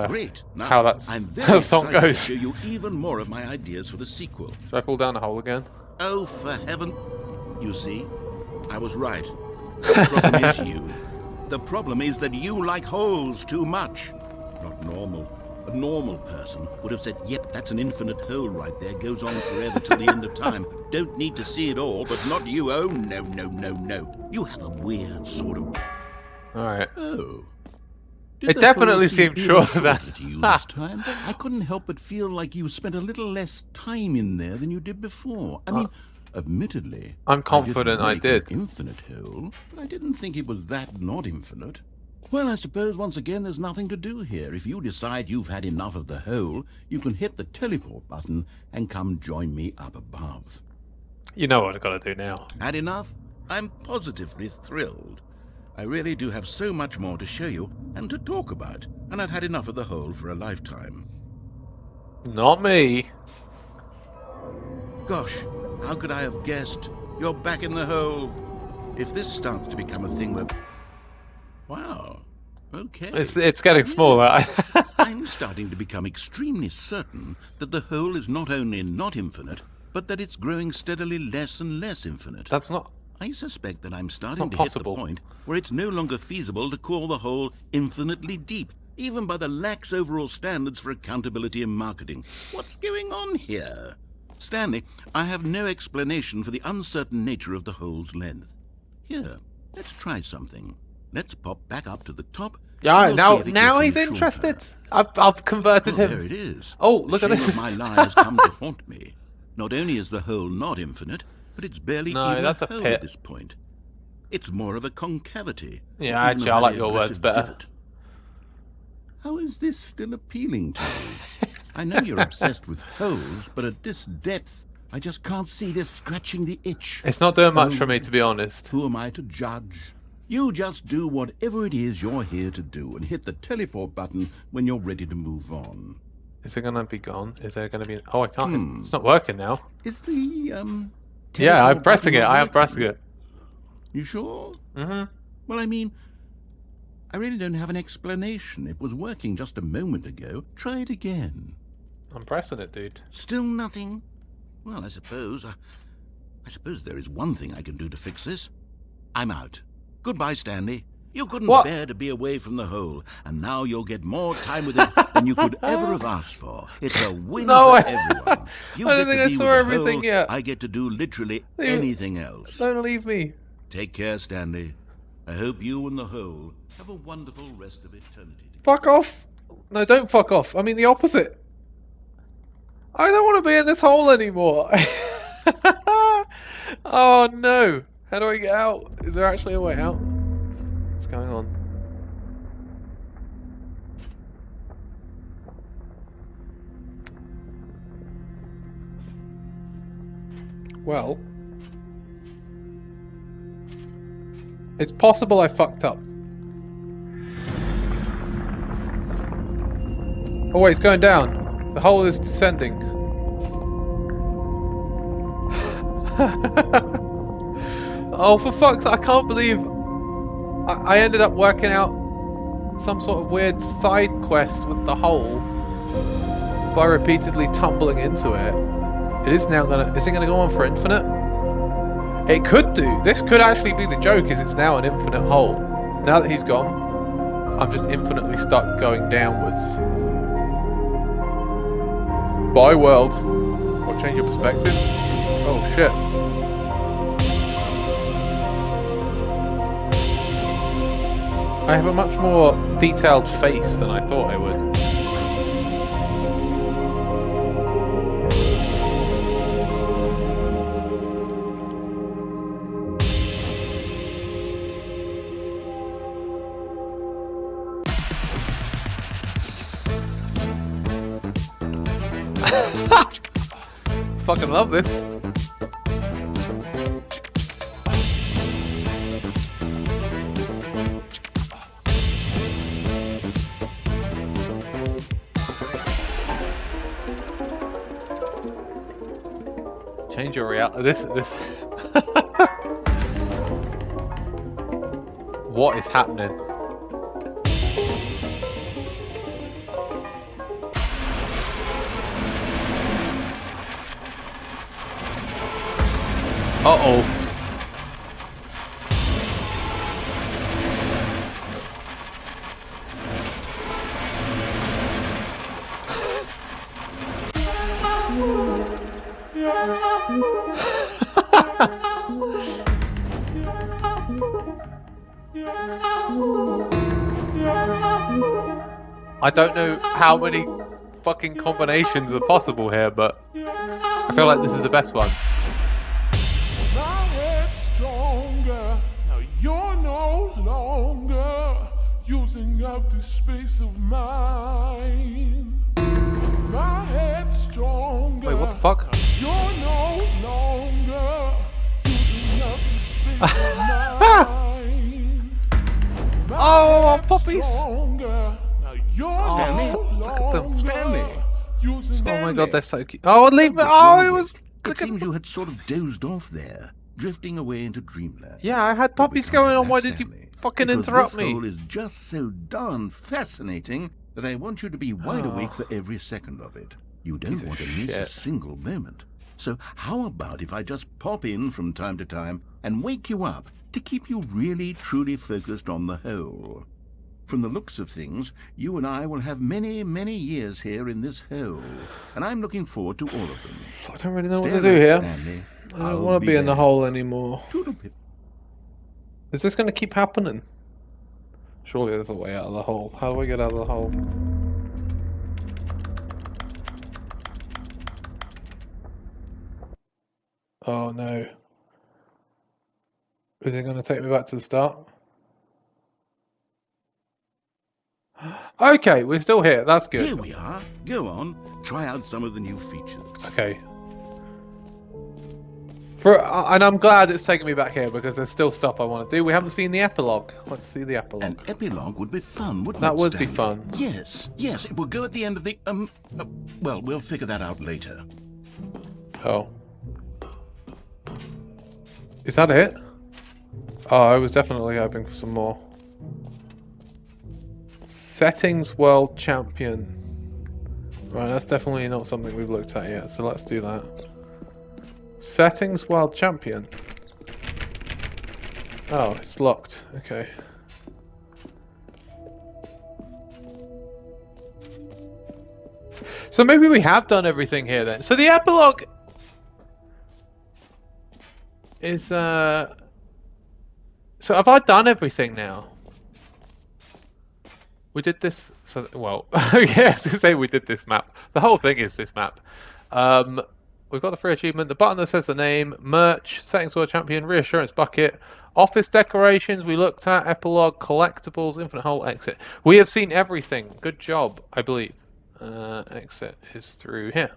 Speaker 2: Great. Now,
Speaker 1: how that's
Speaker 2: I'm
Speaker 1: how
Speaker 2: very
Speaker 1: the song
Speaker 2: excited to
Speaker 1: goes.
Speaker 2: show you even more of my ideas for the sequel.
Speaker 1: Should I fall down the hole again?
Speaker 2: Oh, for heaven. You see, I was right. The problem is you. The problem is that you like holes too much. Not normal. A normal person would have said, yep, that's an infinite hole right there. Goes on forever till the end of time. Don't need to see it all, but not you. Oh, no, no, no, no. You have a weird sort of...
Speaker 1: Alright.
Speaker 2: Oh. Did
Speaker 1: It
Speaker 2: the
Speaker 1: definitely
Speaker 2: hole seem
Speaker 1: seemed sure
Speaker 2: shorter
Speaker 1: that-
Speaker 2: to you this time? I couldn't help but feel like you spent a little less time in there than you did before. I mean, admittedly,
Speaker 1: I'm confident I
Speaker 2: I didn't make
Speaker 1: did.
Speaker 2: an infinite hole, but I didn't think it was that not infinite. Well, I suppose once again there's nothing to do here. If you decide you've had enough of the hole, you can hit the teleport button and come join me up above.
Speaker 1: You know what I've got to do now.
Speaker 2: Had enough? I'm positively thrilled. I really do have so much more to show you and to talk about, and I've had enough of the hole for a lifetime.
Speaker 1: Not me.
Speaker 2: Gosh, how could I have guessed? You're back in the hole. If this starts to become a thing where... Wow. Okay.
Speaker 1: It's getting smaller.
Speaker 2: I'm starting to become extremely certain that the hole is not only not infinite, but that it's growing steadily less and less infinite.
Speaker 1: That's not...
Speaker 2: I suspect that I'm starting to
Speaker 1: possible.
Speaker 2: hit the point where it's no longer feasible to call the hole infinitely deep, even by the lax overall standards for accountability and marketing. What's going on here? Stanley, I have no explanation for the uncertain nature of the hole's length. Here, let's try something. Let's pop back up to the top.
Speaker 1: Yeah,
Speaker 2: and we'll see if it
Speaker 1: now
Speaker 2: gets
Speaker 1: he's
Speaker 2: any
Speaker 1: interested.
Speaker 2: shorter.
Speaker 1: I've converted him.
Speaker 2: There it is.
Speaker 1: Oh, look
Speaker 2: the
Speaker 1: at
Speaker 2: shame
Speaker 1: this.
Speaker 2: of my lie has come to haunt me. Not only is the hole not infinite, but it's barely even
Speaker 1: that's
Speaker 2: a
Speaker 1: a
Speaker 2: hole
Speaker 1: pit.
Speaker 2: at this point. It's more of a concavity.
Speaker 1: Yeah,
Speaker 2: or even
Speaker 1: actually,
Speaker 2: a
Speaker 1: I like
Speaker 2: very
Speaker 1: your words
Speaker 2: aggressive
Speaker 1: better.
Speaker 2: divot. How is this still appealing to you? I know you're obsessed with holes, but at this depth, I just can't see this scratching the itch.
Speaker 1: It's not doing much for me, to be honest.
Speaker 2: Who am I to judge? You just do whatever it is you're here to do and hit the teleport button when you're ready to move on.
Speaker 1: Is it going to be gone? Is there going to be... Oh, I can't. It's not working now.
Speaker 2: Is the,
Speaker 1: Yeah, I'm
Speaker 2: teleport
Speaker 1: pressing it.
Speaker 2: button
Speaker 1: I am
Speaker 2: working?
Speaker 1: pressing it.
Speaker 2: You sure?
Speaker 1: Mm-hmm.
Speaker 2: Well, I mean, I really don't have an explanation. It was working just a moment ago. Try it again.
Speaker 1: I'm pressing it, dude.
Speaker 2: Still nothing? Well, I suppose there is one thing I can do to fix this. I'm out. Goodbye, Stanley. You couldn't
Speaker 1: What?
Speaker 2: bear to be away from the hole, and now you'll get more time with it than you could ever have asked for. It's a win
Speaker 1: No,
Speaker 2: for everyone. You
Speaker 1: I don't
Speaker 2: get
Speaker 1: think
Speaker 2: to
Speaker 1: I
Speaker 2: be
Speaker 1: saw
Speaker 2: with the
Speaker 1: everything
Speaker 2: hole,
Speaker 1: yet.
Speaker 2: I get to do literally
Speaker 1: You-
Speaker 2: anything else.
Speaker 1: Don't leave me.
Speaker 2: Take care, Stanley. I hope you and the hole have a wonderful rest of eternity.
Speaker 1: Fuck off. No, don't fuck off. I mean the opposite. I don't want to be in this hole anymore. Oh no. How do I get out? Is there actually a way out? What's going on? Well, it's possible I fucked up. Oh wait, it's going down. The hole is descending. Oh, for fuck's sake, I can't believe I ended up working out some sort of weird side quest with the hole by repeatedly tumbling into it. Is it gonna go on for infinite? It could do. This could actually be the joke, is it's now an infinite hole. Now that he's gone, I'm just infinitely stuck going downwards. Bye world. Or change your perspective. Oh shit. I have a much more detailed face than I thought I would. Fucking love this. Change your reality. This. What is happening? Uh-oh. I don't know how many fucking combinations are possible here, but I feel like this is the best one.
Speaker 6: My head's stronger. Now you're no longer using up the space of mine. My head's stronger.
Speaker 1: Wait, what the fuck?
Speaker 6: You're no longer using up the space
Speaker 1: Oh, puppies!
Speaker 6: Stanley,
Speaker 2: look at them. Stanley.
Speaker 1: Oh my god, they're so cute. Oh, leave me! Oh, it was.
Speaker 2: It seems you had sort of dozed off there, drifting away into dreamland.
Speaker 1: Yeah, I had puppies going on. Why did you fucking interrupt me?
Speaker 2: This hole is just so darn fascinating that I want you to be wide awake for every second of it. You don't want to miss a single moment. So how about if I just pop in from time to time and wake you up to keep you really, truly focused on the hole? From the looks of things, you and I will have many, many years here in this hole, and I'm looking forward to all of them.
Speaker 1: I don't really know what to do here.
Speaker 2: Stanley.
Speaker 1: I don't want to be in the hole anymore.
Speaker 2: Toodle-pip.
Speaker 1: Is this going to keep happening? Surely there's a way out of the hole. How do I get out of the hole? Oh no. Is it going to take me back to the start? Okay, we're still here. That's good.
Speaker 2: Here we are. Go on. Try out some of the new features.
Speaker 1: Okay. And I'm glad it's taking me back here because there's still stuff I want to do. We haven't seen the epilogue. Let's see the epilogue.
Speaker 2: An epilogue would be fun, wouldn't it,
Speaker 1: That would be
Speaker 2: Stanley?
Speaker 1: fun.
Speaker 2: Yes, yes, it will go at the end of the, well, we'll figure that out later.
Speaker 1: Oh. Is that it? Oh, I was definitely hoping for some more. Settings World Champion. Right, that's definitely not something we've looked at yet, so let's do that. Settings World Champion. Oh, it's locked. Okay. So maybe we have done everything here then. So the epilogue is so have I done everything now? We did this, so well, yes, to say we did this map. The whole thing is this map. We've got the free achievement, the button that says the name, merch, settings world champion, reassurance bucket, office decorations we looked at, epilogue, collectibles, infinite hole, exit. We have seen everything. Good job, I believe. Exit is through here.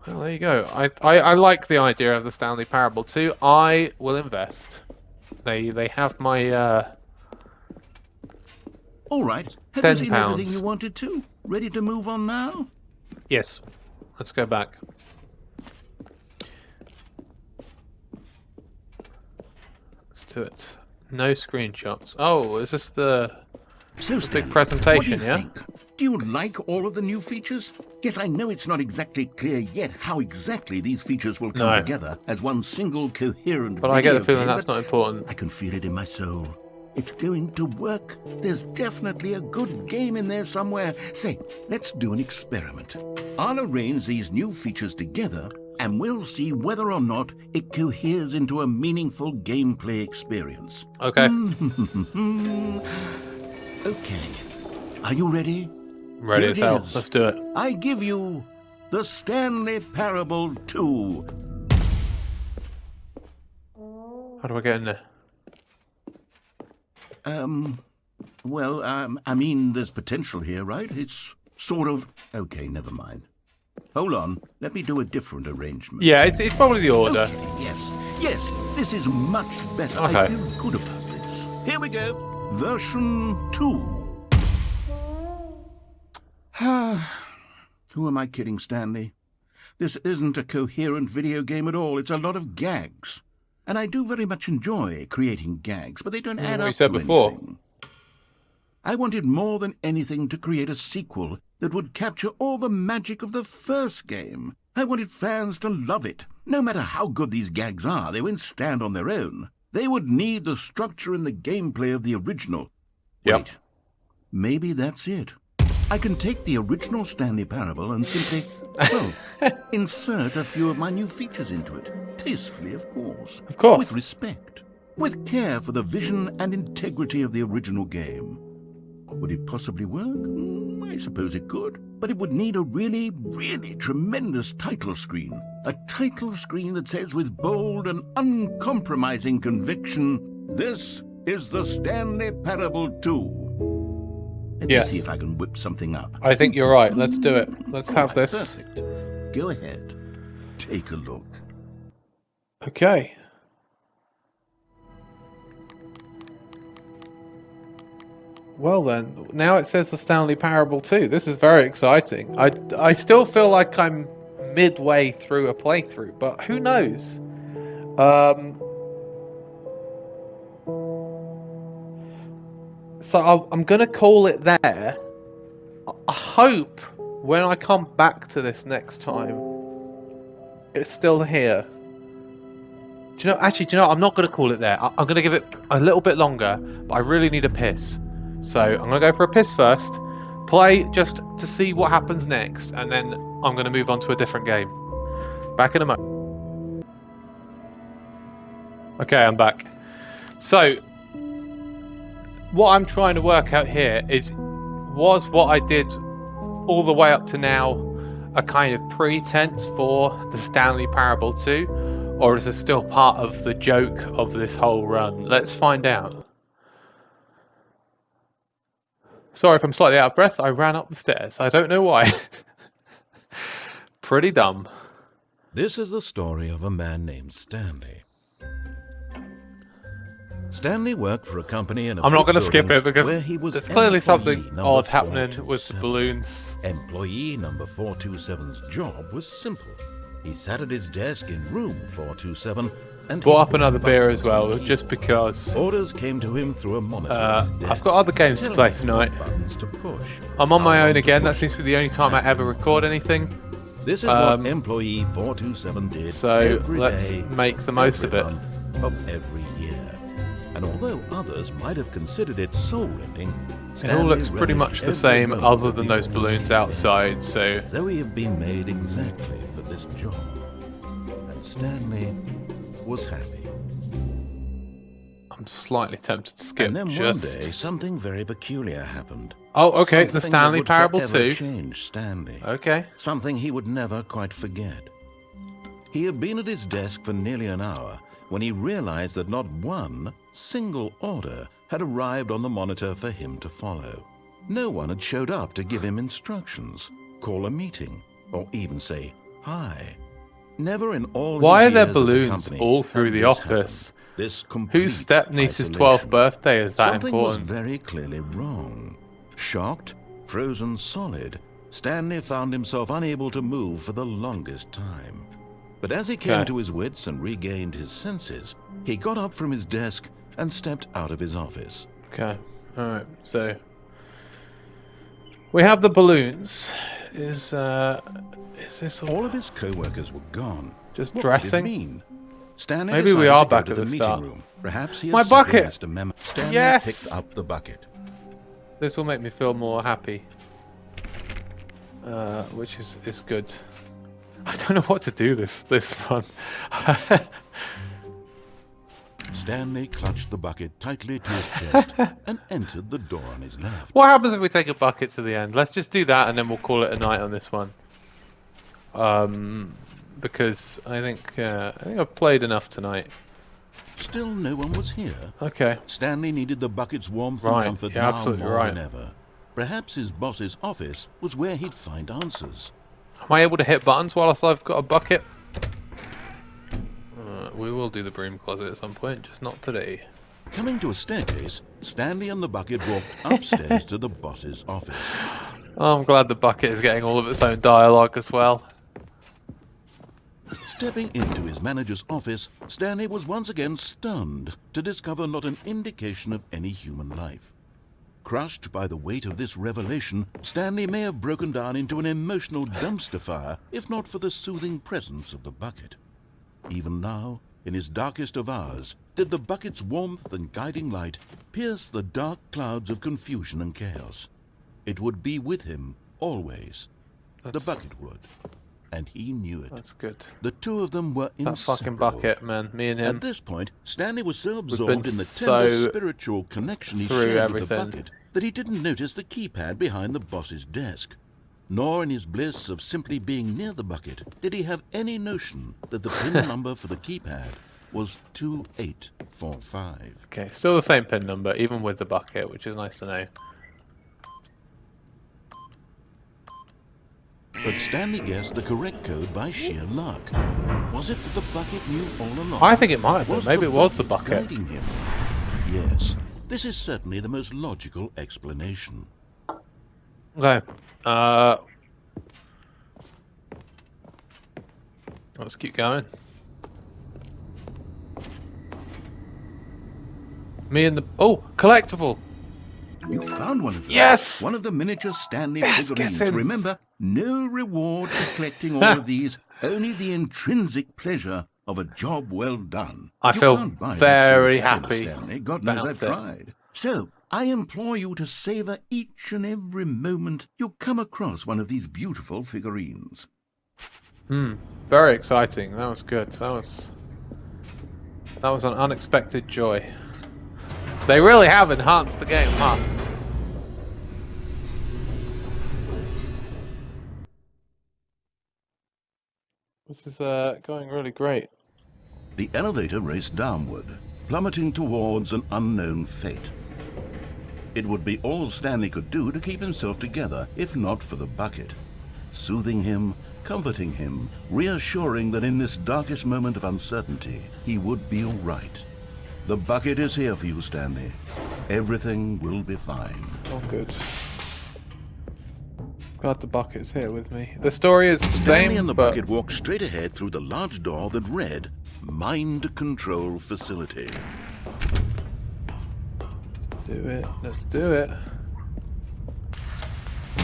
Speaker 1: Well, there you go. I like the idea of the Stanley Parable too. I will invest. They have my
Speaker 2: All right. Have you seen
Speaker 1: £10.
Speaker 2: everything you wanted to? Ready to move on now?
Speaker 1: Yes. Let's go back. Let's do it. No screenshots. Oh, is this the
Speaker 2: So, Stanley,
Speaker 1: big presentation,
Speaker 2: what do you
Speaker 1: yeah?
Speaker 2: think? Do you like all of the new features? Yes, I know it's not exactly clear yet how exactly these features will come together as one single coherent
Speaker 1: But I get the
Speaker 2: video
Speaker 1: feeling
Speaker 2: game,
Speaker 1: that's
Speaker 2: but
Speaker 1: not important.
Speaker 2: I can feel it in my soul. It's going to work. There's definitely a good game in there somewhere. Say, let's do an experiment. I'll arrange these new features together, and we'll see whether or not it coheres into a meaningful gameplay experience.
Speaker 1: Okay.
Speaker 2: Okay. Are you ready?
Speaker 1: Ready
Speaker 2: Here
Speaker 1: as
Speaker 2: it
Speaker 1: hell.
Speaker 2: is.
Speaker 1: Let's do it.
Speaker 2: I give you the Stanley Parable 2.
Speaker 1: How do I get in there?
Speaker 2: Well, I mean, there's potential here, right? It's sort of... Okay, never mind. Hold on. Let me do a different arrangement.
Speaker 1: Yeah, it's probably the order.
Speaker 2: Okay, yes, this is much better.
Speaker 1: Okay.
Speaker 2: I feel good about this. Here we go. Version 2. Who am I kidding, Stanley? This isn't a coherent video game at all. It's a lot of gags. And I do very much enjoy creating gags, but they don't add
Speaker 1: what
Speaker 2: up
Speaker 1: you said
Speaker 2: to
Speaker 1: before.
Speaker 2: anything. I wanted more than anything to create a sequel that would capture all the magic of the first game. I wanted fans to love it. No matter how good these gags are, they won't stand on their own. They would need the structure and the gameplay of the original.
Speaker 1: Yep.
Speaker 2: Wait, maybe that's it. I can take the original Stanley Parable and simply, well, insert a few of my new features into it. Tastefully, of course.
Speaker 1: Of course.
Speaker 2: With respect. With care for the vision and integrity of the original game. Would it possibly work? I suppose it could. But it would need a really, really tremendous title screen. A title screen that says with bold and uncompromising conviction, "This is the Stanley Parable 2. Let me see if I can whip something up.
Speaker 1: I think you're right. Let's do it. Let's have this.
Speaker 2: Perfect. Go ahead. Take a look.
Speaker 1: Okay. Well then, now it says the Stanley Parable 2. This is very exciting. I still feel like I'm midway through a playthrough, but who knows? So I'm going to call it there. I hope when I come back to this next time, it's still here. Do you know? Actually, do you know? I'm not going to call it there. I'm going to give it a little bit longer, but I really need a piss. So I'm going to go for a piss first, play just to see what happens next, and then I'm going to move on to a different game. Back in a moment. Okay, I'm back. So what I'm trying to work out here is, was what I did all the way up to now a kind of pretense for the Stanley Parable 2, or is it still part of the joke of this whole run? Let's find out. Sorry if I'm slightly out of breath, I ran up the stairs. I don't know why. Pretty dumb.
Speaker 2: This is the story of a man named Stanley. Stanley worked for a company in a
Speaker 1: I'm not going to skip
Speaker 2: building
Speaker 1: it because
Speaker 2: where he was
Speaker 1: there's clearly something
Speaker 2: employee number
Speaker 1: odd happening with the
Speaker 2: 427.
Speaker 1: balloons.
Speaker 2: Employee number 427's job was simple. He sat at his desk in room 427 and
Speaker 1: Bought
Speaker 2: he
Speaker 1: up another
Speaker 2: pushed
Speaker 1: beer as
Speaker 2: buttons on
Speaker 1: well,
Speaker 2: the
Speaker 1: just because
Speaker 2: orders came to him through a monitor on his desk,
Speaker 1: I've got other games to
Speaker 2: telling
Speaker 1: play
Speaker 2: him
Speaker 1: tonight.
Speaker 2: what buttons to push,
Speaker 1: I'm on my
Speaker 2: how
Speaker 1: own
Speaker 2: long to
Speaker 1: again. That
Speaker 2: push
Speaker 1: seems to be the only time I ever record anything.
Speaker 2: This is what employee 427 did
Speaker 1: So
Speaker 2: every
Speaker 1: let's
Speaker 2: day,
Speaker 1: make the most
Speaker 2: every
Speaker 1: of it.
Speaker 2: month of every year. And although others might have considered it soul-rending,
Speaker 1: It all looks pretty much the same other than those balloons outside, so
Speaker 2: though he had been made exactly for this job, and Stanley was happy.
Speaker 1: I'm slightly tempted to skip
Speaker 2: And then
Speaker 1: just...
Speaker 2: one day, something very peculiar happened.
Speaker 1: Oh, okay, the
Speaker 2: Something that
Speaker 1: Stanley
Speaker 2: would
Speaker 1: Parable
Speaker 2: forever
Speaker 1: 2.
Speaker 2: change Stanley.
Speaker 1: Okay.
Speaker 2: Something he would never quite forget. He had been at his desk for nearly an hour when he realized that not one single order had arrived on the monitor for him to follow. No one had showed up to give him instructions, call a meeting, or even say
Speaker 1: Why
Speaker 2: hi. Never in all
Speaker 1: are
Speaker 2: his
Speaker 1: there
Speaker 2: years at the
Speaker 1: balloons
Speaker 2: company
Speaker 1: all through
Speaker 2: had
Speaker 1: the
Speaker 2: this
Speaker 1: office?
Speaker 2: happened. This complete
Speaker 1: Whose stepniece's
Speaker 2: isolation.
Speaker 1: 12th birthday is that
Speaker 2: Something
Speaker 1: important?
Speaker 2: was very clearly wrong. Shocked, frozen solid, Stanley found himself unable to move for the longest time. But as he came
Speaker 1: Okay.
Speaker 2: to his wits and regained his senses, he got up from his desk and stepped out of his office.
Speaker 1: Okay, alright, so... We have the balloons. Is this
Speaker 2: All of his co-workers were gone.
Speaker 1: just
Speaker 2: What
Speaker 1: dressing?
Speaker 2: could it mean? Stanley
Speaker 1: Maybe we
Speaker 2: decided
Speaker 1: are
Speaker 2: to go
Speaker 1: back
Speaker 2: to
Speaker 1: at
Speaker 2: the
Speaker 1: the
Speaker 2: meeting
Speaker 1: start.
Speaker 2: room. Perhaps he had
Speaker 1: My
Speaker 2: simply
Speaker 1: bucket!
Speaker 2: missed a memo. Stanley
Speaker 1: Yes!
Speaker 2: picked up the bucket.
Speaker 1: This will make me feel more happy. Which is good. I don't know what to do this one.
Speaker 2: Stanley clutched the bucket tightly to his chest and entered the door on his left.
Speaker 1: What happens if we take a bucket to the end? Let's just do that and then we'll call it a night on this one. Because I think I've played enough tonight.
Speaker 2: Still no one was here.
Speaker 1: Okay.
Speaker 2: Stanley needed the bucket's warmth
Speaker 1: Right,
Speaker 2: and comfort
Speaker 1: you're
Speaker 2: now
Speaker 1: absolutely
Speaker 2: more
Speaker 1: right.
Speaker 2: than ever. Perhaps his boss's office was where he'd find answers.
Speaker 1: Am I able to hit buttons whilst I've got a bucket? We will do the broom closet at some point, just not today.
Speaker 2: Coming to a staircase, Stanley and the bucket walked upstairs to the boss's office.
Speaker 1: Oh, I'm glad the bucket is getting all of its own dialogue as well.
Speaker 2: Stepping into his manager's office, Stanley was once again stunned to discover not an indication of any human life. Crushed by the weight of this revelation, Stanley may have broken down into an emotional dumpster fire if not for the soothing presence of the bucket. Even now, in his darkest of hours, did the bucket's warmth and guiding light pierce the dark clouds of confusion and chaos. It would be with him always. The bucket would. And he knew it.
Speaker 1: That's good.
Speaker 2: The two of them were
Speaker 1: That fucking
Speaker 2: inseparable.
Speaker 1: bucket, man. Me and him.
Speaker 2: At this point, Stanley was so
Speaker 1: been
Speaker 2: absorbed in the tender
Speaker 1: so
Speaker 2: spiritual connection he
Speaker 1: through
Speaker 2: shared with the
Speaker 1: everything.
Speaker 2: bucket that he didn't notice the keypad behind the boss's desk. Nor in his bliss of simply being near the bucket did he have any notion that the pin number for the keypad was 2845.
Speaker 1: Okay, still the same pin number, even with the bucket, which is nice to know.
Speaker 2: But Stanley guessed the correct code by sheer luck. Was it that the bucket knew all along?
Speaker 1: I think it might have been. Maybe it was the bucket.
Speaker 2: Guiding him? Yes, this is certainly the most logical explanation.
Speaker 1: Okay. Let's keep going. Me and the... Oh, collectible!
Speaker 2: You found one of them.
Speaker 1: Yes!
Speaker 2: One of the miniature Stanley
Speaker 1: Yes,
Speaker 2: figurines.
Speaker 1: get in.
Speaker 2: Remember, no reward for collecting all of these, only the intrinsic pleasure of a job well done.
Speaker 1: I
Speaker 2: You
Speaker 1: feel
Speaker 2: can't buy that
Speaker 1: very
Speaker 2: sort of
Speaker 1: happy
Speaker 2: Stanley. God knows
Speaker 1: about
Speaker 2: I've
Speaker 1: it.
Speaker 2: tried. So, I implore you to savor each and every moment you come across one of these beautiful figurines.
Speaker 1: Very exciting. That was good. That was an unexpected joy. They really have enhanced the game, huh? This is going really great.
Speaker 2: The elevator raced downward, plummeting towards an unknown fate. It would be all Stanley could do to keep himself together, if not for the bucket. Soothing him, comforting him, reassuring that in this darkest moment of uncertainty, he would be all right. The bucket is here for you, Stanley. Everything will be fine.
Speaker 1: Oh, good. Glad the bucket's here with me. The story is the
Speaker 2: Stanley
Speaker 1: same,
Speaker 2: and the
Speaker 1: but
Speaker 2: bucket walked straight ahead through the large door that read, Mind Control Facility.
Speaker 1: do it. Let's do it.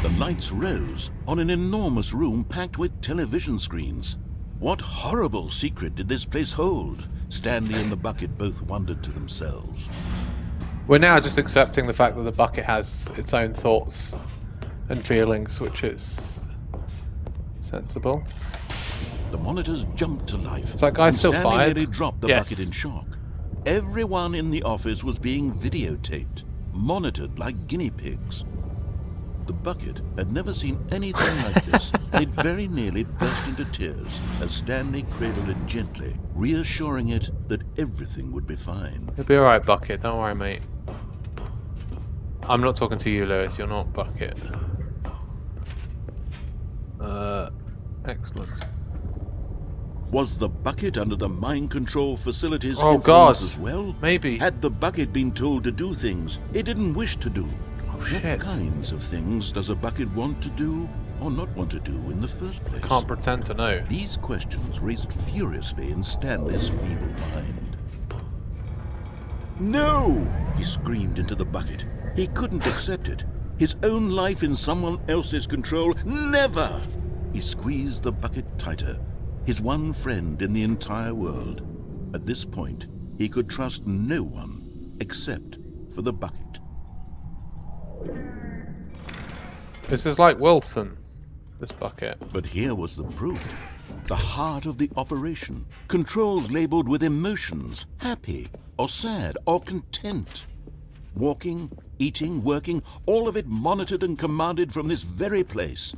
Speaker 2: The lights rose on an enormous room packed with television screens. What horrible secret did this place hold? Stanley and the bucket both wondered to themselves.
Speaker 1: We're now just accepting the fact that the bucket has its own thoughts and feelings, which is sensible.
Speaker 2: The monitors jumped to life.
Speaker 1: Is that guy
Speaker 2: and
Speaker 1: still
Speaker 2: Stanley
Speaker 1: fired?
Speaker 2: nearly dropped the
Speaker 1: Yes.
Speaker 2: bucket in shock. Everyone in the office was being videotaped, monitored like guinea pigs. The bucket had never seen anything like this, and it very nearly burst into tears as Stanley cradled it gently, reassuring it that everything would be fine.
Speaker 1: You'll be alright, Bucket. Don't worry, mate. I'm not talking to you, Lewis. You're not Bucket. Excellent.
Speaker 2: Was the bucket under the mind control facility's
Speaker 1: Oh,
Speaker 2: influence
Speaker 1: God.
Speaker 2: as well?
Speaker 1: Maybe.
Speaker 2: Had the bucket been told to do things it didn't wish to do?
Speaker 1: Oh,
Speaker 2: What
Speaker 1: shit.
Speaker 2: kinds of things does a bucket want to do or not want to do in the first place?
Speaker 1: Can't pretend to know.
Speaker 2: These questions raced furiously in Stanley's feeble mind. No! He screamed into the bucket. He couldn't accept it. His own life in someone else's control. Never! He squeezed the bucket tighter. His one friend in the entire world. At this point, he could trust no one except for the bucket.
Speaker 1: This is like Wilson, this Bucket.
Speaker 2: But here was the proof. The heart of the operation. Controls labeled with emotions, happy or sad or content. Walking, eating, working, all of it monitored and commanded from this very place.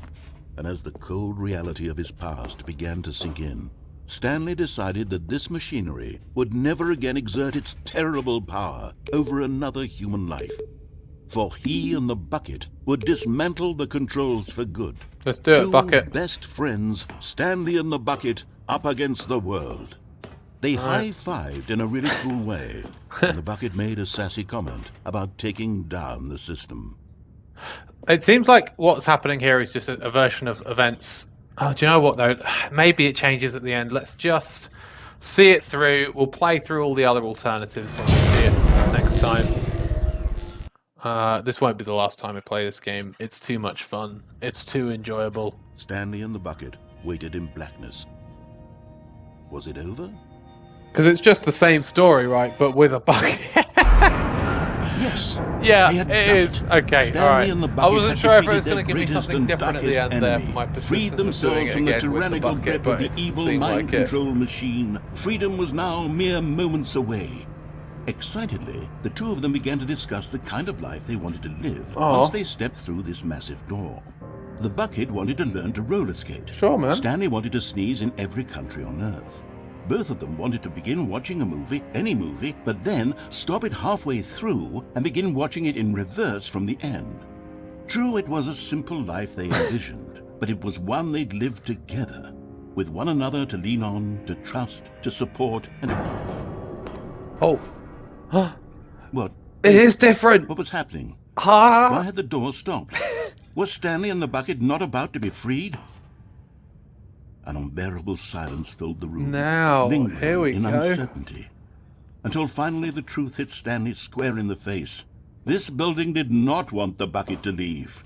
Speaker 2: And as the cold reality of his past began to sink in, Stanley decided that this machinery would never again exert its terrible power over another human life. For he and the bucket would dismantle the controls for good.
Speaker 1: Let's do it,
Speaker 2: Two
Speaker 1: Bucket.
Speaker 2: best friends, Stanley and the bucket, up against the world. They high-fived in a really cool way, and the bucket made a sassy comment about taking down the system.
Speaker 1: It seems like what's happening here is just a version of events. Oh, do you know what, though? Maybe it changes at the end. Let's just see it through. We'll play through all the other alternatives when we see it next time. This won't be the last time we play this game. It's too much fun. It's too enjoyable.
Speaker 2: Stanley and the bucket waited in blackness. Was it over?
Speaker 1: Because it's just the same story, right? But with a bucket.
Speaker 2: Yes.
Speaker 1: Yeah,
Speaker 2: they had
Speaker 1: it
Speaker 2: done
Speaker 1: is. Okay,
Speaker 2: Stanley
Speaker 1: alright.
Speaker 2: and the
Speaker 1: I
Speaker 2: bucket
Speaker 1: wasn't
Speaker 2: had
Speaker 1: sure if it
Speaker 2: defeated
Speaker 1: was going
Speaker 2: their
Speaker 1: to give me
Speaker 2: greatest
Speaker 1: something
Speaker 2: and
Speaker 1: different at the
Speaker 2: darkest
Speaker 1: end there
Speaker 2: enemy,
Speaker 1: for my
Speaker 2: freed
Speaker 1: persistence of doing
Speaker 2: themselves
Speaker 1: it
Speaker 2: from the
Speaker 1: again with the
Speaker 2: tyrannical
Speaker 1: bucket,
Speaker 2: grip
Speaker 1: but
Speaker 2: of the
Speaker 1: it
Speaker 2: evil
Speaker 1: seemed
Speaker 2: mind
Speaker 1: like it.
Speaker 2: control machine. Freedom was now mere moments away. Excitedly, the two of them began to discuss the kind of life they wanted to live
Speaker 1: Aw.
Speaker 2: once they stepped through this massive door. The bucket wanted to learn to roller skate.
Speaker 1: Sure, man.
Speaker 2: Stanley wanted to sneeze in every country on Earth. Both of them wanted to begin watching a movie, any movie, but then stop it halfway through and begin watching it in reverse from the end. True, it was a simple life they envisioned, but but it was one they'd lived together, with one another to lean on, to trust, to support, and...
Speaker 1: Oh.
Speaker 2: What?
Speaker 1: It is different.
Speaker 2: What was happening?
Speaker 1: Ah.
Speaker 2: Why had the door stopped? Was Stanley and the bucket not about to be freed? An unbearable silence filled the room,
Speaker 1: Now,
Speaker 2: lingering
Speaker 1: here we
Speaker 2: in
Speaker 1: go.
Speaker 2: uncertainty, until finally the truth hit Stanley square in the face. This building did not want the bucket to leave.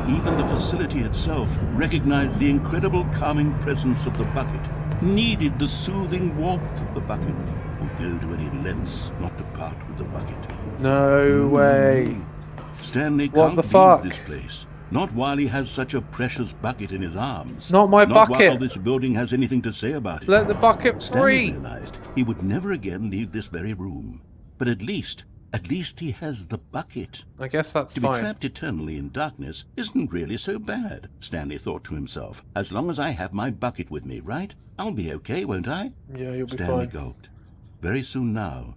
Speaker 2: Even the facility itself recognized the incredible calming presence of the bucket, needed the soothing warmth of the bucket, would go to any lengths not to part with the bucket.
Speaker 1: No way.
Speaker 2: Stanley
Speaker 1: What
Speaker 2: can't
Speaker 1: the
Speaker 2: leave
Speaker 1: fuck?
Speaker 2: this place. Not while he has such a precious bucket in his arms.
Speaker 1: Not my
Speaker 2: Not
Speaker 1: bucket.
Speaker 2: while this building has anything to say about it.
Speaker 1: Let the bucket
Speaker 2: Stanley
Speaker 1: free.
Speaker 2: realized he would never again leave this very room. But at least he has the bucket.
Speaker 1: I guess that's
Speaker 2: To be
Speaker 1: fine.
Speaker 2: trapped eternally in darkness isn't really so bad, Stanley thought to himself. As long as I have my bucket with me, right? I'll be okay, won't I?
Speaker 1: Yeah, you'll be
Speaker 2: Stanley
Speaker 1: fine.
Speaker 2: gulped. Very soon now,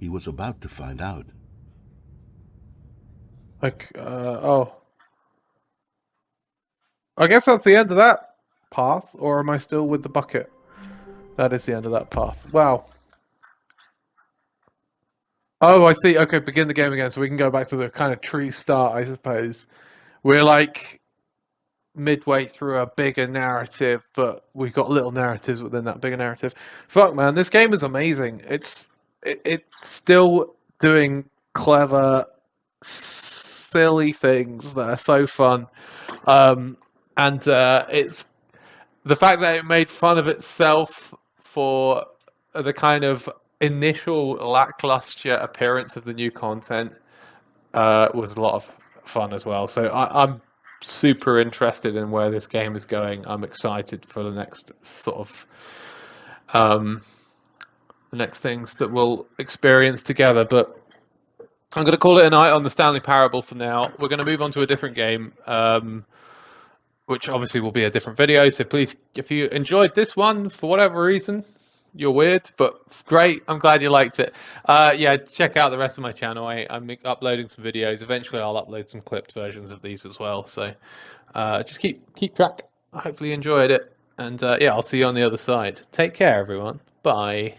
Speaker 2: he was about to find out.
Speaker 1: Like, oh. I guess that's the end of that path, or am I still with the bucket? That is the end of that path. Wow. Oh, I see. Okay, begin the game again, so we can go back to the kind of true start, I suppose. We're like midway through a bigger narrative, but we've got little narratives within that bigger narrative. Fuck, man, this game is amazing. It's still doing clever, silly things that are so fun. And it's the fact that it made fun of itself for the kind of initial lackluster appearance of the new content was a lot of fun as well. So I'm super interested in where this game is going. I'm excited for the next sort of the next things that we'll experience together. But I'm going to call it a night on the Stanley Parable for now. We're going to move on to a different game, which obviously will be a different video. So please, if you enjoyed this one for whatever reason, you're weird, but great. I'm glad you liked it. Yeah, check out the rest of my channel. I'm uploading some videos. Eventually, I'll upload some clipped versions of these as well. So just keep track. I hopefully you enjoyed it. And yeah, I'll see you on the other side. Take care, everyone. Bye.